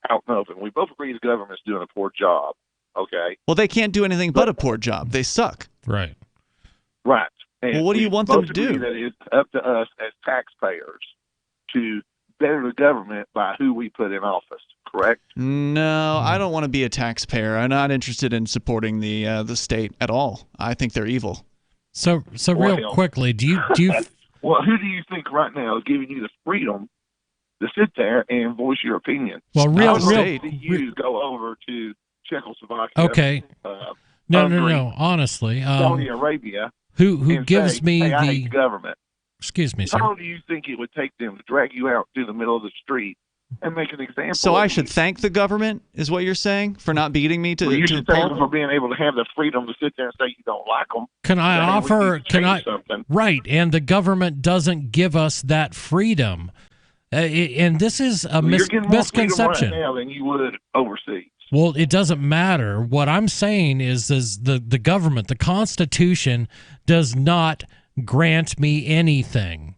out and open. We both agree the government's doing a poor job, okay? Well, they can't do anything but a poor job. They suck. Right. Right. And well, what do you want them to do? That it's up to us as taxpayers to better the government by who we put in office, correct? No, I don't want to be a taxpayer. I'm not interested in supporting the state at all. I think they're evil. So real quickly, do you well, who do you think right now is giving you the freedom to sit there and voice your opinion? Well, you go over to Czechoslovakia. Okay. No. Honestly, Saudi Arabia. Who gives me I hate the government? Excuse me, sir. How long do you think it would take them to drag you out to the middle of the street and make an example? So I should thank the government, is what you're saying, for not beating me to you should thank them for being able to have the freedom to sit there and say you don't like them. Can I offer? Something. Right, and the government doesn't give us that freedom, and this is a misconception. Right now than you would overseas. Well, it doesn't matter. What I'm saying is the government, the Constitution, does not grant me anything.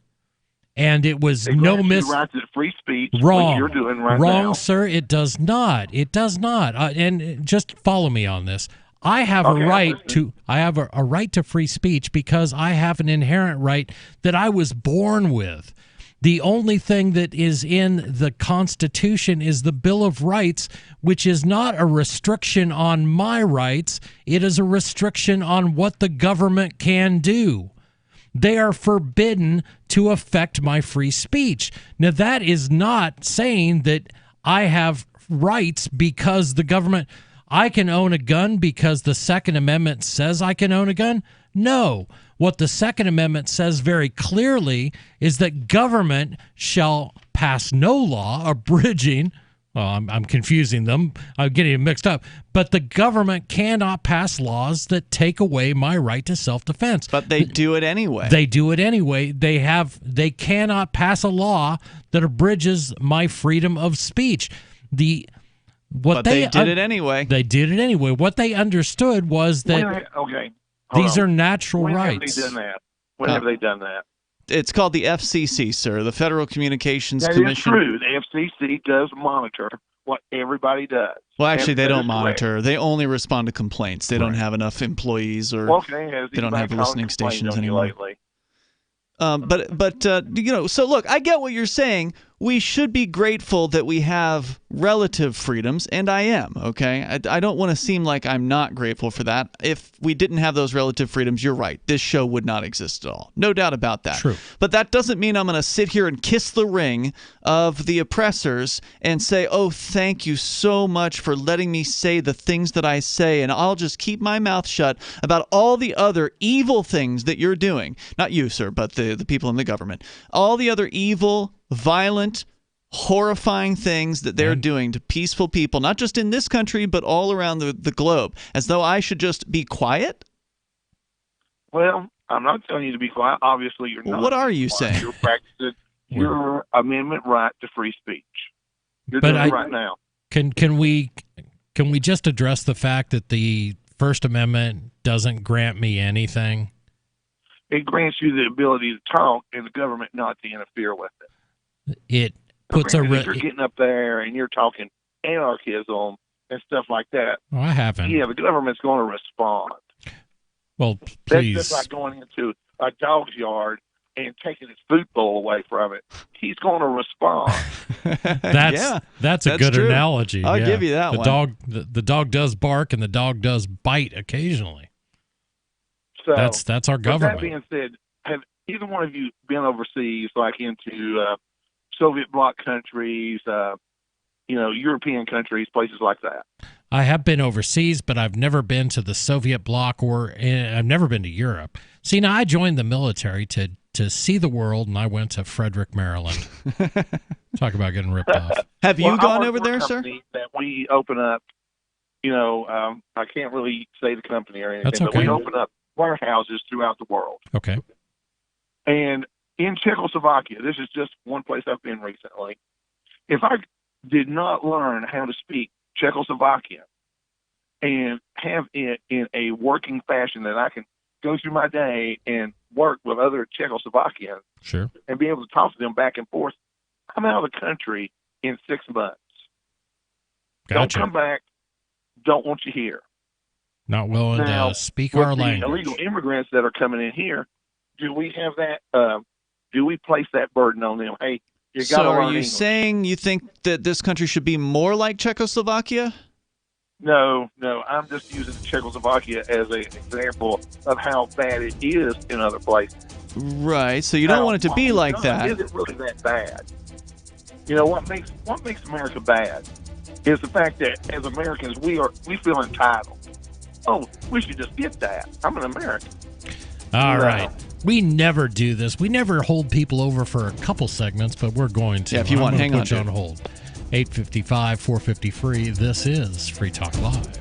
And it was no right to free speech. Wrong. What you're doing right Wrong, now. sir. It does not. It does not. And just follow me on this. I have a right to free speech because I have an inherent right that I was born with. The only thing that is in the Constitution is the Bill of Rights, which is not a restriction on my rights. It is a restriction on what the government can do. They are forbidden to affect my free speech. Now, that is not saying that I have rights because the government... I can own a gun because the Second Amendment says I can own a gun? No. What the Second Amendment says very clearly is that government shall pass no law abridging... Well, I'm confusing them. I'm getting them mixed up. But the government cannot pass laws that take away my right to self-defense. But they do it anyway. They do it anyway. They cannot pass a law that abridges my freedom of speech. But they did it anyway. They did it anyway. What they understood was that these are natural rights. When have they done that? It's called the FCC, sir, the Federal Communications That Commission. is true. The FCC does monitor what everybody does. Well, actually, And they that don't is correct. monitor. They only respond to complaints. They don't have enough employees, or Okay, has they don't anybody have called listening and complained stations on you anymore. lately? So look, I get what you're saying. We should be grateful that we have relative freedoms, and I am, okay? I don't want to seem like I'm not grateful for that. If we didn't have those relative freedoms, you're right. This show would not exist at all. No doubt about that. True. But that doesn't mean I'm going to sit here and kiss the ring of the oppressors and say, oh, thank you so much for letting me say the things that I say, and I'll just keep my mouth shut about all the other evil things that you're doing. Not you, sir, but the people in the government. All the other evil, violent, horrifying things that they're doing to peaceful people, not just in this country, but all around the globe, as though I should just be quiet? Well, I'm not telling you to be quiet. Obviously, you're not. What are you quiet. saying? You're practicing your amendment right to free speech. You're But doing it right now. Can we just address the fact that the First Amendment doesn't grant me anything? It grants you the ability to talk and the government not to interfere with it. It puts If you're getting up there and you're talking anarchism and stuff like that, Oh, I haven't. yeah, the government's going to respond. Well, That's please. just like going into a dog's yard and taking its food bowl away from it. He's going to respond. That's a good true. analogy. I'll yeah. give you that the one. The dog does bark and the dog does bite occasionally. So That's our with government. That being said, have either one of you been overseas, like into Soviet bloc countries, European countries, places like that? I have been overseas, but I've never been to the Soviet bloc, or I've never been to Europe. See, now I joined the military to see the world, and I went to Frederick, Maryland. Talk about getting ripped off. Have you Well, gone I over work for a there, sir? company that we open up, I can't really say the company or anything, That's but we okay. open up warehouses throughout the world. Okay. And in Czechoslovakia, this is just one place I've been recently. If I did not learn how to speak Czechoslovakian and have it in a working fashion that I can go through my day and work with other Czechoslovakians Sure. and be able to talk to them back and forth, I'm out of the country in 6 months. Gotcha. Don't come back. Don't want you here. Not willing Now, to speak with our the language. illegal immigrants that are coming in here, do we have that? Do we place that burden on them? Hey, you got So to are learn you English. saying you think that this country should be more like Czechoslovakia? No. I'm just using Czechoslovakia as an example of how bad it is in other places. Right. So you don't Now, want it to be like Is that. it really that bad? What makes America bad is the fact that as Americans we feel entitled. Oh, we should just get that. I'm an American. All No. right. We never do this. We never hold people over for a couple segments, but we're going to. Yeah, if you want, I'm hang gonna on put you to on it. hold. 855 450 free. This is Free Talk Live.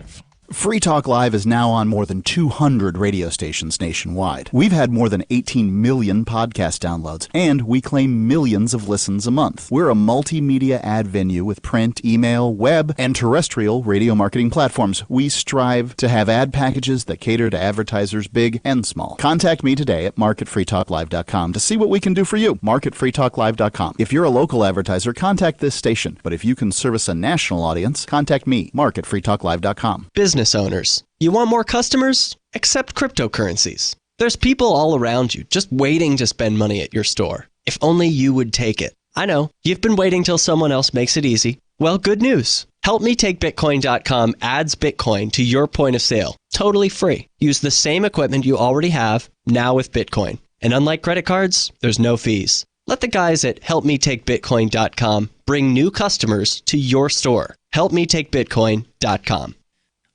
Free Talk Live is now on more than 200 radio stations nationwide. We've had more than 18 million podcast downloads, and we claim millions of listens a month. We're a multimedia ad venue with print, email, web, and terrestrial radio marketing platforms. We strive to have ad packages that cater to advertisers big and small. Contact me today at marketfreetalklive.com to see what we can do for you. Marketfreetalklive.com. If you're a local advertiser, contact this station. But if you can service a national audience, contact me, marketfreetalklive.com. Business owners, you want more customers? Accept cryptocurrencies. There's people all around you just waiting to spend money at your store. If only you would take it. I know, you've been waiting till someone else makes it easy. Well, good news. HelpMeTakeBitcoin.com adds Bitcoin to your point of sale, totally free. Use the same equipment you already have, now with Bitcoin. And unlike credit cards, there's no fees. Let the guys at HelpMeTakeBitcoin.com bring new customers to your store. HelpMeTakeBitcoin.com.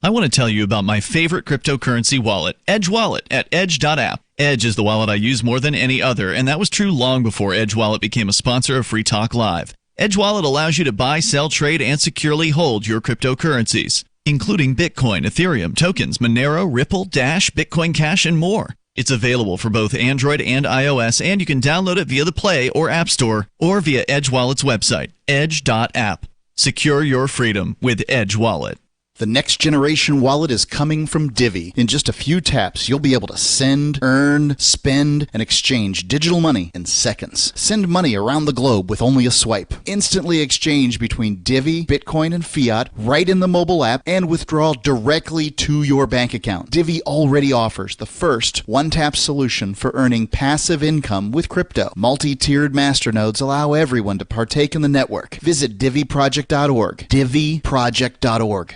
I want to tell you about my favorite cryptocurrency wallet, Edge Wallet, at edge.app. Edge is the wallet I use more than any other, and that was true long before Edge Wallet became a sponsor of Free Talk Live. Edge Wallet allows you to buy, sell, trade, and securely hold your cryptocurrencies, including Bitcoin, Ethereum, tokens, Monero, Ripple, Dash, Bitcoin Cash, and more. It's available for both Android and iOS, and you can download it via the Play or App Store or via Edge Wallet's website, edge.app. Secure your freedom with Edge Wallet. The next generation wallet is coming from Divvy. In just a few taps, you'll be able to send, earn, spend, and exchange digital money in seconds. Send money around the globe with only a swipe. Instantly exchange between Divvy, Bitcoin, and fiat right in the mobile app and withdraw directly to your bank account. Divvy already offers the first one-tap solution for earning passive income with crypto. Multi-tiered masternodes allow everyone to partake in the network. Visit DivvyProject.org. DivvyProject.org.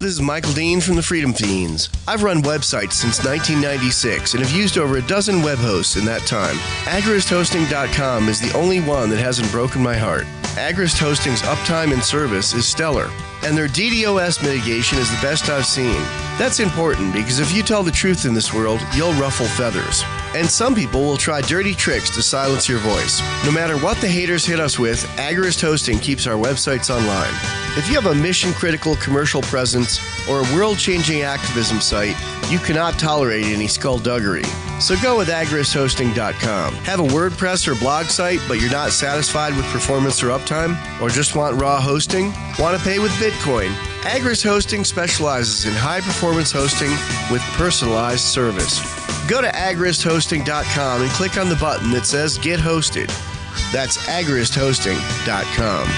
This is Michael Dean from the Freedom Fiends. I've run websites since 1996 and have used over a dozen web hosts in that time. AgristHosting.com is the only one that hasn't broken my heart. Agrist Hosting's uptime and service is stellar, and their DDoS mitigation is the best I've seen. That's important because if you tell the truth in this world, you'll ruffle feathers. And some people will try dirty tricks to silence your voice. No matter what the haters hit us with, Agrist Hosting keeps our websites online. If you have a mission-critical commercial presence or a world-changing activism site, you cannot tolerate any skullduggery. So go with agristhosting.com. Have a WordPress or blog site, but you're not satisfied with performance or uptime? Or just want raw hosting? Want to pay with Bitcoin? Agrist Hosting specializes in high-performance hosting with personalized service. Go to agristhosting.com and click on the button that says Get Hosted. That's agristhosting.com.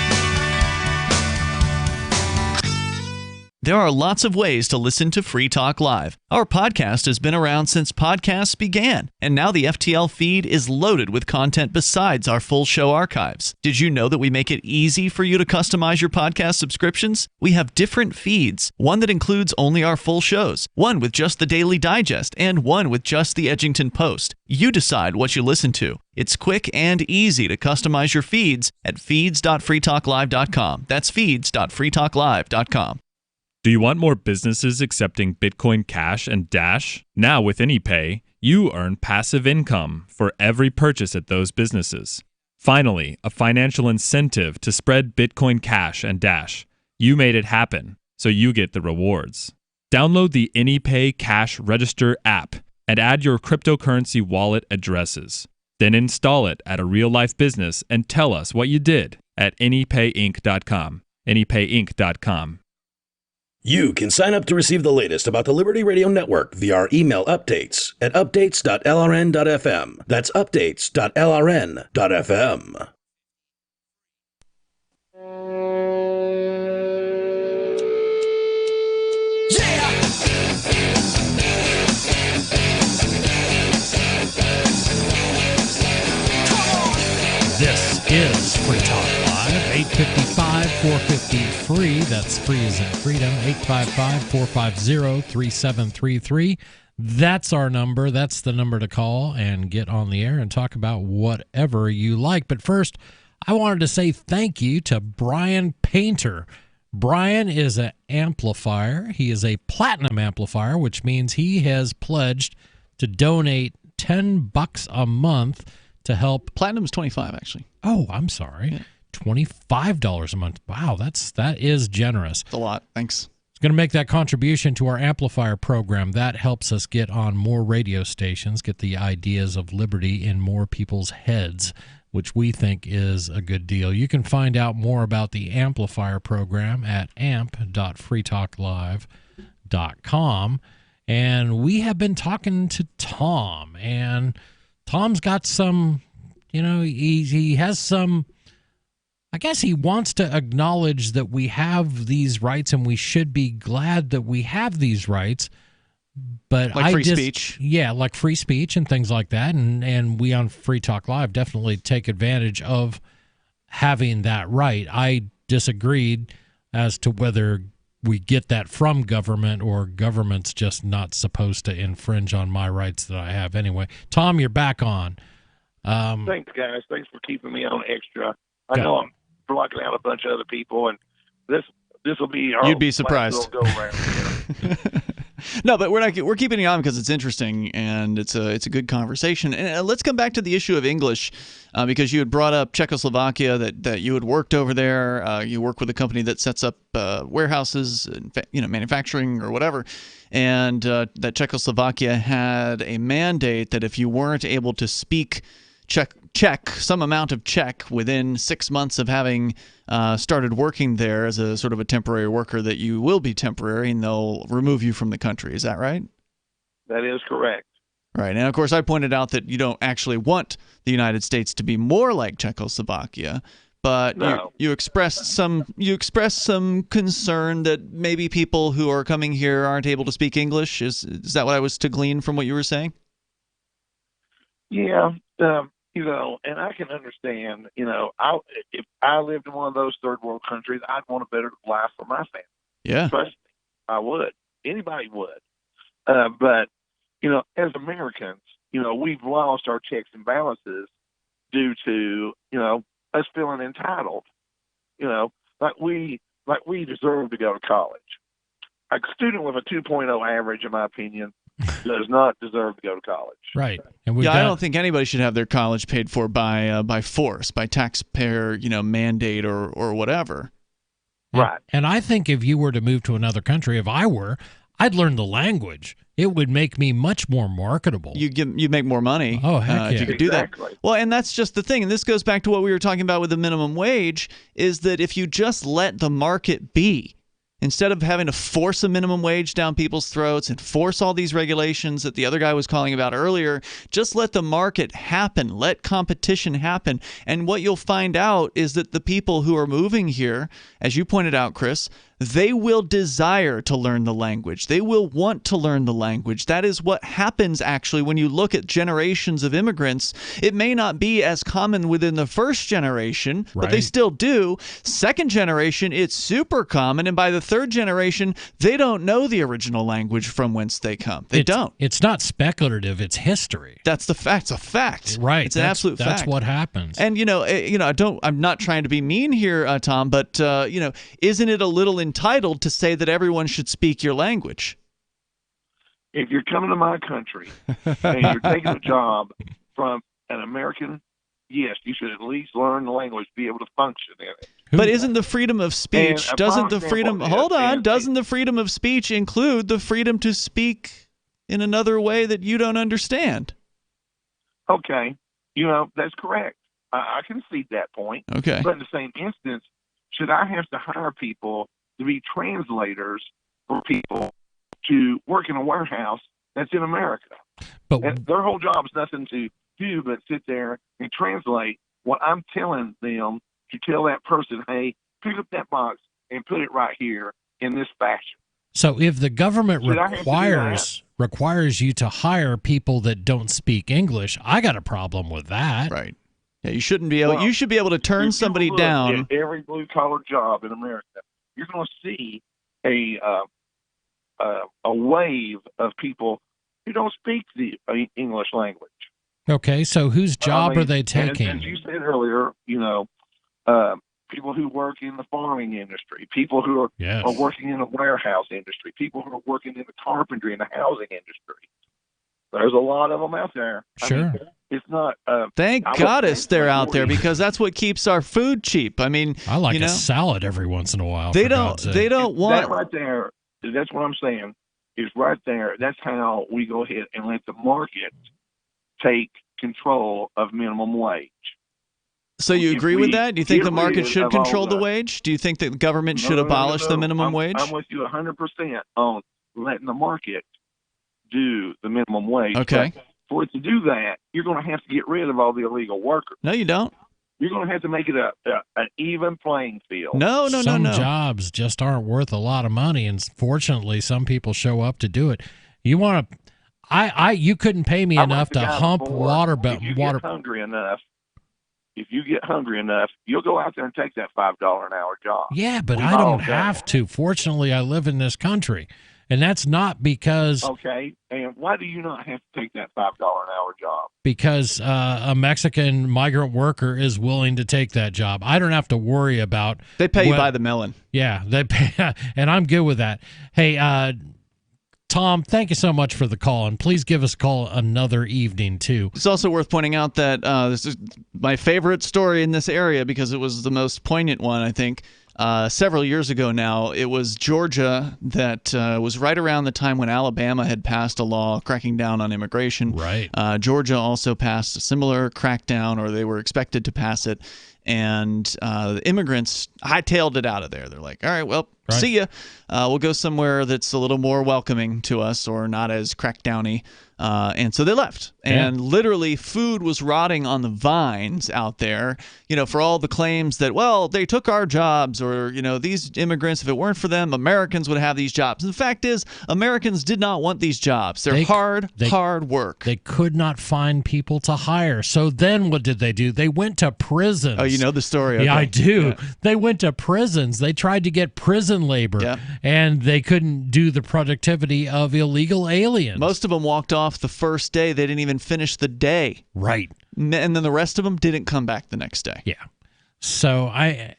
There are lots of ways to listen to Free Talk Live. Our podcast has been around since podcasts began, and now the FTL feed is loaded with content besides our full show archives. Did you know that we make it easy for you to customize your podcast subscriptions? We have different feeds, one that includes only our full shows, one with just the Daily Digest, and one with just the Edgington Post. You decide what you listen to. It's quick and easy to customize your feeds at feeds.freetalklive.com. That's feeds.freetalklive.com. Do you want more businesses accepting Bitcoin Cash and Dash? Now with AnyPay, you earn passive income for every purchase at those businesses. Finally, a financial incentive to spread Bitcoin Cash and Dash. You made it happen, so you get the rewards. Download the AnyPay Cash Register app and add your cryptocurrency wallet addresses. Then install it at a real-life business and tell us what you did at anypayinc.com. anypayinc.com. You can sign up to receive the latest about the Liberty Radio Network via our email updates at updates.lrn.fm. That's updates.lrn.fm. This is Free Talk Live, 855-450-FREE. That's free as in freedom, 855-450-3733. That's our number. That's the number to call and get on the air and talk about whatever you like. But first, I wanted to say thank you to Brian Painter. Brian is an amplifier. He is a platinum amplifier, which means he has pledged to donate $10 a month to help. Platinum's 25 actually. Oh, I'm sorry. Yeah. $25 a month. Wow, that is generous. It's a lot. Thanks. It's going to make that contribution to our amplifier program. That helps us get on more radio stations, get the ideas of liberty in more people's heads, which we think is a good deal. You can find out more about the amplifier program at amp.freetalklive.com. And we have been talking to Tom, and Tom's got some, he has some, I guess he wants to acknowledge that we have these rights and we should be glad that we have these rights. But like free speech. Yeah, like free speech and things like that. And we on Free Talk Live definitely take advantage of having that right. I disagreed as to whether we get that from government or government's just not supposed to infringe on my rights that I have. Anyway, Tom, you're back on. Thanks, guys. Thanks for keeping me on extra. I know I'm blocking out a bunch of other people, and this will be our You'd be surprised. Little go around. No, but we're keeping it on because it's interesting and it's a good conversation. And let's come back to the issue of English because you had brought up Czechoslovakia, that you had worked over there. You work with a company that sets up warehouses, manufacturing or whatever, and that Czechoslovakia had a mandate that if you weren't able to speak check, some amount of check within 6 months of having started working there as a sort of a temporary worker that you will be temporary and they'll remove you from the country. Is that right? That is correct. Right. And of course, I pointed out that you don't actually want the United States to be more like Czechoslovakia, but No. you expressed some concern that maybe people who are coming here aren't able to speak English. Is that what I was to glean from what you were saying? Yeah, and I can understand. If I lived in one of those third world countries, I'd want a better life for my family. Yeah. Trust me, I would. Anybody would. But as Americans, we've lost our checks and balances due to us feeling entitled. Like we deserve to go to college. A student with a 2.0 average, in my opinion, does not deserve to go to college. Right. And I don't think anybody should have their college paid for by force, by taxpayer, mandate or whatever. Right. And I think if you were to move to another country, if I were, I'd learn the language. It would make me much more marketable. You make more money. Oh, heck if yeah. you could do that. Well, and that's just the thing. And this goes back to what we were talking about with the minimum wage, is that if you just let the market be, instead of having to force a minimum wage down people's throats and force all these regulations that the other guy was calling about earlier, just let the market happen. Let competition happen. And what you'll find out is that the people who are moving here, as you pointed out, Chris, they will desire to learn the language. They will want to learn the language. That is what happens, actually, when you look at generations of immigrants. It may not be as common within the first generation, but they still do. Second generation, it's super common. And by the third generation, they don't know the original language from whence they come. They don't. It's not speculative. It's history. That's the fact. It's a fact. Right. It's an absolute fact. That's what happens. And, I'm not trying to be mean here, Tom, but, isn't it a little entitled to say that everyone should speak your language? If you're coming to my country and you're taking a job from an American, yes, you should at least learn the language, be able to function in it. But isn't the freedom of speech, doesn't the freedom of speech include the freedom to speak in another way that you don't understand? Okay. That's correct. I can see that point. Okay. But in the same instance, should I have to hire people to be translators for people to work in a warehouse that's in America? And their whole job is nothing to do but sit there and translate what I'm telling them to tell that person, hey, pick up that box and put it right here in this fashion. So if the government Should I have to do requires you to hire people that don't speak English, I got a problem with that. Right. Yeah, you shouldn't be able. You should be able to turn somebody down. At every blue collar job in America, you're going to see a wave of people who don't speak the English language. Okay, so whose job are they taking? As you said earlier, people who work in the farming industry, people who are working in the warehouse industry, people who are working in the carpentry and the housing industry. There's a lot of them out there. Sure. I mean, it's not. Thank goddess they're out there, because that's what keeps our food cheap. I mean, I like a salad every once in a while. They don't want that right there. That's what I'm saying. Is right there. That's how we go ahead and let the market take control of minimum wage. So you agree with that? Do you think the market should control the wage? Do you think that the government should abolish the minimum wage? I'm with you 100% on letting the market do the minimum wage. Okay. But for it to do that, you're going to have to get rid of all the illegal workers. No, you don't. You're going to have to make it an even playing field. No. Some jobs just aren't worth a lot of money, and fortunately, some people show up to do it. You want to? You couldn't pay me enough to hump water. If you get hungry enough, you'll go out there and take that $5 an hour job. Yeah, but I don't have to. Fortunately, I live in this country. And that's not because... Okay, and why do you not have to take that $5 an hour job? Because a Mexican migrant worker is willing to take that job. I don't have to worry about... They pay you by the melon. Yeah, they pay, and I'm good with that. Hey, Tom, thank you so much for the call, and please give us a call another evening, too. It's also worth pointing out that this is my favorite story in this area because it was the most poignant one, I think. several years ago now. It was Georgia that was right around the time when Alabama had passed a law cracking down on immigration. Right. Georgia also passed a similar crackdown, or they were expected to pass it. And the immigrants hightailed it out of there. They're like, all right, well, see ya. We'll go somewhere that's a little more welcoming to us or not as crackdowny. And so they left. And literally food was rotting on the vines out there, for all the claims that, well, they took our jobs, or, these immigrants, if it weren't for them, Americans would have these jobs. And the fact is, Americans did not want these jobs. They're hard work. They could not find people to hire. So then what did they do? They went to prisons. Oh, you know the story. Okay. Yeah, I do. Yeah. They went to prisons. They tried to get prison labor, and they couldn't do the productivity of illegal aliens. Most of them walked off the first day. They didn't even finish the day. Right. And then the rest of them didn't come back the next day. Yeah. So I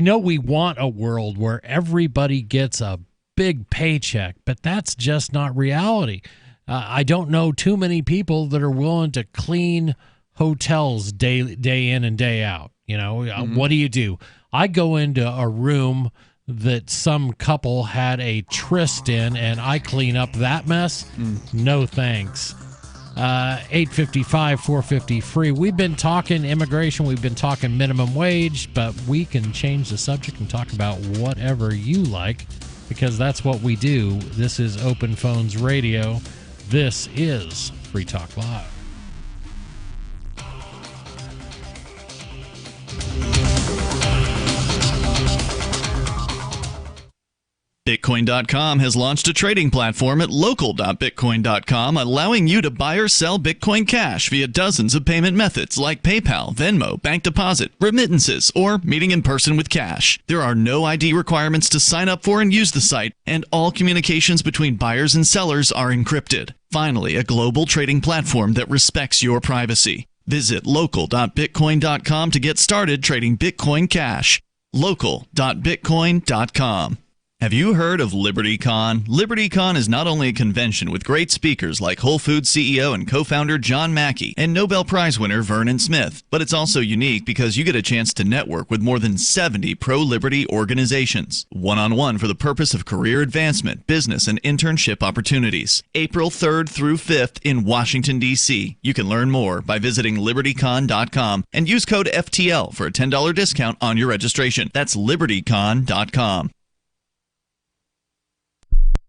know we want a world where everybody gets a big paycheck, but that's just not reality. I don't know too many people that are willing to clean hotels day in and day out. What do? I go into a room that some couple had a tryst in, and I clean up that mess. No thanks. 855-450-FREE. We've been talking immigration. We've been talking minimum wage, but we can change the subject and talk about whatever you like, because that's what we do. This is Open Phones Radio. This is Free Talk Live. Bitcoin.com has launched a trading platform at local.bitcoin.com, allowing you to buy or sell Bitcoin Cash via dozens of payment methods like PayPal, Venmo, bank deposit, remittances, or meeting in person with cash. There are no ID requirements to sign up for and use the site, and all communications between buyers and sellers are encrypted. Finally, a global trading platform that respects your privacy. Visit local.bitcoin.com to get started trading Bitcoin Cash. local.bitcoin.com. Have you heard of LibertyCon? LibertyCon is not only a convention with great speakers like Whole Foods CEO and co-founder John Mackey and Nobel Prize winner Vernon Smith, but it's also unique because you get a chance to network with more than 70 pro-liberty organizations, one-on-one for the purpose of career advancement, business, and internship opportunities. April 3rd through 5th in Washington, D.C. You can learn more by visiting LibertyCon.com and use code FTL for a $10 discount on your registration. That's LibertyCon.com.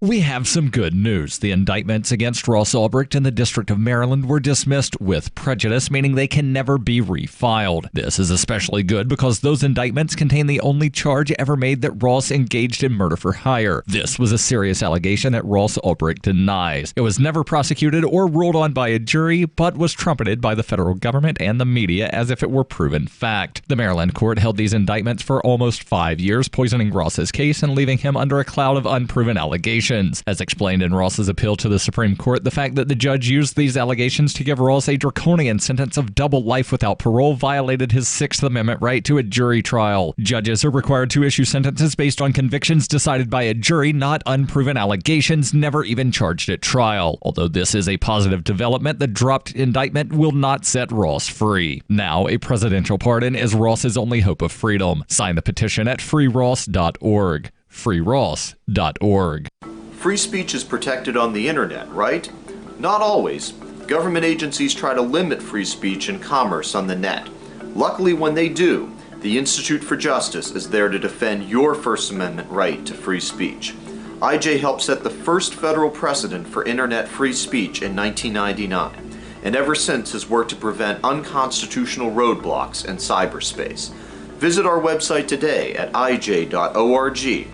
We have some good news. The indictments against Ross Ulbricht in the District of Maryland were dismissed with prejudice, meaning they can never be refiled. This is especially good because those indictments contain the only charge ever made that Ross engaged in murder for hire. This was a serious allegation that Ross Ulbricht denies. It was never prosecuted or ruled on by a jury, but was trumpeted by the federal government and the media as if it were proven fact. The Maryland court held these indictments for almost 5 years, poisoning Ross's case and leaving him under a cloud of unproven allegations. As explained in Ross's appeal to the Supreme Court, the fact that the judge used these allegations to give Ross a draconian sentence of double life without parole violated his Sixth Amendment right to a jury trial. Judges are required to issue sentences based on convictions decided by a jury, not unproven allegations never even charged at trial. Although this is a positive development, the dropped indictment will not set Ross free. Now, a presidential pardon is Ross's only hope of freedom. Sign the petition at freeross.org. freeross.org. Free speech is protected on the internet, right? Not always. Government agencies try to limit free speech and commerce on the net. Luckily, when they do, the Institute for Justice is there to defend your First Amendment right to free speech. IJ helped set the first federal precedent for internet free speech in 1999, and ever since has worked to prevent unconstitutional roadblocks in cyberspace. Visit our website today at ij.org.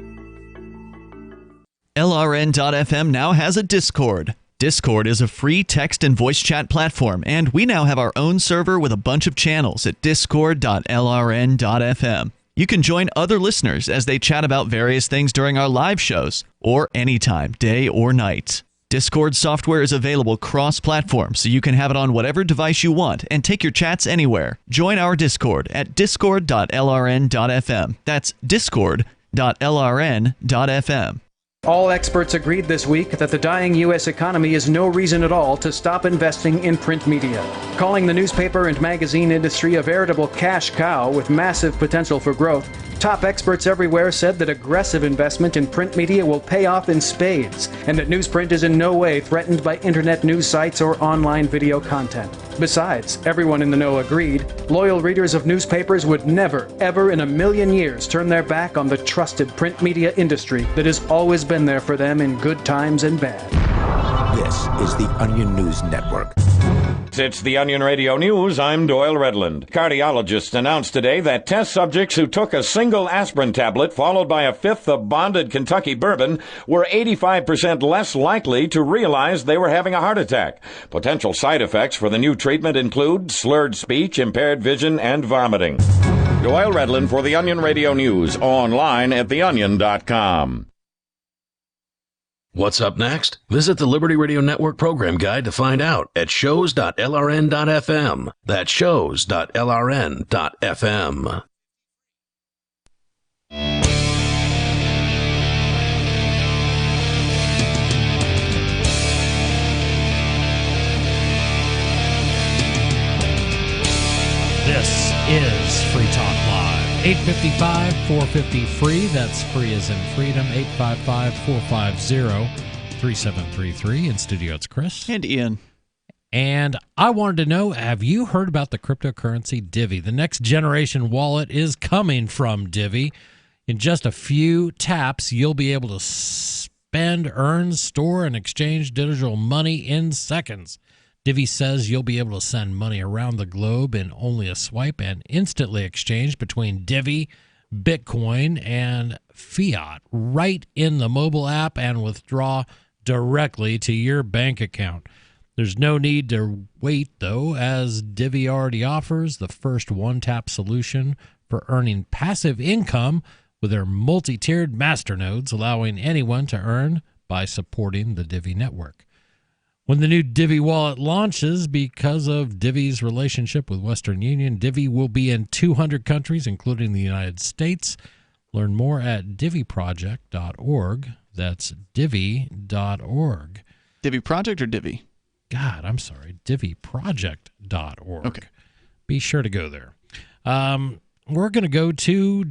LRN.FM now has a Discord. Discord is a free text and voice chat platform, and we now have our own server with a bunch of channels at discord.lrn.fm. You can join other listeners as they chat about various things during our live shows, or anytime, day or night. Discord software is available cross-platform, so you can have it on whatever device you want and take your chats anywhere. Join our Discord at discord.lrn.fm. That's discord.lrn.fm. All experts agreed this week that the dying U.S. economy is no reason at all to stop investing in print media, calling the newspaper and magazine industry a veritable cash cow with massive potential for growth. Top experts everywhere said that aggressive investment in print media will pay off in spades, and that newsprint is in no way threatened by internet news sites or online video content. Besides, everyone in the know agreed, loyal readers of newspapers would never, ever in a million years turn their back on the trusted print media industry that has always been there for them in good times and bad. This is the Onion News Network. It's the Onion Radio News. I'm Doyle Redland. Cardiologists announced today that test subjects who took a single aspirin tablet followed by a fifth of bonded Kentucky bourbon were 85% less likely to realize they were having a heart attack. Potential side effects for the new treatment include slurred speech, impaired vision, and vomiting. Doyle Redland for the Onion Radio News, online at theonion.com. What's up next? Visit the Liberty Radio Network program guide to find out at shows.lrn.fm. That's shows.lrn.fm. This is Free Talk Live. 855-450-FREE. That's free as in freedom. 855-450-3733. In studio, it's Chris. And Ian. And I wanted to know, have you heard about the cryptocurrency Divvy? The next generation wallet is coming from Divvy. In just a few taps, you'll be able to spend, earn, store, and exchange digital money in seconds. Divvy says you'll be able to send money around the globe in only a swipe and instantly exchange between Divvy, Bitcoin, and fiat right in the mobile app and withdraw directly to your bank account. There's no need to wait, though, as Divvy already offers the first one-tap solution for earning passive income with their multi-tiered masternodes, allowing anyone to earn by supporting the Divvy network. When the new Divvy wallet launches, because of Divvy's relationship with Western Union, Divvy will be in 200 countries, including the United States. Learn more at divvyproject.org. That's divvy.org. Divvy Project or Divvy? God, I'm sorry. divvyproject.org. Okay. Be sure to go there. We're going to go to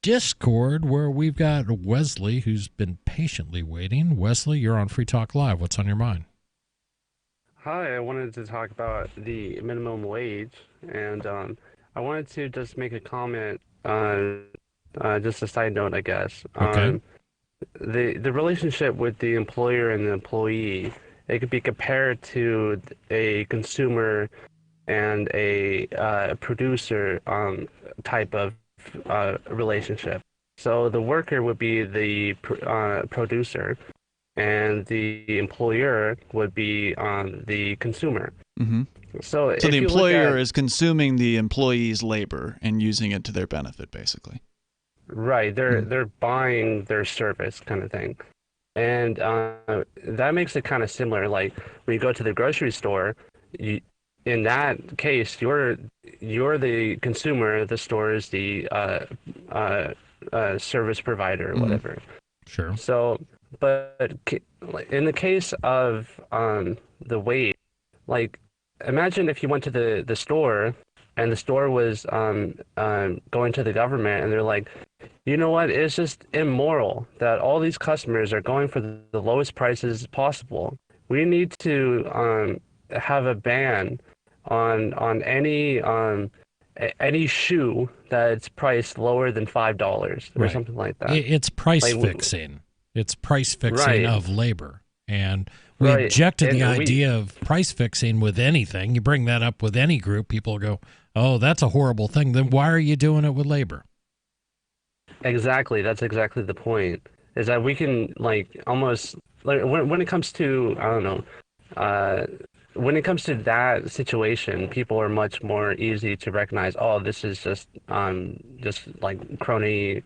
Discord, where we've got Wesley, who's been patiently waiting. Wesley, you're on Free Talk Live. What's on your mind? Hi, I wanted to talk about the minimum wage, and I wanted to just make a comment on just a side note, I guess. Okay. The relationship with the employer and the employee, it could be compared to a consumer and a producer type of relationship. So the worker would be the producer, and the employer would be the consumer. Mm-hmm. So the employer is consuming the employee's labor and using it to their benefit, basically. Right. They're buying their service, kind of thing. And that makes it kind of similar. Like when you go to the grocery store, in that case, you're the consumer. The store is the service provider, or whatever. Sure. So, but in the case of the wage, like imagine if you went to the store and the store was going to the government and they're like, you know what, it's just immoral that all these customers are going for the lowest prices possible. We need to have a ban on any shoe that's priced lower than $5 or something like that. It's price fixing. It's price fixing of labor. And we Right. object to the And idea of price fixing with anything. You bring that up with any group, people go, oh, that's a horrible thing. Then why are you doing it with labor? Exactly. That's exactly the point. Is that we can almost when it comes to when it comes to that situation, people are much more easy to recognize. Oh, this is just like crony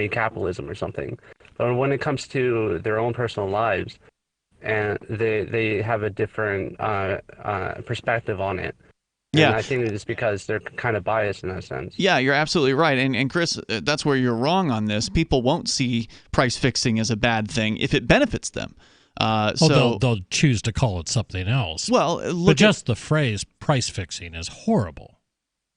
capitalism or something. But when it comes to their own personal lives, and they have a different perspective on it. Yeah. And I think it's because they're kind of biased in that sense. Yeah, you're absolutely right. And Chris, that's where you're wrong on this. People won't see price fixing as a bad thing if it benefits them. They'll choose to call it something else. Well, but just the phrase price fixing is horrible.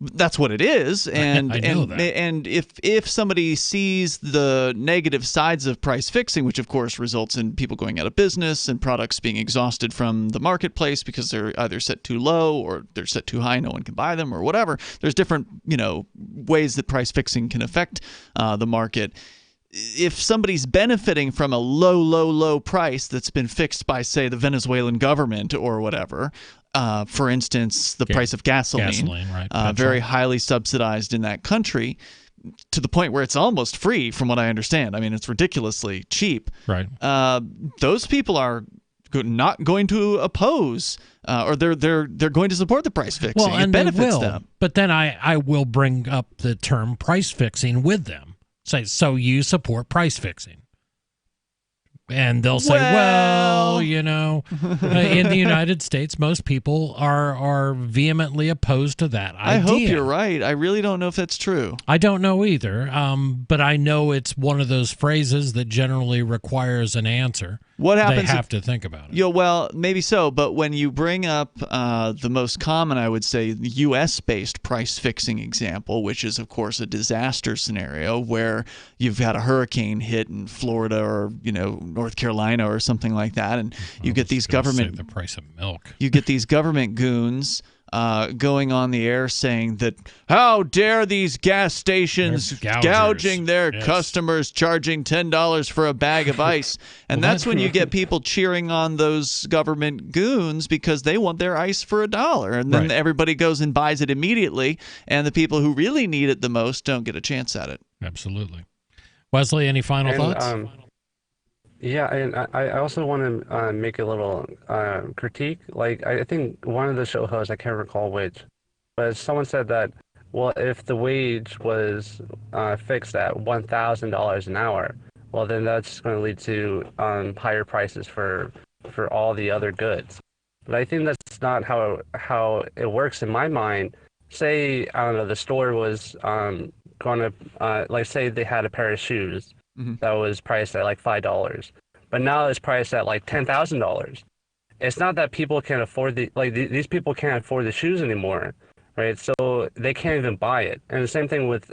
That's what it is, and I know that. and if somebody sees the negative sides of price fixing, which of course results in people going out of business and products being exhausted from the marketplace because they're either set too low or they're set too high, no one can buy them or whatever. There's different ways that price fixing can affect the market. If somebody's benefiting from a low price that's been fixed by, say, the Venezuelan government or whatever. For instance, the price of gasoline, right, very highly subsidized in that country, to the point where it's almost free, from what I understand. I mean, it's ridiculously cheap. Right. Those people are not going to oppose, or they're going to support the price fixing. Well, and it benefits they will, them. But then I will bring up the term price fixing with them. Say, so you support price fixing. And they'll say, well, in the United States, most people are vehemently opposed to that idea. I hope you're right. I really don't know if that's true. I don't know either, but I know it's one of those phrases that generally requires an answer. What happens? They have to think about it. Yeah, well, maybe so. But when you bring up the most common, I would say, U.S.-based price fixing example, which is, of course, a disaster scenario where you've had a hurricane hit in Florida or North Carolina or something like that, and you get these government the price of milk. You get these government goons going on the air saying that how dare these gas stations gouging their customers, charging $10 for a bag of ice. And that's when you get people cheering on those government goons because they want their ice for $1. And then everybody goes and buys it immediately, and the people who really need it the most don't get a chance at it. Absolutely. Wesley, any final thoughts? Yeah, and I also want to make a little critique. Like, I think one of the show hosts, I can't recall which, but someone said that, well, if the wage was fixed at $1,000 an hour, well, then that's going to lead to higher prices for all the other goods. But I think that's not how it works in my mind. Say, I don't know, the store was going to, like, say they had a pair of shoes. That was priced at like $5, but now it's priced at like $10,000. It's not that people can't afford these people can't afford the shoes anymore, right? So they can't even buy it. And the same thing with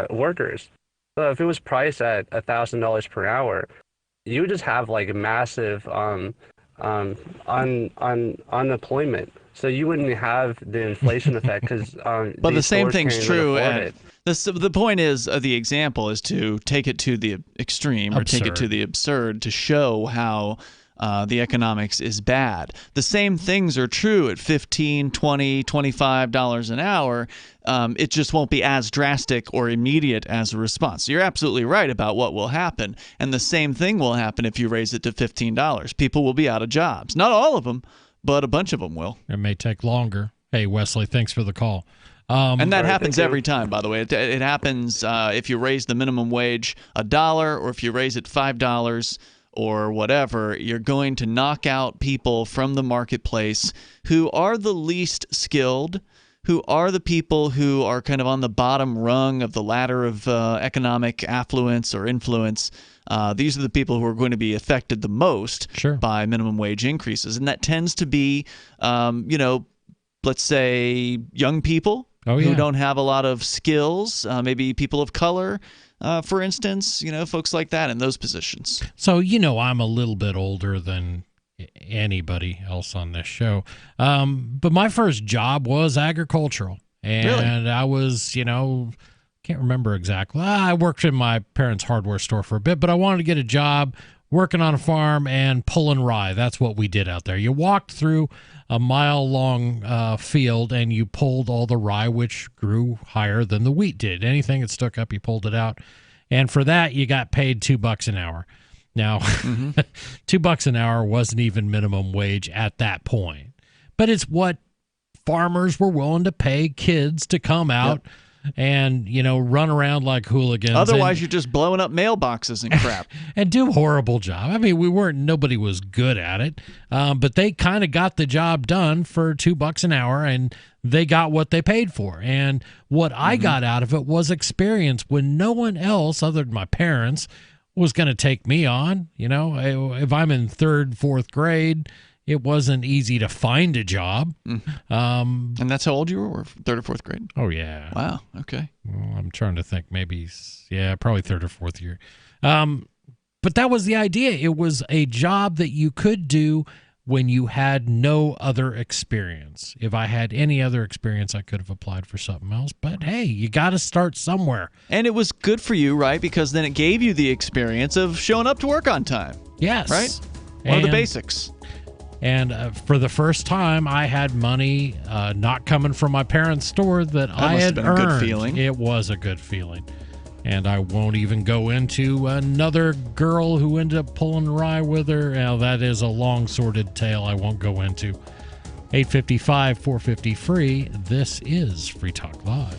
workers. So if it was priced at $1,000 per hour, you would just have like a massive unemployment. So you wouldn't have the inflation effect because. But the same thing's true. The point is, the example is to take it to the extreme or take it to the absurd to show how the economics is bad. The same things are true at $15, $20, $25 an hour. It just won't be as drastic or immediate as a response. You're absolutely right about what will happen. And the same thing will happen if you raise it to $15. People will be out of jobs. Not all of them, but a bunch of them will. It may take longer. Hey, Wesley, thanks for the call. And that happens every time, by the way. It happens if you raise the minimum wage $1 or if you raise it $5 or whatever. You're going to knock out people from the marketplace who are the least skilled, who are the people who are kind of on the bottom rung of the ladder of economic affluence or influence. These are the people who are going to be affected the most by minimum wage increases. And that tends to be, let's say young people who don't have a lot of skills, maybe people of color, for instance, folks like that in those positions. So, I'm a little bit older than anybody else on this show. But my first job was agricultural. And I was, can't remember exactly. I worked in my parents' hardware store for a bit, but I wanted to get a job working on a farm and pulling rye. That's what we did out there. You walked through a mile-long field and you pulled all the rye, which grew higher than the wheat did. Anything that stuck up, you pulled it out. And for that, you got paid $2 an hour. Now, $2 an hour wasn't even minimum wage at that point. But it's what farmers were willing to pay kids to come out and, run around like hooligans. Otherwise, you're just blowing up mailboxes and crap. And do a horrible job. I mean, nobody was good at it, but they kind of got the job done for $2 an hour, and they got what they paid for. And what I got out of it was experience when no one else, other than my parents, was going to take me on. If I'm in 3rd, 4th grade, It wasn't easy to find a job. And that's how old you were, or third or fourth grade? Oh, yeah. Wow. Okay. Well, I'm trying to think. Maybe, probably third or fourth year. But that was the idea. It was a job that you could do when you had no other experience. If I had any other experience, I could have applied for something else. But hey, you got to start somewhere. And it was good for you, right? Because then it gave you the experience of showing up to work on time. Yes. Right? One of the basics. And for the first time, I had money not coming from my parents' store that I had earned. A good feeling. It was a good feeling. And I won't even go into another girl who ended up pulling rye with her. Now, that is a long, sordid tale I won't go into. 855 450 free. This is Free Talk Live.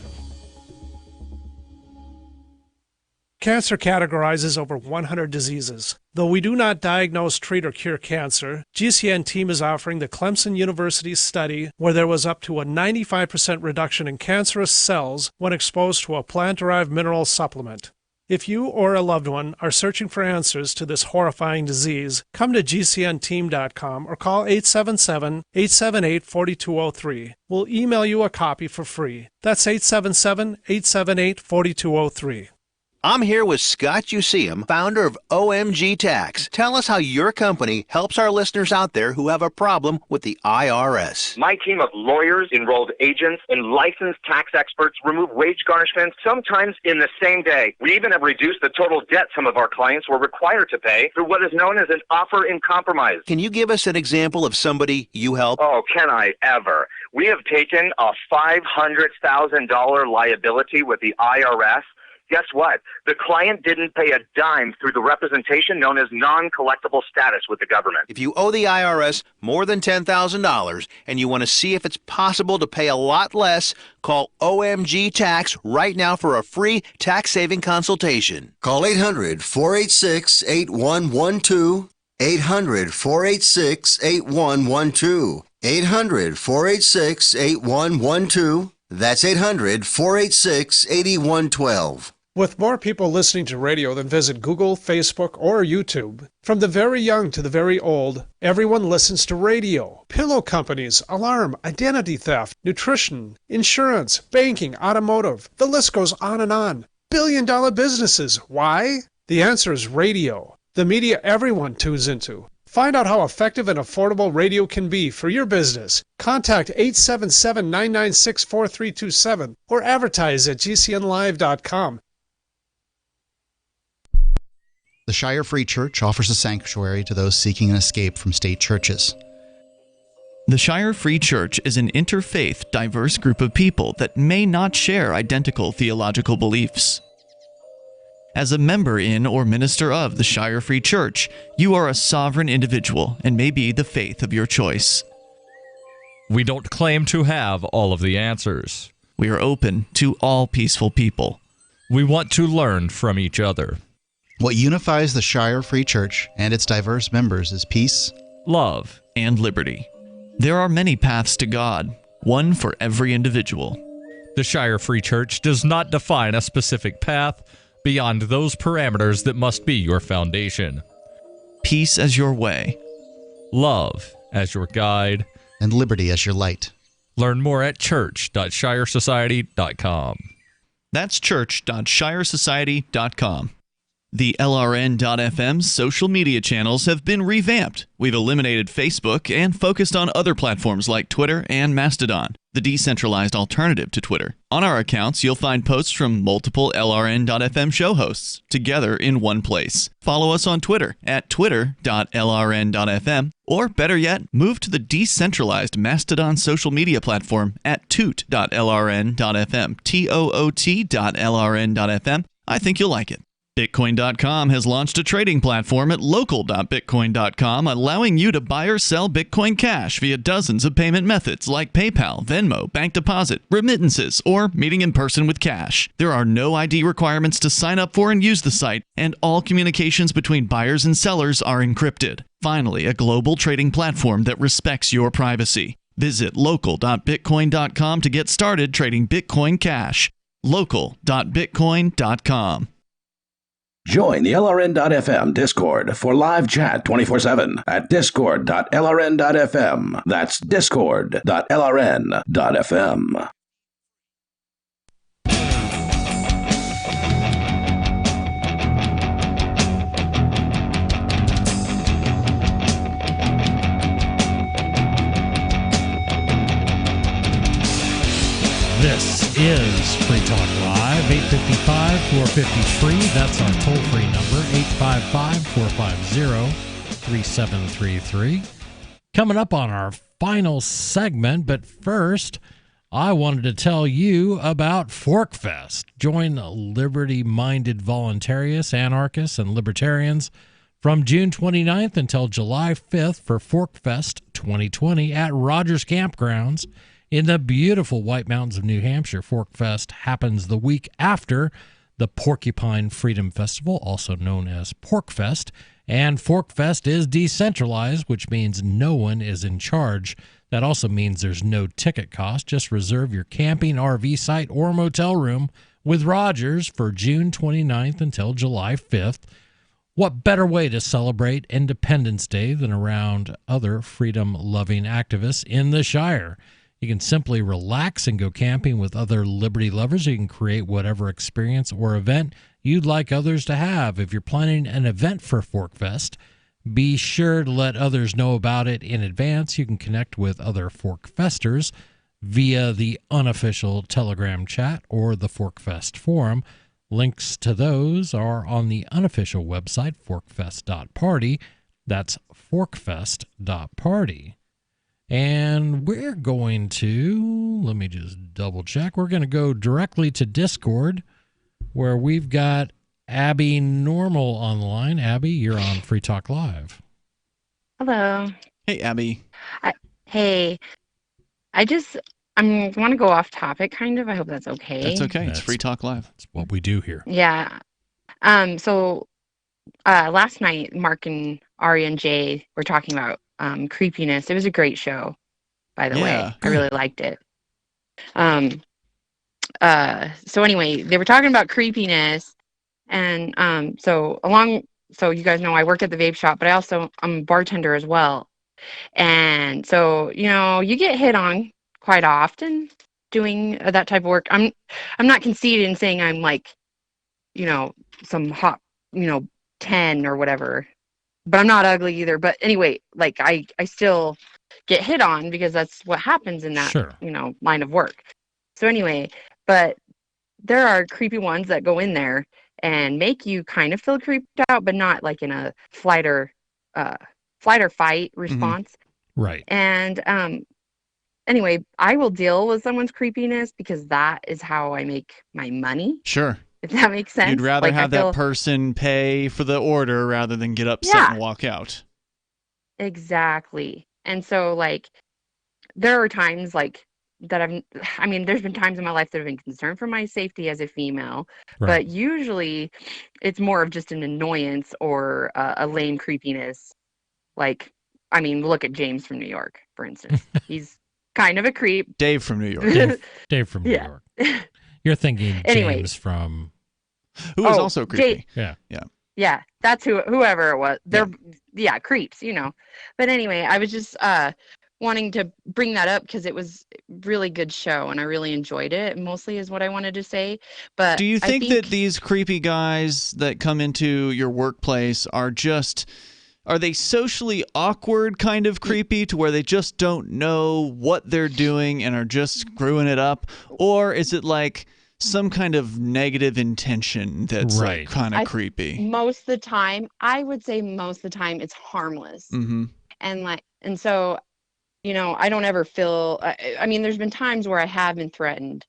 Cancer categorizes over 100 diseases. Though we do not diagnose, treat, or cure cancer, GCN team is offering the Clemson University study where there was up to a 95% reduction in cancerous cells when exposed to a plant-derived mineral supplement. If you or a loved one are searching for answers to this horrifying disease, come to GCNteam.com or call 877-878-4203. We'll email you a copy for free. That's 877-878-4203. I'm here with Scott Useum, founder of OMG Tax. Tell us how your company helps our listeners out there who have a problem with the IRS. My team of lawyers, enrolled agents, and licensed tax experts remove wage garnishments sometimes in the same day. We even have reduced the total debt some of our clients were required to pay through what is known as an offer in compromise. Can you give us an example of somebody you help? Oh, can I ever? We have taken a $500,000 liability with the IRS. Guess what? The client didn't pay a dime through the representation known as non-collectible status with the government. If you owe the IRS more than $10,000 and you want to see if it's possible to pay a lot less, call OMG Tax right now for a free tax-saving consultation. Call 800-486-8112. 800-486-8112. 800-486-8112. That's 800-486-8112. With more people listening to radio than visit Google, Facebook, or YouTube, from the very young to the very old, everyone listens to radio. Pillow companies, alarm, identity theft, nutrition, insurance, banking, automotive. The list goes on and on. Billion-dollar businesses. Why? The answer is radio. The media everyone tunes into. Find out how effective and affordable radio can be for your business. Contact 877-996-4327 or advertise at gcnlive.com. The Shire Free Church offers a sanctuary to those seeking an escape from state churches. The Shire Free Church is an interfaith, diverse group of people that may not share identical theological beliefs. As a member in or minister of the Shire Free Church, you are a sovereign individual and may be the faith of your choice. We don't claim to have all of the answers. We are open to all peaceful people. We want to learn from each other. What unifies the Shire Free Church and its diverse members is peace, love, and liberty. There are many paths to God, one for every individual. The Shire Free Church does not define a specific path beyond those parameters that must be your foundation. Peace as your way, love as your guide, and liberty as your light. Learn more at church.shiresociety.com. That's church.shiresociety.com. The LRN.FM's social media channels have been revamped. We've eliminated Facebook and focused on other platforms like Twitter and Mastodon, the decentralized alternative to Twitter. On our accounts, you'll find posts from multiple LRN.FM show hosts together in one place. Follow us on Twitter at twitter.lrn.fm, or better yet, move to the decentralized Mastodon social media platform at toot.lrn.fm, toot.lrn.fm. I think you'll like it. Bitcoin.com has launched a trading platform at local.bitcoin.com, allowing you to buy or sell Bitcoin Cash via dozens of payment methods like PayPal, Venmo, bank deposit, remittances, or meeting in person with cash. There are no ID requirements to sign up for and use the site, and all communications between buyers and sellers are encrypted. Finally, a global trading platform that respects your privacy. Visit local.bitcoin.com to get started trading Bitcoin Cash. local.bitcoin.com. Join the LRN.FM Discord for live chat 24/7 at discord.lrn.fm. That's discord.lrn.fm. This is Free Talk Live, 855-450-FREE. That's our toll-free number, 855-450-3733. Coming up on our final segment, but first, I wanted to tell you about ForkFest. Join liberty-minded voluntarists, anarchists, and libertarians from June 29th until July 5th for ForkFest 2020 at Rogers Campgrounds in the beautiful White Mountains of New Hampshire. ForkFest happens the week after the Porcupine Freedom Festival, also known as PorkFest, and ForkFest is decentralized, which means no one is in charge. That also means there's no ticket cost. Just reserve your camping, RV site, or motel room with Rogers for June 29th until July 5th. What better way to celebrate Independence Day than around other freedom-loving activists in the Shire? You can simply relax and go camping with other liberty lovers. You can create whatever experience or event you'd like others to have. If you're planning an event for ForkFest, be sure to let others know about it in advance. You can connect with other ForkFesters via the unofficial Telegram chat or the ForkFest forum. Links to those are on the unofficial website, forkfest.party. That's forkfest.party. And we're going to, let me just double check. We're going to go directly to Discord where we've got Abby Normal online. Abby, you're on Free Talk Live. Hello. Hey, Abby. Hey, I want to go off topic kind of. I hope that's okay. That's okay. It's Free Talk Live. It's what we do here. Yeah. So last night, Mark and Ari and Jay were talking about creepiness. It was a great show, by the way. I really liked it. So anyway, they were talking about creepiness, and so you guys know I work at the vape shop, but I'm a bartender as well. And so, you get hit on quite often doing that type of work. I'm not conceited in saying I'm like, some hot, 10 or whatever, but I'm not ugly either. But anyway, like I still get hit on because that's what happens in that, line of work. So anyway, but there are creepy ones that go in there and make you kind of feel creeped out, but not like in a flight or fight response. Mm-hmm. Right. And anyway, I will deal with someone's creepiness because that is how I make my money. Sure. If that makes sense. You'd rather have that person pay for the order rather than get upset and walk out. Exactly. And so, like, there are times like that there's been times in my life that have been concerned for my safety as a female, but usually it's more of just an annoyance or a lame creepiness. Like, look at James from New York, for instance. He's kind of a creep. Dave from New York. Dave from New York. You're thinking James from... Who is also creepy. Yeah, that's whoever it was. They're, creeps, But anyway, I was just wanting to bring that up because it was a really good show and I really enjoyed it, mostly is what I wanted to say. But do you think that these creepy guys that come into your workplace are they socially awkward kind of creepy to where they just don't know what they're doing and are just screwing it up? Or is it like some kind of negative intention that's like kind of creepy? Most of the time, I would say most of the time it's harmless. Mm-hmm. And so, I don't ever feel, there's been times where I have been threatened,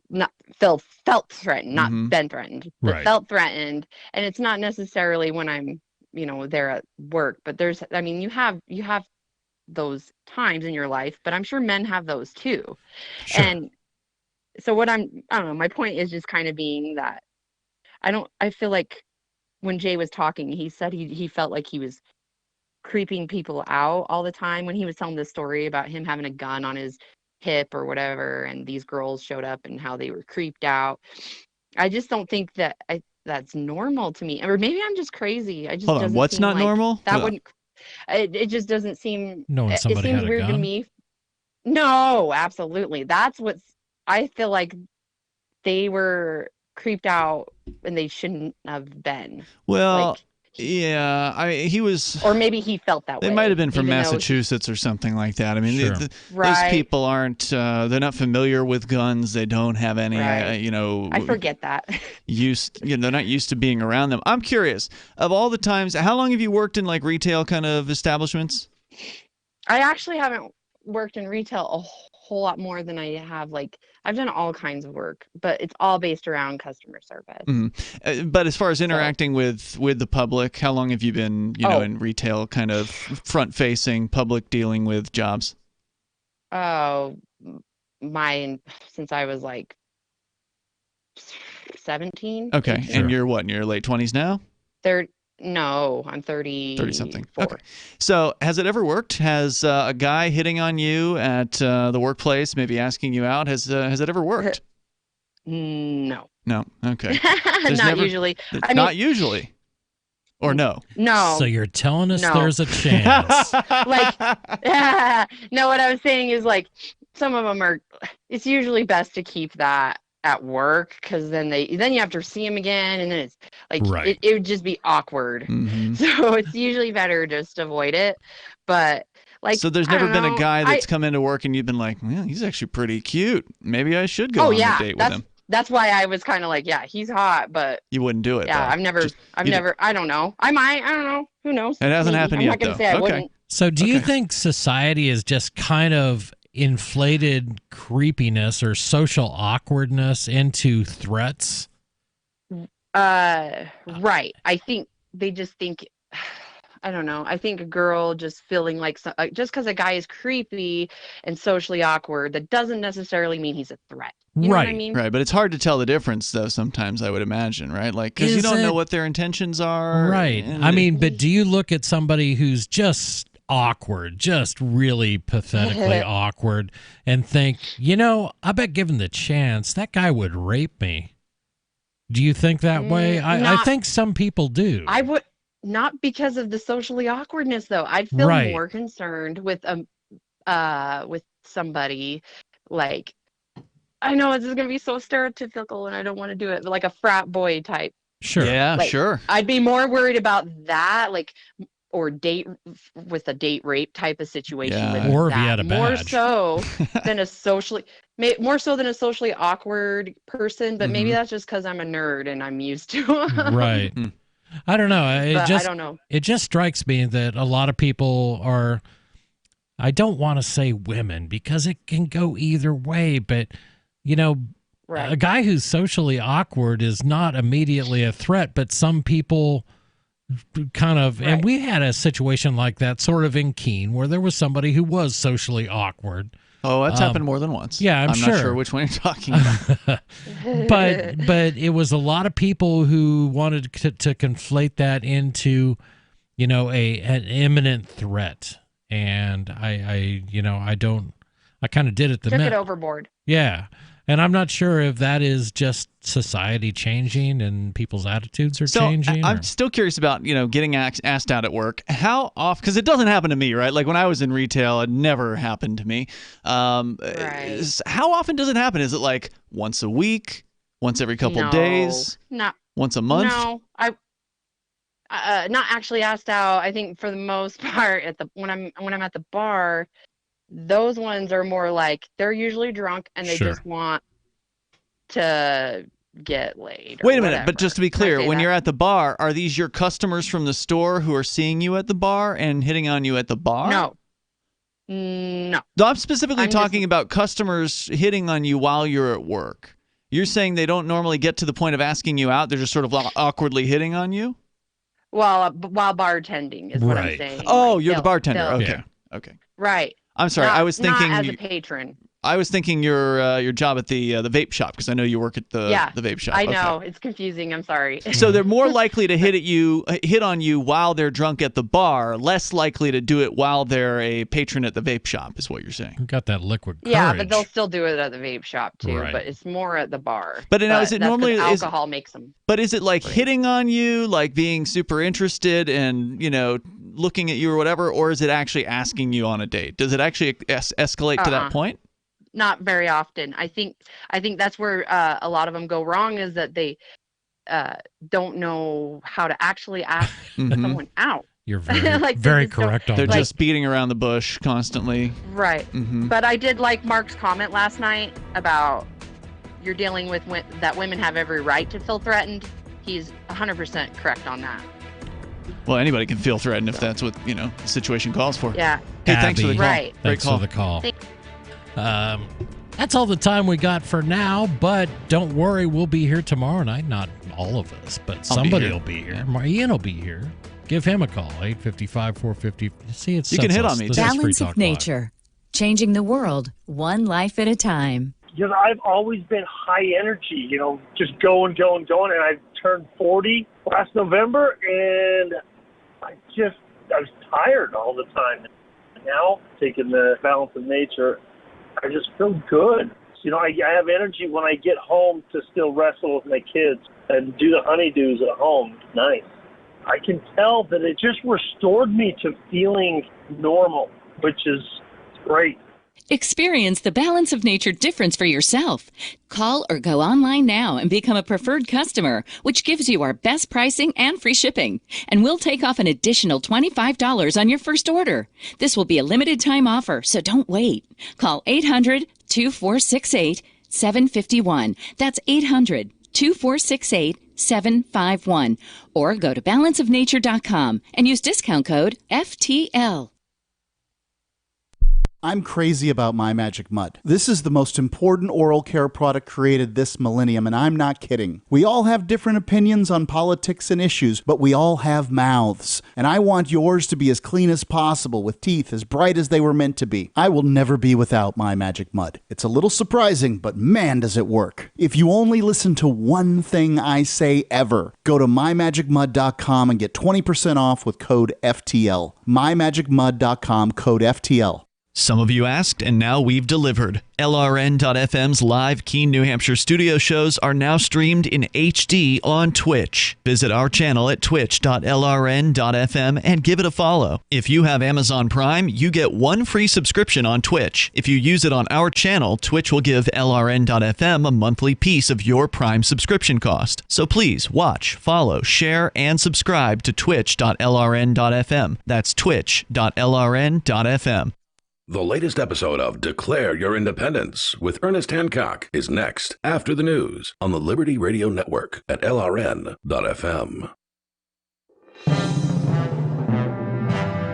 not felt threatened, not been threatened, but felt threatened. And it's not necessarily when I'm, there at work, but you have those times in your life, but I'm sure men have those too. Sure. And so I don't know, my point is just kind of being that I feel like when Jay was talking, he said he felt like he was creeping people out all the time when he was telling this story about him having a gun on his hip or whatever, and these girls showed up and how they were creeped out. I just don't think that's normal to me, or maybe I'm just crazy. I just Hold on, doesn't what's seem not like normal? that wouldn't. It just doesn't seem. Knowing It somebody seems had a weird to gun? me. No, absolutely. That's what's. I feel like they were creeped out and they shouldn't have been. Well, Like, yeah, he was. or maybe he felt that They way. might have been from even though Massachusetts or something like that. I mean, Sure. those Right. people aren't. They're not familiar with guns. They don't have any. Right. I forget that. They're not used to being around them. I'm curious. Of all the times, how long have you worked in like retail kind of establishments? I actually haven't worked in retail a whole lot more than I have. Like, I've done all kinds of work, but it's all based around customer service. But as far as interacting with the public, how long have you been, in retail, kind of front-facing, public dealing with jobs? Oh, since I was like 17. Okay, 18. and you're what, in your late 20s now? No, I'm 30-something. Okay. So has it ever worked? Has a guy hitting on you at the workplace, maybe asking you out, has it ever worked? No. No. Okay. Not usually. I mean, not usually. Or no? No. So you're telling us No. there's a chance. Like, no, what I was saying is like some of them are. It's usually best to keep that at work because then you have to see them again, and then it's like Right. it would just be awkward. Mm-hmm. So it's usually better just to avoid it. But like, So there's I never don't been know, a guy that's come into work and you've been like, well, he's actually pretty cute. Maybe I should go on a date with him. That's why I was kind of like, yeah, he's hot, but You wouldn't do it. yeah, though. I've never, I don't know. I might, I don't know. Who knows? It hasn't Maybe. happened I'm yet, not gonna though. say I Okay. wouldn't. So do you think society is just kind of inflated creepiness or social awkwardness into threats? Right. I think they just think, I don't know. I think a girl just feeling like just because a guy is creepy and socially awkward, that doesn't necessarily mean he's a threat. You know what I mean? Right, but it's hard to tell the difference, though, sometimes, I would imagine, right? Like, because you Is don't know it- what their intentions are. Right. and I mean, but do you look at somebody who's just awkward, just really pathetically awkward, and think, I bet given the chance, that guy would rape me? Do you think that way? I think some people do. I would not because of the socially awkwardness though. I'd feel Right. more concerned with somebody like, I know this is gonna be so stereotypical and I don't want to do it, but like a frat boy type. Sure. Yeah, Like, sure. I'd be more worried about that, like, or date rape type of situation. Yeah. With Or if he that. had a More badge. so than a socially awkward person. But maybe that's just because I'm a nerd and I'm used to. Right. I don't know. But I don't know. It just strikes me that a lot of people are, I don't want to say women because it can go either way, but, Right. a guy who's socially awkward is not immediately a threat, but some people kind of, and we had a situation like that sort of in Keene where there was somebody who was socially awkward. Oh, that's happened more than once. Yeah, I'm not sure which one you're talking about. but it was a lot of people who wanted to conflate that into, an imminent threat, and I kind of did it. Took it overboard. Yeah, and I'm not sure if that is just society changing and people's attitudes are changing. I'm still curious about, getting asked out at work. How often, because it doesn't happen to me, right? Like when I was in retail, it never happened to me. How often does it happen? Is it like once a week, once every couple days, once a month? No, I not actually asked out. I think for the most part when I'm at the bar, those ones are more like they're usually drunk and they just want to get laid. Wait a minute, but just to be clear, when you're at the bar, are these your customers from the store who are seeing you at the bar and hitting on you at the bar? No. No, I'm specifically talking about customers hitting on you while you're at work. You're saying they don't normally get to the point of asking you out, they're just sort of awkwardly hitting on you? While bartending is what I'm saying. Oh, Like, you're the bartender. they'll- Okay. Okay. Right. I'm sorry. I was thinking not as a patron. I was thinking your job at the vape shop, because I know you work at the vape shop. I know. It's confusing. I'm sorry. So they're more likely to hit on you while they're drunk at the bar, less likely to do it while they're a patron at the vape shop, is what you're saying. You got that liquid courage. Yeah, but they'll still do it at the vape shop too. Right. But it's more at the bar. But now, is it that's 'cause normally alcohol makes them? But is it like hitting on you, like being super interested and looking at you or whatever, or is it actually asking you on a date? Does it actually escalate to that point? Not very often. I think that's where a lot of them go wrong, is that they don't know how to actually ask someone out. You're very, very correct on They're that. just beating around the bush constantly. Right. Mhm. But I did like Mark's comment last night about you're dealing with that women have every right to feel threatened. He's 100% correct on that. Well, anybody can feel threatened if that's what the situation calls for. Yeah. Hey, thanks for the call. Right. Great Thanks call. for the call. That's all the time we got for now, but don't worry, we'll be here tomorrow night. Not all of us, but somebody will be here. Ian will be here. Give him a call, 855-450. See, it's You can hit on me, too. Balance of Nature. Changing the world, one life at a time. I've always been high energy, just going. And I turned 40 last November, and I was tired all the time. Now, taking the Balance of Nature, I just feel good. I have energy when I get home to still wrestle with my kids and do the honeydews at home. It's nice. I can tell that it just restored me to feeling normal, which is great. Experience the Balance of Nature difference for yourself. Call or go online now and become a preferred customer, which gives you our best pricing and free shipping. And we'll take off an additional $25 on your first order. This will be a limited time offer, so don't wait. Call 800-2468-751. That's 800-2468-751. Or go to balanceofnature.com and use discount code FTL. I'm crazy about My Magic Mud. This is the most important oral care product created this millennium, and I'm not kidding. We all have different opinions on politics and issues, but we all have mouths. And I want yours to be as clean as possible, with teeth as bright as they were meant to be. I will never be without My Magic Mud. It's a little surprising, but man, does it work. If you only listen to one thing I say ever, go to mymagicmud.com and get 20% off with code FTL. mymagicmud.com, code FTL. Some of you asked, and now we've delivered. LRN.FM's live Keene, New Hampshire studio shows are now streamed in HD on Twitch. Visit our channel at twitch.lrn.fm and give it a follow. If you have Amazon Prime, you get one free subscription on Twitch. If you use it on our channel, Twitch will give LRN.FM a monthly piece of your Prime subscription cost. So please watch, follow, share, and subscribe to twitch.lrn.fm. That's twitch.lrn.fm. The latest episode of Declare Your Independence with Ernest Hancock is next after the news on the Liberty Radio Network at LRN.FM.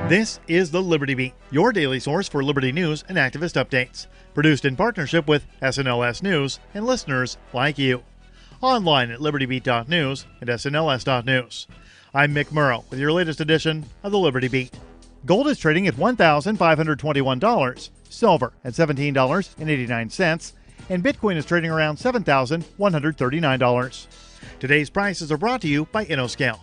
This is the Liberty Beat, your daily source for Liberty news and activist updates. Produced in partnership with SNLS News and listeners like you. Online at libertybeat.news and snls.news. I'm Mick Murrow with your latest edition of the Liberty Beat. Gold is trading at $1,521, silver at $17.89, and Bitcoin is trading around $7,139. Today's prices are brought to you by InnoScale.